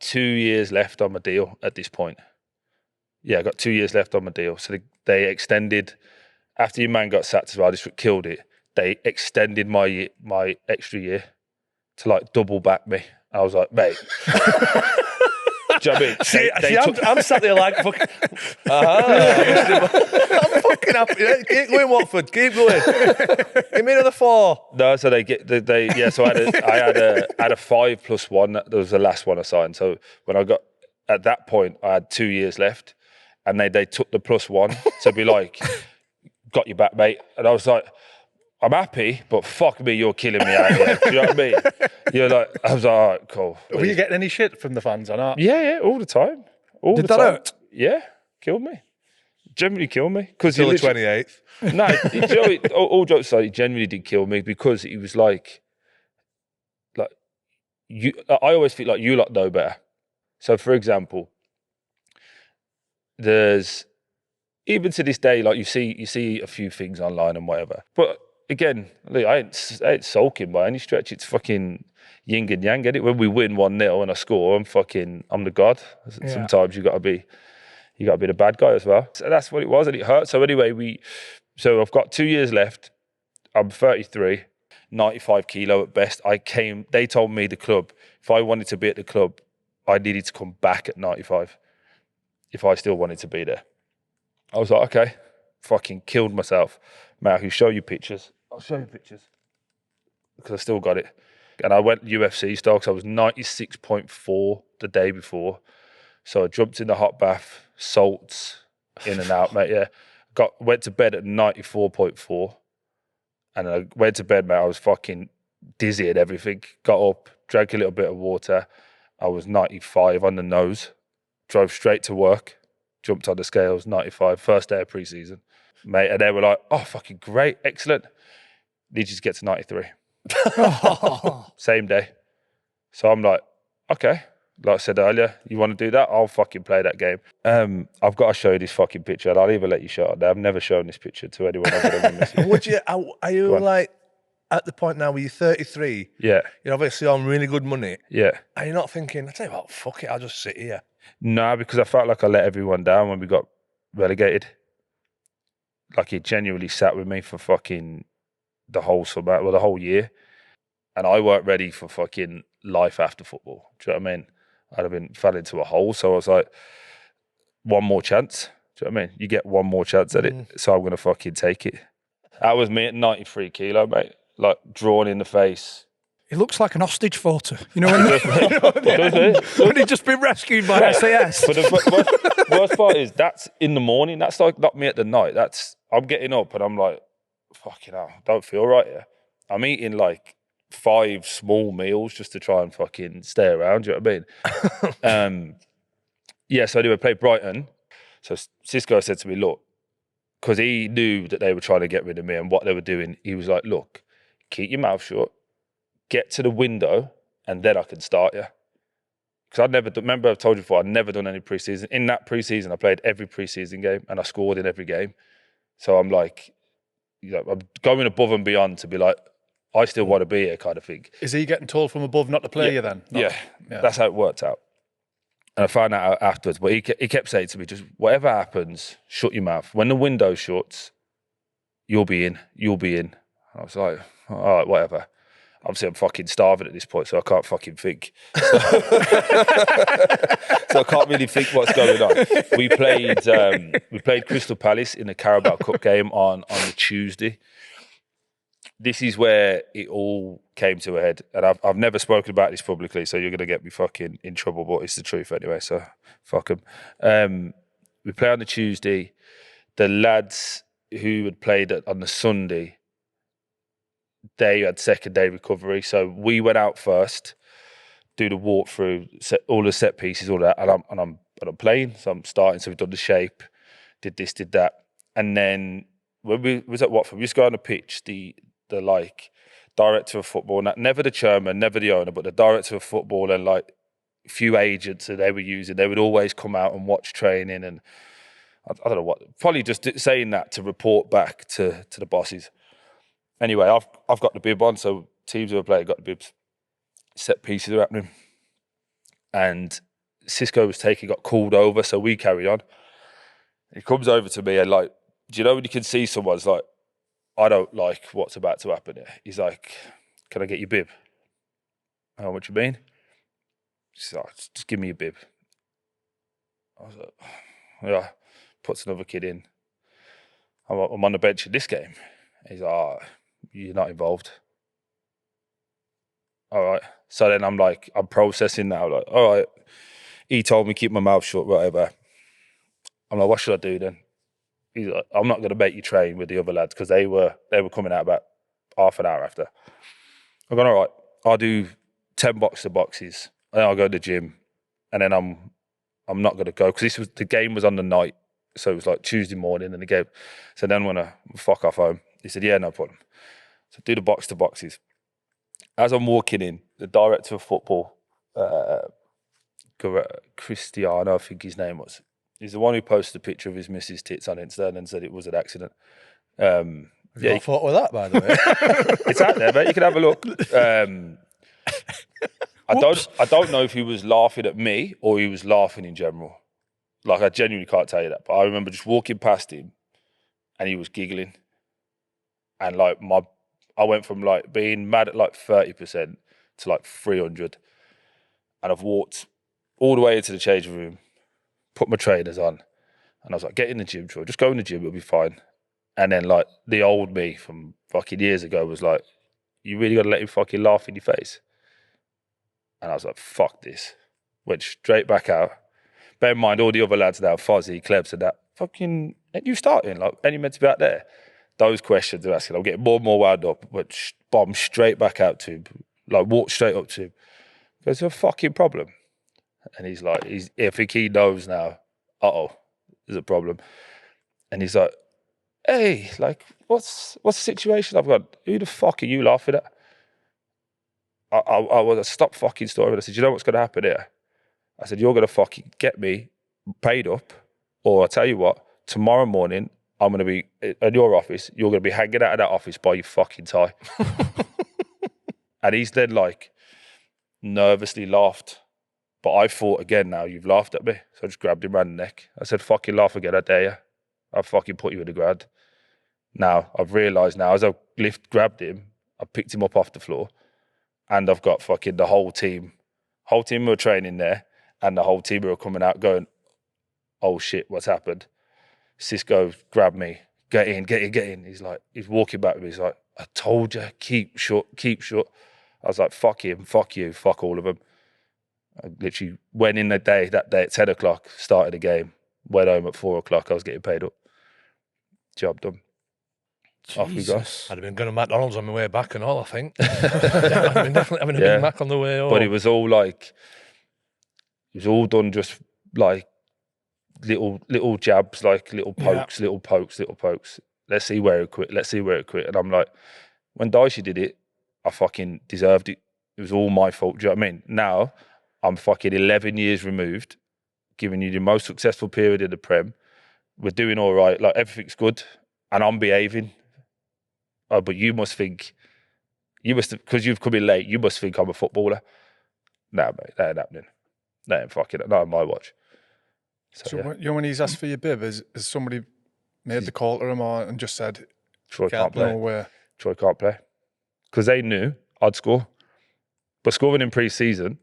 Speaker 4: 2 years left on my deal at this point. Yeah, I got 2 years left on my deal. So they extended, after your man got sacked as well, this killed it. They extended my extra year to like double back me. I was like, mate. Do you know what I mean?
Speaker 5: I'm sat there like, fuck.
Speaker 3: I'm fucking happy. Keep going, Watford. Keep going. Give me another 4.
Speaker 4: No, so so I had a 5+1. That was the last one I signed. So when I got at that point, I had 2 years left, and they took the +1 to be like, got your back, mate. And I was like, I'm happy, but fuck me, you're killing me out here. Do you know what I mean? You're like, I was like, all right, cool.
Speaker 2: Were you getting any shit from the fans or not?
Speaker 4: Yeah, all the time.
Speaker 1: Did that hurt?
Speaker 4: Yeah, killed me. Genuinely killed me.
Speaker 3: Till the 28th.
Speaker 4: No, you know, all jokes aside, he genuinely did kill me because he was like you. I always feel like you lot know better. So, for example, there's even to this day, like you see a few things online and whatever, but. Again, look, I ain't sulking by any stretch. It's fucking yin and yang, get it? When we win 1-0 and I score, I'm the god. Yeah. Sometimes you gotta be the bad guy as well. So that's what it was, and it hurt. So anyway, so I've got 2 years left. I'm 33, 95 kilo at best. They told me, the club, if I wanted to be at the club, I needed to come back at 95 if I still wanted to be there. I was like, okay, fucking killed myself. Mate, I can show you pictures. I'll show you pictures because I still got it. And I went UFC style because I was 96.4 the day before. So I jumped in the hot bath, salts, in and out, mate. Yeah, went to bed at 94.4, and I went to bed, mate. I was fucking dizzy and everything. Got up, drank a little bit of water. I was 95 on the nose. Drove straight to work. Jumped on the scales, 95. First day of pre-season, mate. And they were like, "Oh, fucking great, excellent. Need you to get to 93." Same day. So I'm like, okay. Like I said earlier, you want to do that? I'll fucking play that game. I've got to show you this fucking picture, and I'll even let you show it. I've never shown this picture to anyone other than this.
Speaker 3: Are you like at the point now where you're 33?
Speaker 4: Yeah.
Speaker 3: You're obviously on really good money.
Speaker 4: Yeah.
Speaker 3: Are you not thinking, I tell you what, fuck it, I'll just sit here?
Speaker 4: No, because I felt like I let everyone down when we got relegated. Like he genuinely sat with me for fucking the whole summer, well, the whole year. And I weren't ready for fucking life after football. Do you know what I mean? I'd have fell into a hole. So I was like, one more chance. Do you know what I mean? You get one more chance at it. So I'm going to fucking take it. That was me at 93 kilo, mate. Like drawn in the face.
Speaker 1: It looks like an hostage photo. You know when he'd just been rescued by SAS.
Speaker 4: But the worst part is that's in the morning. That's like not me at the night. I'm getting up and I'm like, fucking hell, I don't feel right here. I'm eating like 5 small meals just to try and fucking stay around. Do you know what I mean? Yeah, so anyway, played Brighton. So Cisco said to me, look, because he knew that they were trying to get rid of me and what they were doing, he was like, look, keep your mouth shut, get to the window, and then I can start you. Because remember I've told you before, I'd never done any pre-season. In that pre-season, I played every pre-season game and I scored in every game. So I'm like, I'm going above and beyond to be like, I still want to be here kind of thing.
Speaker 2: Is he getting told from above not to play you then?
Speaker 4: Yeah, that's how it worked out. And I found out afterwards, but he kept saying to me, just whatever happens, shut your mouth. When the window shuts, you'll be in. And I was like, all right, whatever. Obviously, I'm fucking starving at this point, so I can't fucking think. So I can't really think what's going on. We played Crystal Palace in the Carabao Cup game on the Tuesday. This is where it all came to a head. And I've never spoken about this publicly, so you're going to get me fucking in trouble, but it's the truth anyway, so fuck them. We play on the Tuesday. The lads who had played on the Sunday, they had second day recovery. So we went out first, do the walkthrough, all the set pieces, all that, and I'm playing. So I'm starting. So we've done the shape, did this, did that. And then when we was at Watford, we just go on the pitch, the like director of football, never the chairman, never the owner, but the director of football and like a few agents that they were using, they would always come out and watch training, and I don't know what, probably just saying that to report back to the bosses. Anyway, I've got the bib on, so teams who are playing got the bibs. Set pieces are happening, and Cisco got called over, so we carried on. He comes over to me and like, do you know when you can see someone's like, I don't like what's about to happen here. He's like, can I get your bib? Oh, what you mean? He's like, just give me your bib. I was like, yeah. Puts another kid in. I'm on the bench in this game. He's like, oh, you're not involved. All right. So then I'm like, I'm processing now. Like, all right. He told me keep my mouth shut, whatever. I'm like, what should I do then? He's like, I'm not going to make you train with the other lads because they were coming out about half an hour after. I'm going, all right, I'll do 10 boxes, and then I'll go to the gym, and then I'm not going to go because the game was on the night, so it was like Tuesday morning and the game. So then when I fuck off home, he said, yeah, no problem. So do the boxes. As I'm walking in, the director of football, Cristiano, I think his name was. He's the one who posted a picture of his missus' tits on Insta and said it was an accident.
Speaker 3: Have you got a photo of that, by the way?
Speaker 4: It's out there, mate. You can have a look. I don't know if he was laughing at me or he was laughing in general. Like, I genuinely can't tell you that. But I remember just walking past him and he was giggling. And like I went from like being mad at like 30% to like 300. And I've walked all the way into the changing room, put my trainers on, and I was like, get in the gym, Troy. Just go in the gym, it'll be fine. And then like the old me from fucking years ago was like, you really got to let him fucking laugh in your face. And I was like, fuck this. Went straight back out. Bear in mind, all the other lads now, Fozzie, Klebs and that, fucking, ain't you starting? Like, ain't you meant to be out there? Those questions they're asking, I'm getting more and more wound up, but bomb straight back out to him. Like, walk straight up to him. There's a fucking problem. And he's like, I think he knows now, there's a problem. And he's like, hey, like, what's the situation I've got? Who the fuck are you laughing at? I was a stop fucking story. And I said, you know what's going to happen here? I said, you're going to fucking get me paid up, or I'll tell you what, tomorrow morning, I'm going to be in your office. You're going to be hanging out of that office by your fucking tie. And he's then like nervously laughed. But I thought, again, now you've laughed at me. So I just grabbed him around the neck. I said, fucking laugh again, I dare you. I'll fucking put you in the ground. Now, I've realised now, as I grabbed him, I picked him up off the floor, and I've got fucking the whole team who are training there, and the whole team who are coming out going, oh shit, what's happened? Cisco grabbed me, get in. He's walking back with me. He's like, I told you, keep shut. I was like, fuck him, fuck you, fuck all of them. I literally went in that day at 10 o'clock, started the game, went home at 4 o'clock, I was getting paid up. Job done. Jesus. Off we go.
Speaker 3: I'd have been going to McDonald's on my way back and all, I think. I'd been definitely having a Big Mac on the way home.
Speaker 4: But it was all done just like little jabs, like little pokes. Let's see where it quit. And I'm like, when Dicey did it, I fucking deserved it. It was all my fault. Do you know what I mean? Now, I'm fucking 11 years removed, giving you the most successful period in the Prem. We're doing all right. Like, everything's good. And I'm behaving. Oh, but you must think, because you've come in late, you must think I'm a footballer. Nah, mate, that ain't happening. That ain't fucking, not on my watch.
Speaker 2: So you know, when he's asked for your bib, has somebody made the call to him and just said,
Speaker 4: Troy can't play.
Speaker 2: No way.
Speaker 4: Troy can't play. Because they knew I'd score. But scoring in pre-season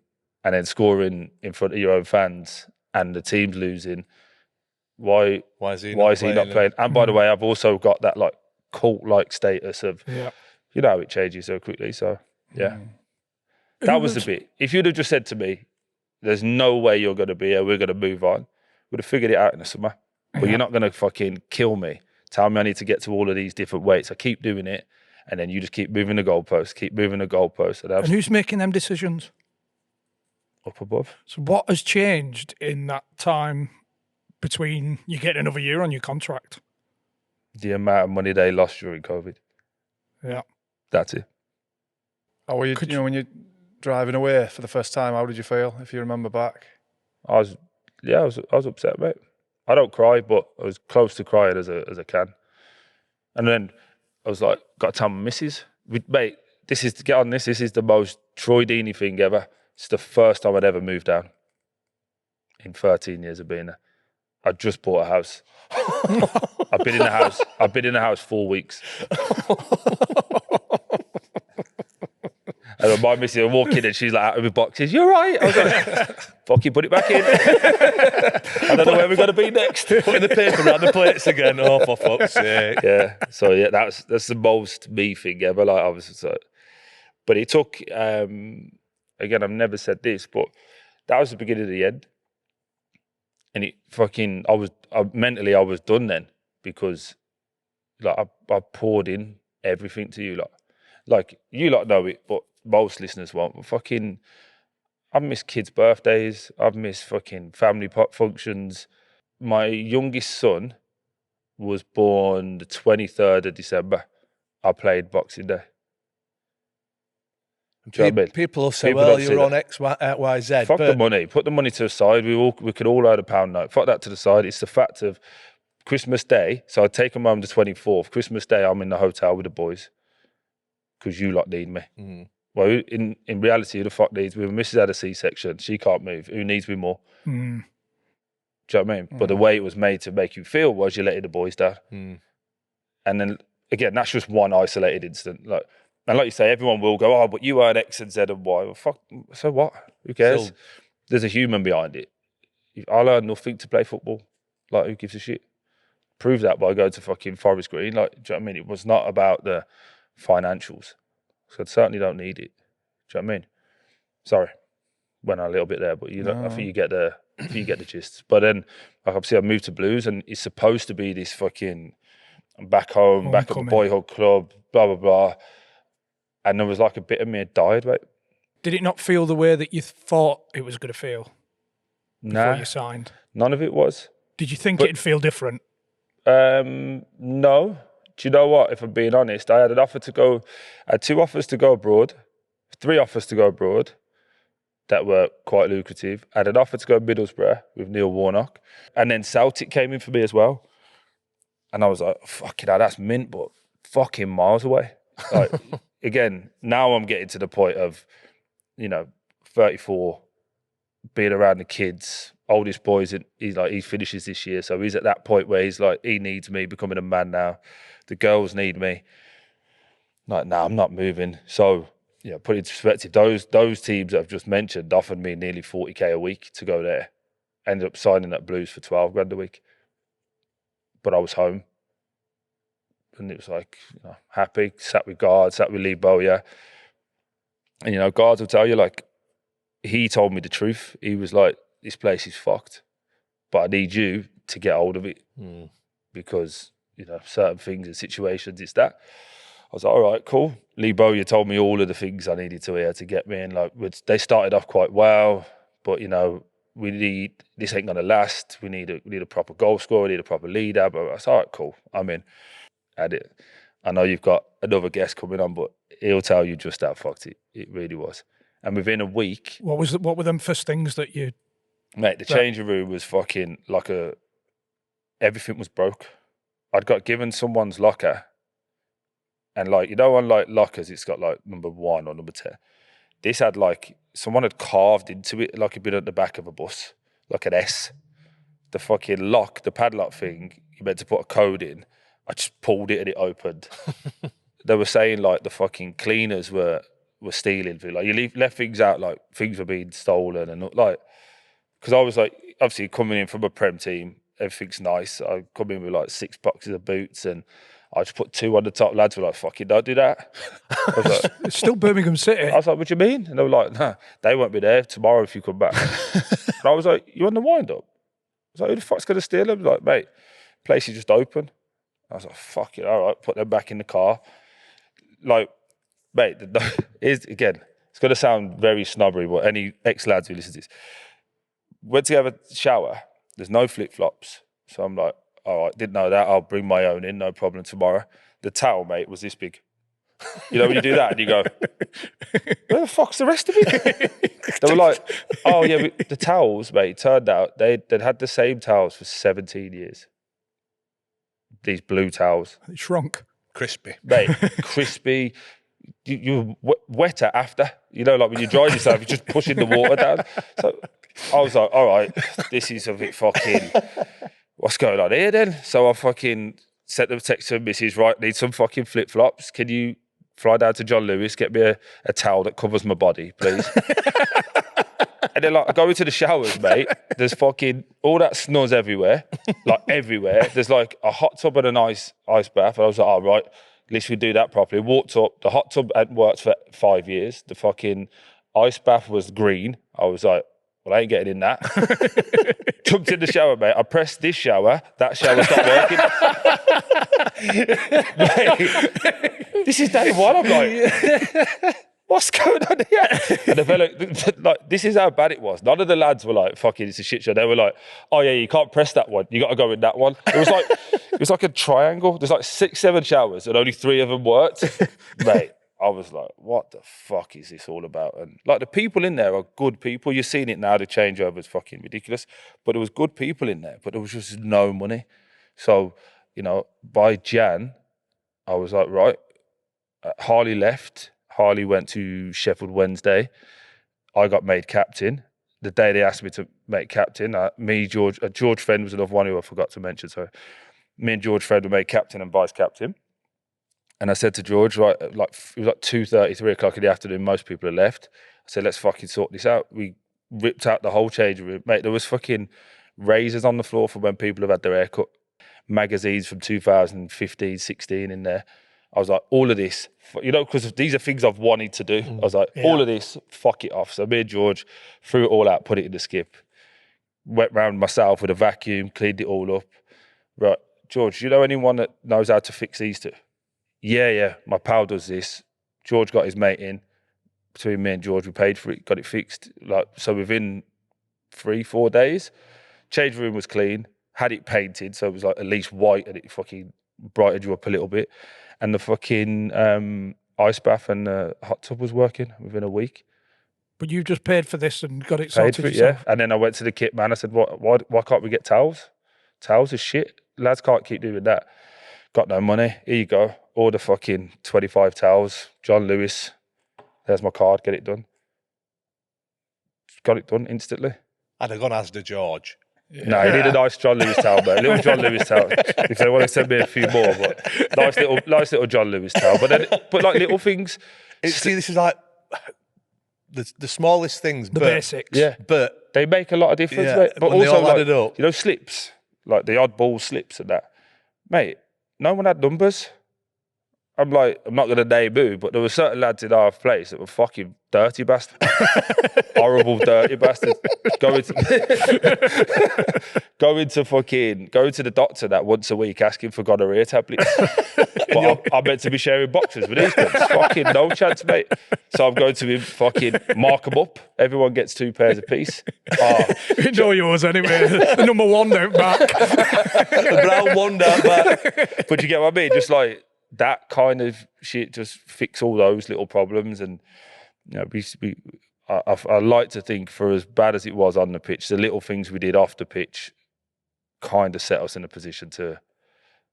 Speaker 4: and then scoring in front of your own fans and the team's losing, why is he not playing? And by the way, I've also got that like cult-like status of, you know how it changes so quickly. So, yeah. That was the bit. If you'd have just said to me, there's no way you're going to be here, we're going to move on, we'd have figured it out in the summer. But you're not going to fucking kill me. Tell me I need to get to all of these different weights. I keep doing it. And then you just keep moving the goalpost.
Speaker 1: And who's making them decisions?
Speaker 4: Up above.
Speaker 1: So what has changed in that time between you getting another year on your contract?
Speaker 4: The amount of money they lost during COVID.
Speaker 1: Yeah.
Speaker 4: That's it.
Speaker 2: Oh, were you, when you're driving away for the first time, how did you feel, if you remember back?
Speaker 4: I was upset, mate. I don't cry, but I was close to crying as I can. And then I was like, got to tell my missus, mate, this is the most Troy Deeney thing ever. It's the first time I'd ever moved down in 13 years of being there. I just bought a house. I've been in the house 4 weeks. And my missus will walk in and she's like out of her boxes. You're right. I was like, fucking put it back in. I don't know where we're going to be next.
Speaker 3: Putting the paper around the plates again. Oh, for fuck's sake.
Speaker 4: Yeah. So yeah, that's the most me thing ever. Like I was just like, but it took. Again, I've never said this, but that was the beginning of the end. And it fucking, I was done then, because like I poured in everything to you, like you lot know it, but most listeners won't. But fucking, I've missed kids' birthdays. I've missed fucking family functions. My youngest son was born the 23rd of December. I played Boxing Day. Do you know what I mean?
Speaker 3: People will say,
Speaker 4: People
Speaker 3: well,
Speaker 4: don't
Speaker 3: you're
Speaker 4: see
Speaker 3: on
Speaker 4: that.
Speaker 3: X, Y, Z.
Speaker 4: Fuck the money. Put the money to the side. We could all earn £1 note. Fuck that to the side. It's the fact of Christmas Day. So I take them home the 24th. Christmas Day, I'm in the hotel with the boys because you lot need me.
Speaker 3: Mm.
Speaker 4: Well, in reality, who the fuck needs me? Mrs. had a C-section. She can't move. Who needs me more?
Speaker 1: Mm.
Speaker 4: Do you know what I mean? But the way it was made to make you feel was you letting the boys down.
Speaker 3: Mm.
Speaker 4: And then, again, that's just one isolated incident. And like you say, everyone will go, oh, but you earn X and Z and Y. Well, fuck, so what? Who cares?
Speaker 3: Still-
Speaker 4: There's a human behind it. I'll earn nothing to play football. Like, who gives a shit? Prove that by going to fucking Forest Green. Like, do you know what I mean? It was not about the financials. So I certainly don't need it. Do you know what I mean? Sorry, went on a little bit there, but you know, I think you get the gist. But then, like, obviously, I moved to Blues, and it's supposed to be this fucking I'm back home, back at the boyhood club, blah blah blah. And there was like a bit of me had died, mate.
Speaker 1: Did it not feel the way that you thought it was going to feel before
Speaker 4: Nah,
Speaker 1: you signed?
Speaker 4: none of it was.
Speaker 1: Did you think it'd feel different?
Speaker 4: No. Do you know what? If I'm being honest, I had an offer to go. I had 2 offers to go abroad, 3 offers to go abroad that were quite lucrative. I had an offer to go Middlesbrough with Neil Warnock, and then Celtic came in for me as well. And I was like, fucking hell, that's mint, but fucking miles away. Like, again, now I'm getting to the point of, 34, being around the kids. Oldest boys, he finishes this year, so he's at that point where he's like, he needs me, becoming a man now. The girls need me. Like, nah, I'm not moving. So, put it in perspective, those teams that I've just mentioned offered me nearly 40k a week to go there. Ended up signing at Blues for 12 grand a week. But I was home. And it was like, happy, sat with guards, sat with Lee Bowyer. And, guards will tell you, like, he told me the truth. He was like, this place is fucked, but I need you to get hold of it because, certain things and situations, it's that. I was like, all right, cool. Lee Bowyer told me all of the things I needed to hear to get me in. Like, they started off quite well, but, this ain't going to last. We need a proper goal scorer, we need a proper leader. But I was all right, cool, I'm in. I know you've got another guest coming on, but he'll tell you just how fucked it really was. And within a week...
Speaker 1: What were them first things that you...
Speaker 4: Mate, the changing room was fucking like everything was broke. I'd got given someone's locker, and on like lockers, it's got like number 1 or number 10. This had someone had carved into it like it'd been at the back of a bus, like an S. The fucking lock, the padlock thing, you meant to put a code in. I just pulled it and it opened. They were saying the fucking cleaners were stealing. Like, you left things out, like things were being stolen and because I was obviously coming in from a Prem team, everything's nice. I come in with 6 boxes of boots and I just put 2 on the top. Lads were like, fucking don't do that. I was like,
Speaker 1: It's still Birmingham City.
Speaker 4: I was like, what do you mean? And they were like, nah, they won't be there tomorrow if you come back. And I was like, you on the wind up? I was like, who the fuck's going to steal them? Like, mate, place is just open. I was like, fuck it, all right, put them back in the car. Like, mate, again, it's going to sound very snobbery, but any ex-lads who listen to this, went to have a shower, there's no flip-flops. So I'm like, all right, didn't know that, I'll bring my own in, no problem tomorrow. The towel, mate, was this big. When you do that and you go, where the fuck's the rest of it? They were like, oh yeah, the towels, mate, turned out they'd had the same towels for 17 years. These blue towels.
Speaker 1: It shrunk.
Speaker 3: Crispy.
Speaker 4: Mate, crispy. You're wetter after. Like when you dry yourself, you're just pushing the water down. So I was like, all right, this is a bit fucking... what's going on here then? So I fucking sent them a text to Mrs. Right, need some fucking flip-flops. Can you fly down to John Lewis, get me a towel that covers my body, please? And then, like, I go into the showers, mate. There's fucking all that snuzz everywhere, like everywhere. There's like a hot tub and an ice bath. And I was like, oh, right, at least we do that properly. Walked up. The hot tub hadn't worked for 5 years. The fucking ice bath was green. I was like, well, I ain't getting in that. Jumped in the shower, mate. I pressed this shower. That shower stopped working. Mate, this is day one. I'm like, what's going on here? And the fella, like, this is how bad it was. None of the lads were like, fucking, it's a shit show. They were like, oh yeah, you can't press that one. You got to go in that one. It was like a triangle. There's like 6, 7 showers and only 3 of them worked. Mate, I was like, what the fuck is this all about? And like, the people in there are good people. You're seeing it now. The changeover is fucking ridiculous. But there was good people in there, but there was just no money. So, you know, by Jan, I was like, right, Harley left. Harley went to Sheffield Wednesday. I got made captain. The day they asked me to make captain, George Friend was another one who I forgot to mention. So me and George Friend were made captain and vice captain. And I said to George, right, like it was like 2:30, 3 o'clock in the afternoon, most people had left. I said, let's fucking sort this out. We ripped out the whole changing room. Mate, there was fucking razors on the floor for when people have had their hair cut. Magazines from 2015, 16 in there. I was like, all of this, you know, because these are things I've wanted to do. I was like, all of this, fuck it off. So me and George threw it all out, put it in the skip. Went round myself with a vacuum, cleaned it all up. Right, George, do you know anyone that knows how to fix these two? Yeah, my pal does this. George got his mate in. Between me and George, we paid for it, got it fixed. Like, so within 3-4 days, change room was clean, had it painted, so it was like at least white, and it fucking brightened you up a little bit. And the fucking ice bath and hot tub was working within a week.
Speaker 1: But you just paid for this and got it
Speaker 4: Paid
Speaker 1: sorted
Speaker 4: for it,
Speaker 1: yourself?
Speaker 4: yeah. And then I went to the kit man. I said, why can't we get towels? Towels are shit. Lads can't keep doing that. Got no money. Here you go. Order fucking 25 towels. John Lewis. There's my card. Get it done. Got it done instantly.
Speaker 3: I'd have gone Asda George.
Speaker 4: Yeah. No, you need a nice John Lewis towel, mate. Little John Lewis towel. If they want to send me a few more, but nice little John Lewis towel. But like little things.
Speaker 3: See, this is like the smallest things.
Speaker 1: The basics.
Speaker 4: Yeah.
Speaker 3: But
Speaker 4: they make a lot of difference,
Speaker 3: yeah,
Speaker 4: mate. But
Speaker 3: when they
Speaker 4: also,
Speaker 3: all
Speaker 4: like,
Speaker 3: added up.
Speaker 4: you know, slips, like the oddball slips and that. Mate, no one had numbers. I'm like, I'm not going to name who, but there were certain lads in our place that were fucking dirty bastards. Horrible, dirty bastards. Going to the doctor that once a week asking for gonorrhea tablets. But I'm meant to be sharing boxes with these guys. Fucking no chance, mate. So I'm going to be fucking mark them up. Everyone gets 2 pairs apiece.
Speaker 1: You know yours anyway. The number 1 don't back.
Speaker 3: The brown one down back.
Speaker 4: But you get what I mean? Just like, that kind of shit just fix all those little problems. And you know, I like to think, for as bad as it was on the pitch, the little things we did off the pitch kind of set us in a position to,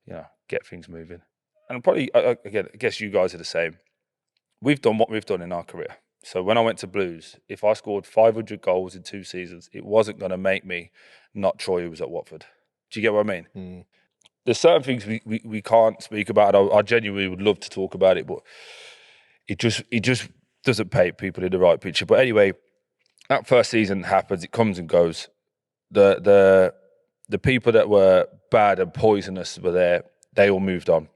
Speaker 4: you know, get things moving. And probably, again, I guess you guys are the same. We've done what we've done in our career. So when I went to Blues, if I scored 500 goals in 2 seasons, it wasn't going to make me not Troy, who was at Watford. Do you get what I mean?
Speaker 3: Mm.
Speaker 4: There's certain things we can't speak about. I genuinely would love to talk about it, but it just doesn't paint people in the right picture. But anyway, that first season happens. It comes and goes. The people that were bad and poisonous were there. They all moved on,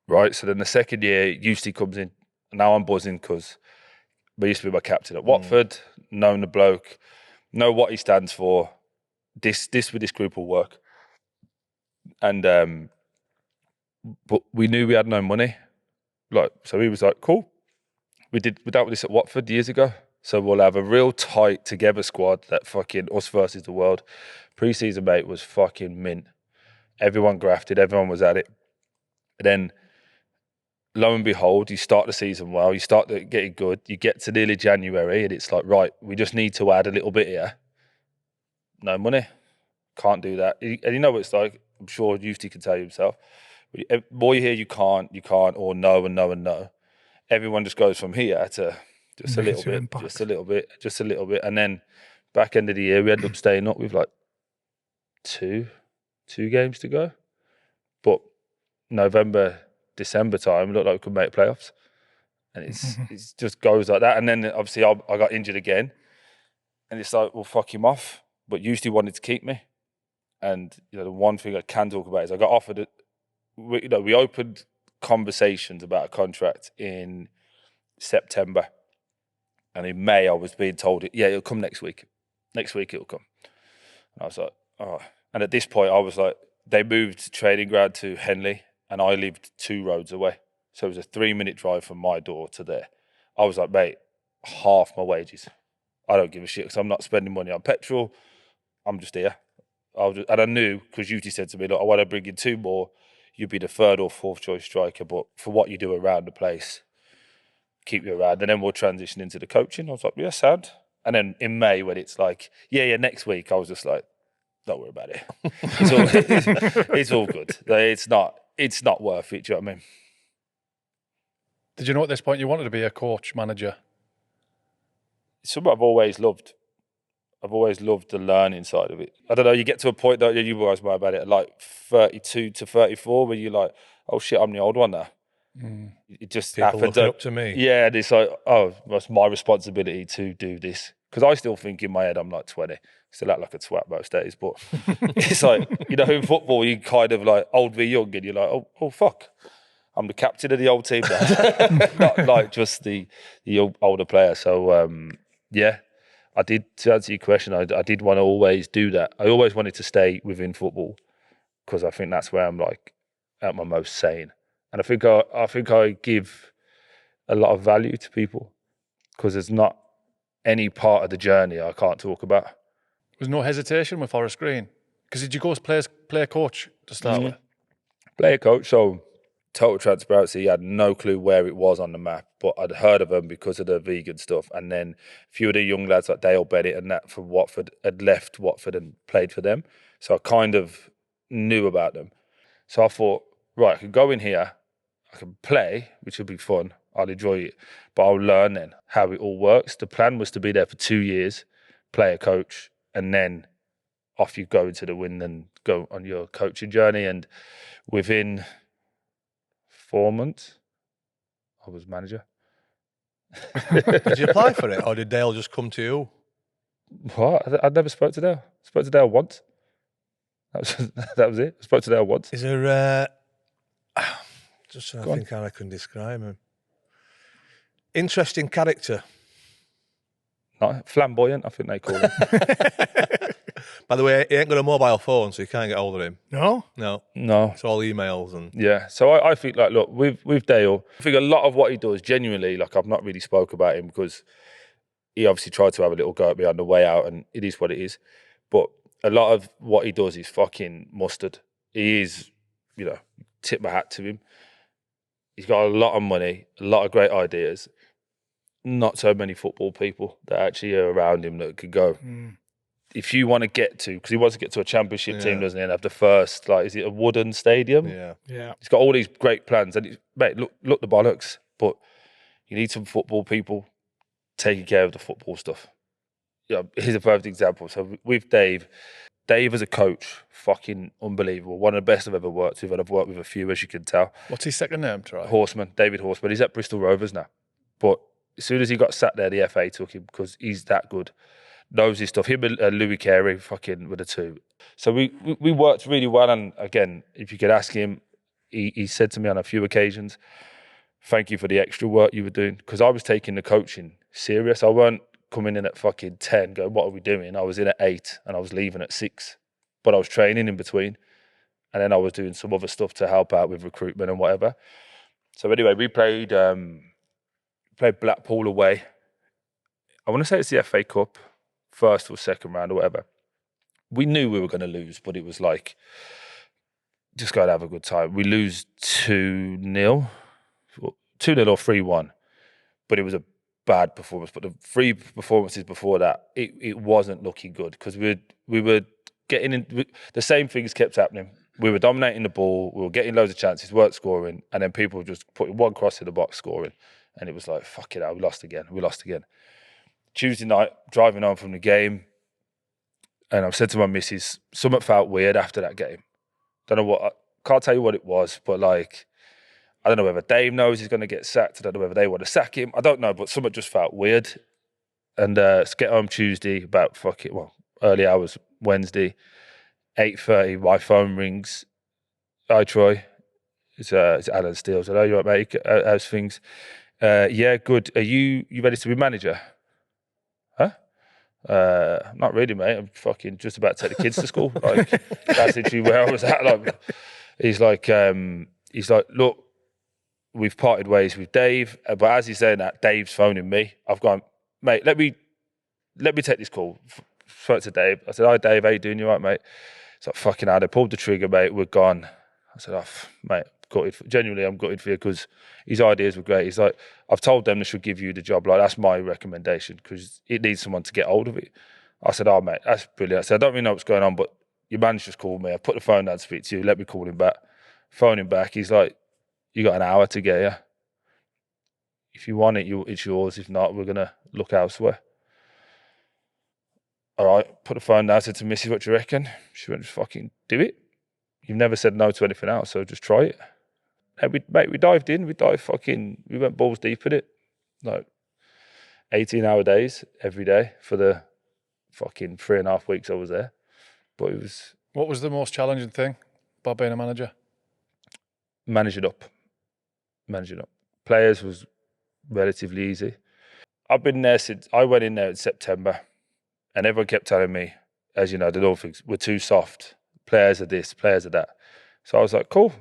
Speaker 4: right? So then the second year, Eusty comes in. Now I'm buzzing because he used to be my captain at Watford. Known the bloke, know what he stands for. This with this group will work. And but we knew we had no money. Like, so he was like, cool. We dealt with this at Watford years ago. So we'll have a real tight together squad that fucking us versus the world. Pre-season, mate, was fucking mint. Everyone grafted, everyone was at it. And then lo and behold, you start the season well, you start getting good, you get to nearly January and it's like, right, we just need to add a little bit here. No money. Can't do that. And you know what it's like? I'm sure Eusty can tell you himself. More you hear you can't, or no, and no, and no. Everyone just goes from here to just a little bit, just a little bit, just a little bit. And then back end of the year, we ended up staying up with like 2 2 games to go. But November, December time, it looked like we could make playoffs. And it just goes like that. And then obviously I got injured again. And it's like, well, fuck him off. But usually wanted to keep me. And the one thing I can talk about is I got offered we opened conversations about a contract in September. And in May I was being told, it'll come next week. Next week it'll come. And I was like, oh. And at this point I was like, they moved training ground to Henley and I lived 2 roads away. So it was a 3-minute drive from my door to there. I was like, mate, half my wages. I don't give a shit because I'm not spending money on petrol. I'm just here. And I knew, because you said to me, look, I want to bring in 2 more. You'd be the 3rd or 4th choice striker, but for what you do around the place, keep you around. And then we'll transition into the coaching. I was like, yeah, sound. And then in May, when it's like, next week, I was just like, don't worry about it. It's all good. It's not worth it. Do you know what I mean?
Speaker 2: Did you know at this point you wanted to be a coach, manager?
Speaker 4: It's something I've always loved. I've always loved the learning side of it. I don't know, you get to a point that you guys know about it, like 32 to 34, where you're like, oh shit, I'm the old one now. It just
Speaker 3: People
Speaker 4: happened.
Speaker 3: looking up to me.
Speaker 4: Yeah, and it's like, oh, it's my responsibility to do this. Because I still think in my head I'm like 20. Still act like a twat most days. But it's like, in football, you kind of like old v young, and you're like, oh fuck. I'm the captain of the old team now. Not like just the older player. So, I did, to answer your question, I did want to always do that. I always wanted to stay within football because I think that's where I'm like at my most sane. And I think I give a lot of value to people because there's not any part of the journey I can't talk about.
Speaker 2: There was no hesitation with Forest Green? Because did you go as player coach to start with?
Speaker 4: Player coach, so total transparency, he had no clue where it was on the map, but I'd heard of them because of the vegan stuff. And then a few of the young lads like Dale Bennett and that from Watford had left Watford and played for them. So I kind of knew about them. So I thought, right, I could go in here, I can play, which would be fun. I'll enjoy it, but I'll learn then how it all works. The plan was to be there for 2 years, player coach, and then off you go into the wind and go on your coaching journey. And within 4 months, I was manager.
Speaker 3: Did you apply for it, or did Dale just come to you?
Speaker 4: What? I never spoke to Dale. I spoke to Dale once. That was it. I spoke to Dale once.
Speaker 3: Is there... just trying to think how I can describe him. Interesting character.
Speaker 4: Not flamboyant, I think they call him.
Speaker 3: By the way, he ain't got a mobile phone, so you can't get hold of him.
Speaker 1: No?
Speaker 3: No.
Speaker 4: It's
Speaker 3: all emails and...
Speaker 4: Yeah, so I think, like, look, with Dale, I think a lot of what he does, genuinely, like, I've not really spoke about him because he obviously tried to have a little go at me on the way out, and it is what it is. But a lot of what he does is fucking mustard. He is, tip my hat to him. He's got a lot of money, a lot of great ideas. Not so many football people that actually are around him that could go. If you want to get to, because he wants to get to a championship team, doesn't he? And have the first, like, is it a wooden stadium?
Speaker 3: Yeah.
Speaker 4: He's got all these great plans. And, mate, look the bollocks. But you need some football people taking care of the football stuff. Here's a perfect example. So with Dave as a coach, fucking unbelievable. One of the best I've ever worked with, and I've worked with a few, as you can tell.
Speaker 2: What's his second name, Troy?
Speaker 4: David Horseman. He's at Bristol Rovers now. But as soon as he got sat there, the FA took him because he's that good. Knows his stuff. Him and Louis Carey fucking were the two. So we worked really well. And again, if you could ask him, he said to me on a few occasions, thank you for the extra work you were doing. Because I was taking the coaching serious. I weren't coming in at fucking 10, going, what are we doing? I was in at 8 and I was leaving at 6. But I was training in between. And then I was doing some other stuff to help out with recruitment and whatever. So anyway, we played Blackpool away. I want to say it's the FA Cup, first or second round or whatever. We knew we were going to lose, but it was like, just go and have a good time. We lose 2-0 or 3-1, but it was a bad performance. But the 3 performances before that, it wasn't looking good because we were getting in, the same things kept happening. We were dominating the ball, we were getting loads of chances, weren't scoring, and then people were just putting one cross in the box, scoring. And it was like, fuck it out, we lost again. Tuesday night, driving home from the game, and I've said to my missus, something felt weird after that game. Don't know what. I can't tell you what it was, but like, I don't know whether Dave knows he's going to get sacked. I don't know whether they want to sack him. I don't know, but something just felt weird. And get home Tuesday about early hours Wednesday, 8:30. My phone rings. Hi Troy, it's Alan Steele. I know you're right, mate. How's things? Yeah, good. Are you ready to be manager? Huh? Not really, mate. I'm fucking just about to take the kids to school. Like, that's literally where I was at. Like, he's like, look, we've parted ways with Dave. But as he's saying that, Dave's phoning me. I've gone, mate, let me take this call. Spoke to Dave. I said, hi, Dave, how you doing? You all right, mate? It's like, fucking hell, they pulled the trigger, mate. We're gone. I said, mate, genuinely, I'm gutted for you because his ideas were great. He's like, I've told them they should give you the job. Like, that's my recommendation because it needs someone to get hold of it. I said, oh, mate, that's brilliant. I said, I don't really know what's going on, but your man's just called me. I put the phone down to speak to you. Let me call him back. Phone him back. He's like, you got an hour to get here. If you want it, it's yours. If not, we're going to look elsewhere. All right, put the phone down. I said to Mrs, what do you reckon? She went, just fucking do it. You've never said no to anything else, so just try it. And we dived in. We went balls deep in it. Like 18-hour days every day for the fucking 3.5 weeks I was there. But it was...
Speaker 2: What was the most challenging thing about being a manager?
Speaker 4: Managing up. Players was relatively easy. I've been there since... I went in there in September and everyone kept telling me, as you know, the Dolphins were too soft. Players are this, players are that. So I was like, cool.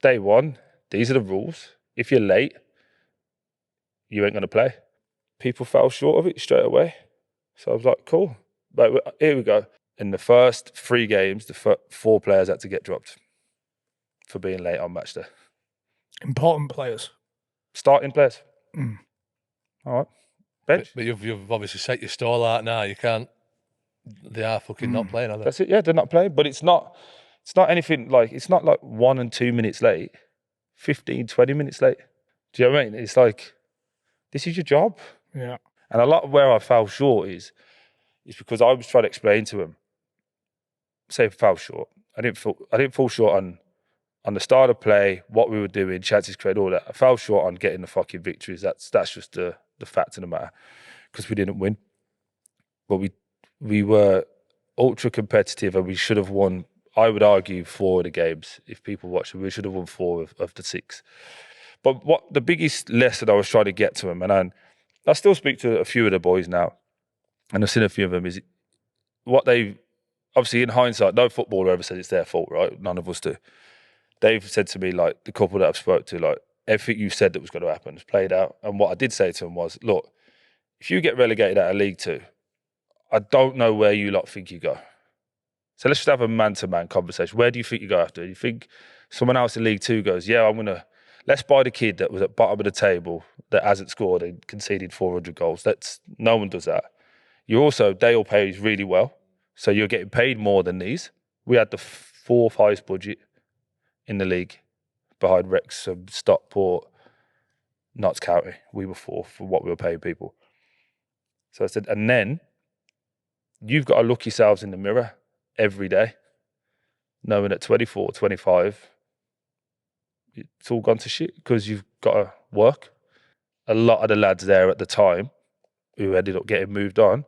Speaker 4: Day one, these are the rules. If you're late, you ain't going to play. People fell short of it straight away. So I was like, cool. But here we go. In the first 3 games, the 4 players had to get dropped for being late on match day.
Speaker 1: Important players.
Speaker 4: Starting players. All right. Bench.
Speaker 5: But you've obviously set your stall out now. You can't... They are fucking not playing, are they?
Speaker 4: That's it. Yeah, they're not playing. But it's not anything like... It's not like 1 and 2 minutes late. 15, 20 minutes late. Do you know what I mean? It's like, this is your job.
Speaker 1: Yeah.
Speaker 4: And a lot of where I fell short is because I was trying to explain to him, say I fell short. I didn't fall short on the start of play, what we were doing, chances created, all that. I fell short on getting the fucking victories. That's just the fact of the matter, because we didn't win. But we were ultra competitive and we should have won, I would argue, 4 of the games. If people watch it, we should have won 4 of the 6. But what the biggest lesson I was trying to get to him, and I still speak to a few of the boys now, and I've seen a few of them, is what they, obviously in hindsight, no footballer ever says it's their fault, right? None of us do. They've said to me, like, the couple that I've spoke to, like, everything you said that was going to happen has played out. And what I did say to them was, look, if you get relegated out of League 2, I don't know where you lot think you go. So let's just have a man-to-man conversation. Where do you think you go after? You think someone else in League 2 goes, yeah, let's buy the kid that was at bottom of the table that hasn't scored and conceded 400 goals. No one does that. They all pay really well. So you're getting paid more than these. We had the 4th highest budget in the league behind Wrexham, Stockport, Notts County. We were 4th for what we were paying people. So I said, and then you've got to look yourselves in the mirror every day, knowing at 24, 25, it's all gone to shit because you've got to work. A lot of the lads there at the time who ended up getting moved on,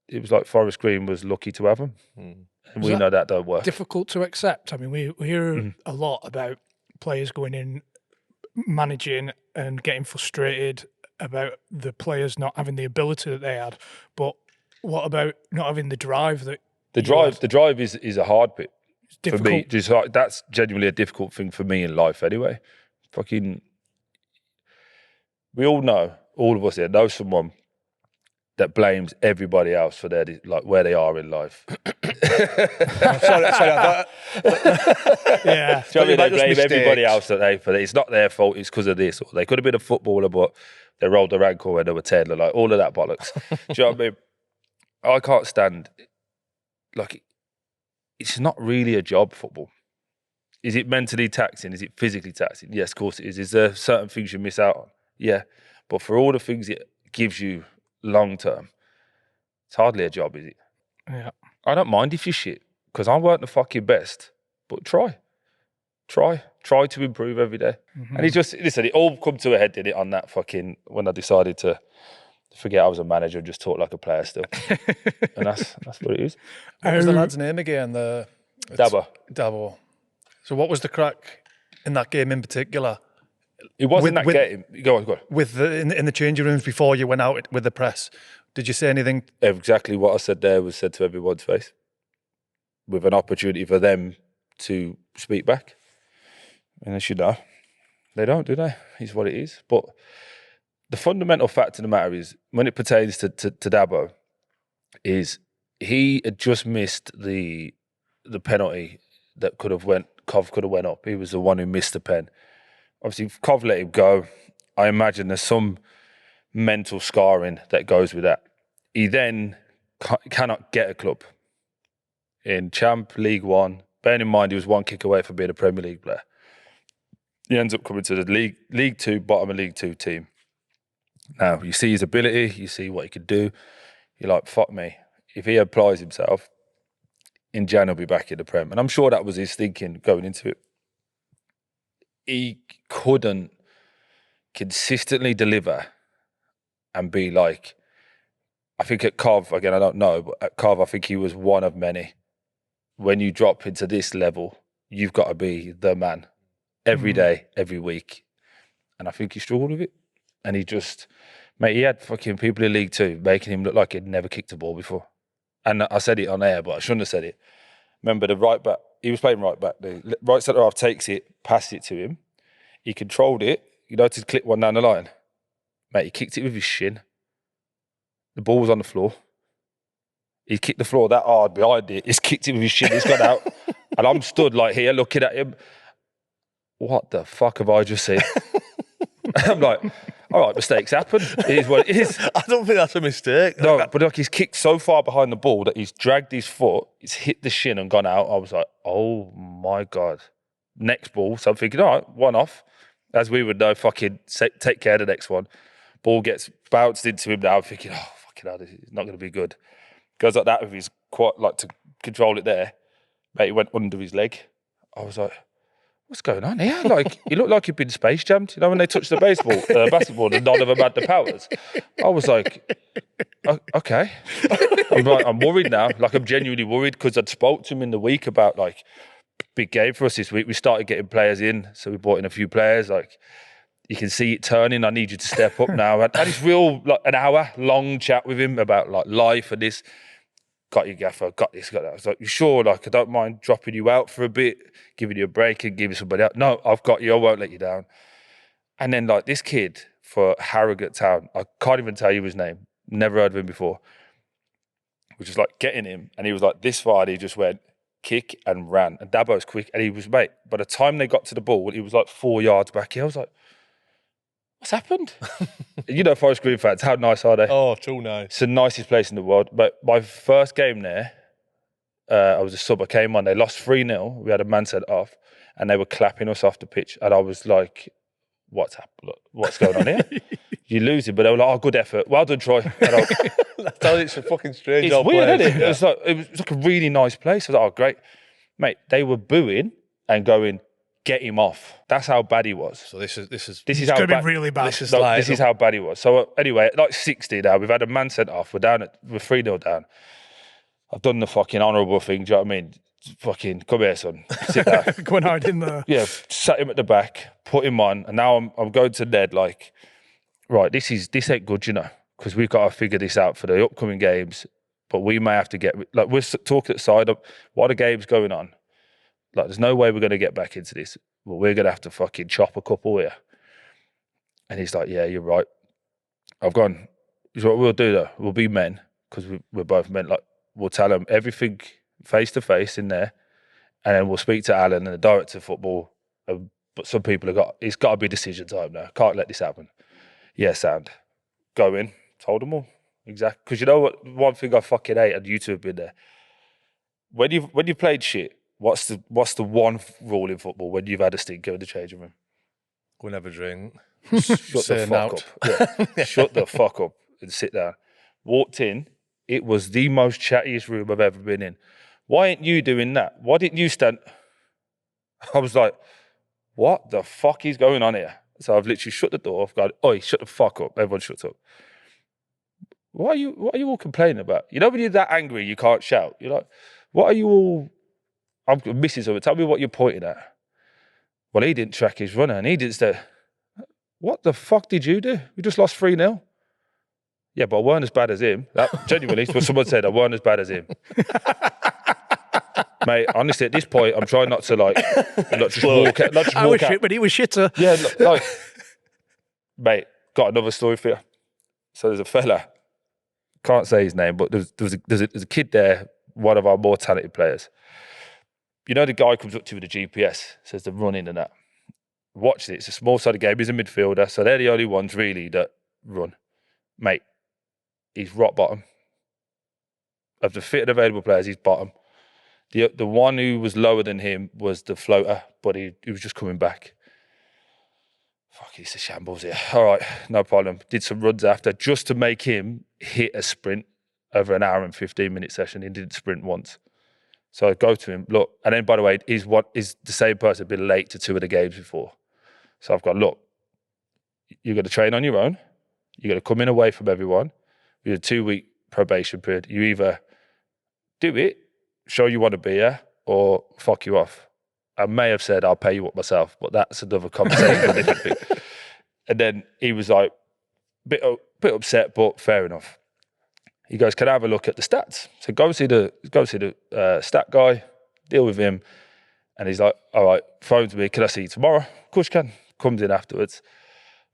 Speaker 4: it was like Forest Green was lucky to have them. And we know that don't work.
Speaker 1: Difficult to accept. I mean, we hear a lot about players going in, managing and getting frustrated about the players not having the ability that they had. But what about not having the drive that
Speaker 4: the drive is a hard bit for me.
Speaker 1: difficult?
Speaker 4: That's genuinely a difficult thing for me in life anyway. We all know, all of us here know someone that blames everybody else for their, like, where they are in life.
Speaker 5: sorry,
Speaker 1: Yeah.
Speaker 4: Do you know what I mean? They blame everybody else that it's not their fault, it's because of this. Or they could have been a footballer, but they rolled their ankle when they were 10, like all of that bollocks. Do you know what I mean? I can't stand, like, it's not really a job, football. Is it mentally taxing? Is it physically taxing? Yes, of course it is. Is there certain things you miss out on? Yeah. But for all the things it gives you long term, it's hardly a job, is it?
Speaker 1: Yeah.
Speaker 4: I don't mind if you shit, because I weren't the fucking best but try to improve every day. And he just, listen, it all come to a head, did it, on that fucking, when I decided to forget I was a manager and just talk like a player still. And that's what it is.
Speaker 2: What was the lad's name again? Dabo. So what was the crack in that game in particular?
Speaker 4: It wasn't that game. Go on.
Speaker 2: With in the changing rooms before you went out with the press, did you say anything?
Speaker 4: Exactly what I said there was said to everyone's face, with an opportunity for them to speak back. And as you know, they don't, do they? It's what it is. But the fundamental fact of the matter is, when it pertains to Dabo, is he had just missed the penalty that Cov could have went up. He was the one who missed the pen. Obviously, if Cov let him go, I imagine there's some mental scarring that goes with that. He then cannot get a club in League One. Bearing in mind, he was one kick away from being a Premier League player. He ends up coming to the League Two, bottom of League Two team. Now, you see his ability, you see what he could do. You're like, fuck me. If he applies himself, in Jan he'll be back in the Prem. And I'm sure that was his thinking going into it. He couldn't consistently deliver and be like, I think at Cov, again, I don't know, but at Cov, I think he was one of many. When you drop into this level, you've got to be the man every day, every week. And I think he struggled with it. And he just, mate, he had fucking people in League Two making him look like he'd never kicked a ball before. And I said it on air, but I shouldn't have said it. Remember the right back, he was playing right back. The right centre half takes it, passed it to him. He controlled it. You notice clip one down the line. Mate, he kicked it with his shin. The ball was on the floor. He kicked the floor that hard behind it. He's kicked it with his shin. He's gone out. And I'm stood like here looking at him. What the fuck have I just seen? I'm like, all right, mistakes happen. It is what it is.
Speaker 3: I don't think that's a mistake.
Speaker 4: No, but like he's kicked so far behind the ball that he's dragged his foot, he's hit the shin and gone out. I was like, oh my God. Next ball. So I'm thinking, all right, one off. As we would know, fucking take care of the next one. Ball gets bounced into him now. I'm thinking, oh, fucking hell, this is not going to be good. Goes like that with his quad, like to control it there. Mate, he went under his leg. I was like, what's going on here? Like, he looked like he'd been space jammed. You know, when they touched the basketball and none of them had the powers. I was like, okay. I'm worried now. Like, I'm genuinely worried because I'd spoke to him in the week about, like, big game for us this week. We started getting players in. So we brought in a few players. Like, you can see it turning. I need you to step up now. I had this real, like, an hour-long chat with him about, like, life and this. Got you, gaffer, got this, got that. I was like, you sure? Like, I don't mind dropping you out for a bit, giving you a break and giving somebody out. No, I've got you, I won't let you down. And then, like, this kid for Harrogate Town, I can't even tell you his name, never heard of him before, was just like getting him, and he was like this far, and he just went, kick and ran. And Dabo's quick, and he was, mate, by the time they got to the ball, he was like 4 yards back here. I was like, what's happened? You know, Forest Green fans, how nice are they?
Speaker 3: Oh, too nice.
Speaker 4: It's the nicest place in the world. But my first game there, I was a sub. I came on, they lost 3-0. We had a man sent off, and they were clapping us off the pitch. And I was like, what's happened? What's going on here? You're losing, but they were like, oh, good effort. Well done, Troy.
Speaker 3: It's a fucking strange old
Speaker 4: weird,
Speaker 3: place.
Speaker 4: isn't it? It was like a really nice place. I was like, oh, great. Mate, they were booing and going, get him off. That's how bad he was.
Speaker 3: So this is
Speaker 1: It's going to be really bad.
Speaker 3: This is
Speaker 4: how bad he was. So anyway, at like 60 now, we've had a man sent off. We're 3-0 down. I've done the fucking honourable thing. Do you know what I mean? Fucking come here, son. Sit down.
Speaker 1: Go and hide in there.
Speaker 4: Yeah, sat him at the back, put him on, and now I'm going to Ned like, right, this ain't good, you know, because we've got to figure this out for the upcoming games. But we may have to get, like, we're talking at side up while the game's going on. Like, there's no way we're going to get back into this. But we're going to have to fucking chop a couple here. And he's like, yeah, you're right. I've gone, he's what we'll do though. We'll be men, because we're both men. Like, we'll tell them everything face to face in there. And then we'll speak to Alan and the director of football. But some people it's got to be decision time now. Can't let this happen. Yeah, sound. Go in. Told them all. Exactly. Because you know what? One thing I fucking hate, and you two have been there. When you played shit, what's the one rule in football when you've had a stinker in the changing room?
Speaker 3: Go and have a drink.
Speaker 4: Shut the fuck up. Yeah. Shut the fuck up and sit down. Walked in. It was the most chattiest room I've ever been in. Why ain't you doing that? Why didn't you stand? I was like, what the fuck is going on here? So I've literally shut the door. I've gone, oi, shut the fuck up. Everyone shuts up. What are you all complaining about? You know when you're that angry, you can't shout. You're like, what are you all... I'm missing something. Tell me what you're pointing at. Well, he didn't track his runner and he didn't stay. What the fuck did you do? We just lost 3-0. Yeah, but I weren't as bad as him. That, genuinely, it's what someone said. I weren't as bad as him. Mate, honestly, at this point, I'm trying not to just walk out.
Speaker 1: I was shit, but he was shitter.
Speaker 4: Yeah, mate, got another story for you. So there's a fella, can't say his name, but there's a kid there, one of our more talented players. You know, the guy comes up to you with a GPS, says they're running and that. Watch it. It's a small-sided game. He's a midfielder, so they're the only ones really that run. Mate, he's rock bottom. Of the fitted available players, he's bottom. The one who was lower than him was the floater, but he was just coming back. Fuck, it's a shambles here. All right, no problem. Did some runs after just to make him hit a sprint over an hour and 15-minute session. He didn't sprint once. So I go to him, look, and then, by the way, he's the same person who'd been late to 2 of the games before. So I've got, look, you're going to train on your own. You're going to come in away from everyone. We have a 2-week probation period. You either do it, show you want to be here, or fuck you off. I may have said I'll pay you up myself, but that's another conversation, a different thing. And then he was like, bit upset, but fair enough. He goes, can I have a look at the stats? So go see the stat guy, deal with him. And he's like, all right, phone to me, can I see you tomorrow? Of course you can. Comes in afterwards.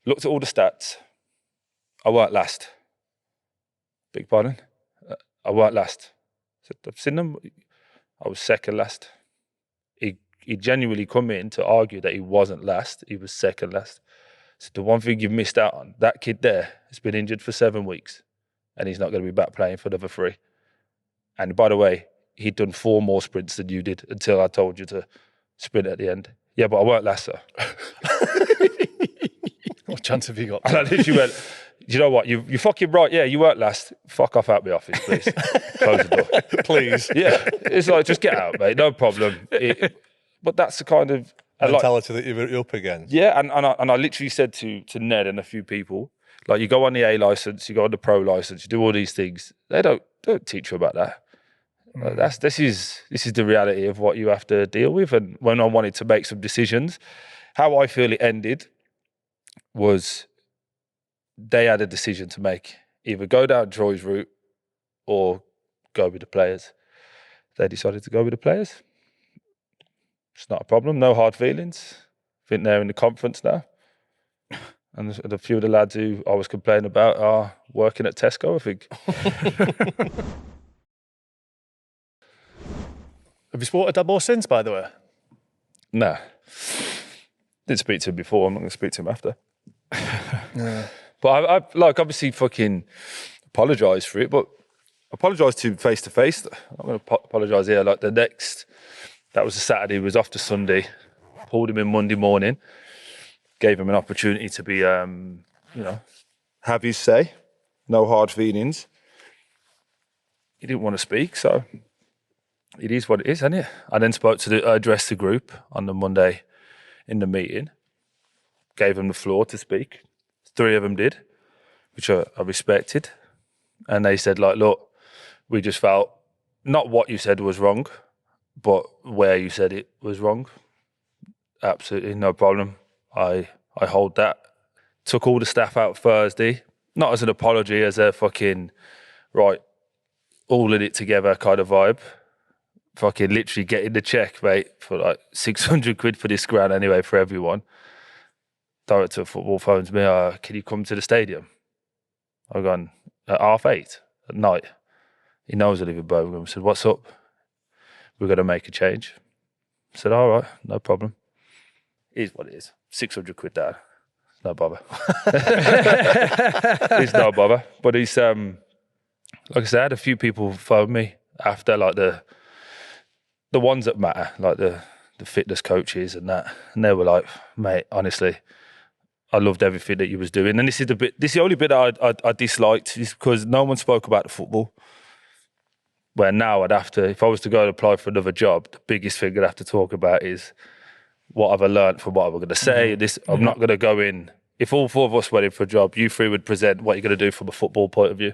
Speaker 4: Looked at all the stats. I weren't last. Big pardon? I weren't last. I said, I've seen them. I was second last. He genuinely come in to argue that he wasn't last. He was second last. So the one thing you've missed out on, that kid there has been injured for 7 weeks and he's not going to be back playing for another 3. And by the way, he'd done 4 more sprints than you did until I told you to sprint at the end. Yeah, but I weren't last, sir.
Speaker 2: What chance have you got?
Speaker 4: And I literally went, you know what? You're fucking right. Yeah, you weren't last. Fuck off out my office, please. Close the door.
Speaker 3: Please.
Speaker 4: Yeah. It's like, just get out, mate. No problem. But that's the kind of...
Speaker 3: mentality that you're up against.
Speaker 4: Yeah, and I literally said to Ned and a few people, like, you go on the A licence, you go on the pro licence, you do all these things. They don't teach you about that. This is the reality of what you have to deal with. And when I wanted to make some decisions, how I feel it ended was they had a decision to make. Either go down Troy's route or go with the players. They decided to go with the players. It's not a problem. No hard feelings. I think they're in the conference now. And a few of the lads who I was complaining about are working at Tesco, I think.
Speaker 2: Have you spotted Dabo since, by the way?
Speaker 4: Nah. Didn't speak to him before. I'm not going to speak to him after.
Speaker 2: Yeah.
Speaker 4: But I like, obviously fucking apologise for it, but apologise to him face to face. I'm going to apologise here. Like that was a Saturday, he was off to Sunday, pulled him in Monday morning, gave him an opportunity to be, have his say, no hard feelings. He didn't want to speak, so it is what it is, isn't it? I then spoke to addressed the group on the Monday in the meeting, gave them the floor to speak. 3 of them did, which I respected. And they said, like, look, we just felt not what you said was wrong, but where you said it was wrong. Absolutely no problem. I hold that. Took all the staff out Thursday, not as an apology, as a fucking, right, all in it together kind of vibe. Fucking literally getting the check, mate, for like 600 quid for this ground anyway for everyone. Director of football phones me, can you come to the stadium? I've gone at 8:30 at night. He knows I live in Birmingham. I said, what's up? We're going to make a change. I said, all right, no problem. It is what it is. 600 quid down. No bother. It's no bother. But he's, like I said, I had a few people phone me after, like the ones that matter, like the fitness coaches and that. And they were like, mate, honestly, I loved everything that you was doing. And this is the only bit that I disliked, is because no one spoke about the football. Where now I'd have to, if I was to go and apply for another job, the biggest thing I'd have to talk about is what have I learnt from what I'm going to say. I'm not going to go in. If all four of us went in for a job, you three would present what you're going to do from a football point of view.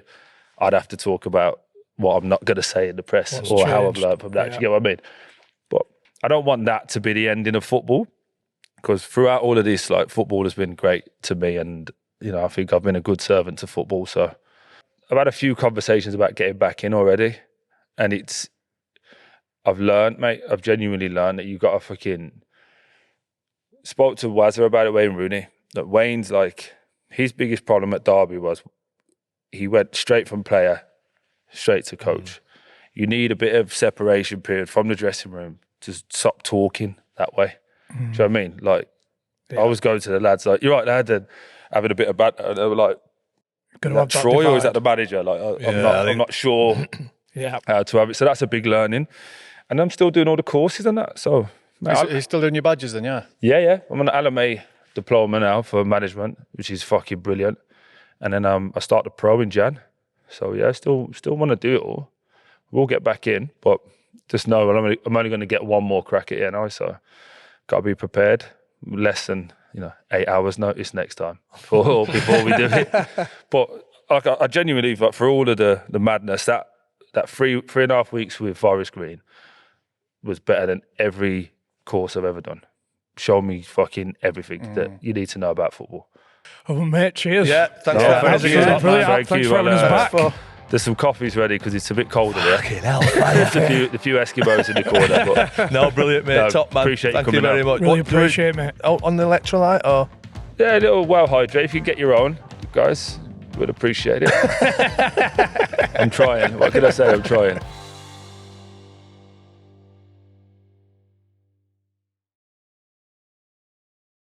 Speaker 4: I'd have to talk about what I'm not going to say in the press how I've learnt from that. Do you get what I mean? But I don't want that to be the ending of football, because throughout all of this, like, football has been great to me, and I think I've been a good servant to football. So I've had a few conversations about getting back in already, and I've learned, mate. I've genuinely learned that you got to fucking. Spoke to Wazza about it, Wayne Rooney. That Wayne's, like, his biggest problem at Derby was he went straight from player straight to coach. You need a bit of separation period from the dressing room to stop talking that way. Do you know what I mean? Like, I was going to the lads like, "You're right, lad," and having a bit of banter, and they were like, "Is that Troy or is that the manager?" Like, I'm not sure how to have it. So that's a big learning, and I'm still doing all the courses and that. So, mate,
Speaker 2: you're still doing your badges then, yeah?
Speaker 4: Yeah. I'm on an LMA diploma now for management, which is fucking brilliant. And then I start the pro in Jan. So yeah, still want to do it all. We'll get back in, but just know I'm only going to get one more crack at it now. So got to be prepared. Less than 8 hours notice next time before we do it. But like, I genuinely, like, for all of the madness, that 3.5 weeks with Forest Green was better than every course I've ever done. Show me fucking everything that you need to know about football.
Speaker 1: Oh, mate, cheers.
Speaker 3: Yeah, thanks for having us.
Speaker 1: Thanks for having us back.
Speaker 4: There's some coffees ready because it's a bit colder there. Fucking hell. There's a few Eskimos in the corner. But
Speaker 3: no, brilliant, mate. Top man.
Speaker 4: Appreciate
Speaker 3: Thank
Speaker 4: you coming
Speaker 3: very much.
Speaker 1: Really appreciate it, mate.
Speaker 3: On the electrolyte, or?
Speaker 4: Yeah, a little well hydrate. If you get your own, guys, would appreciate it. I'm trying. What can I say? I'm trying.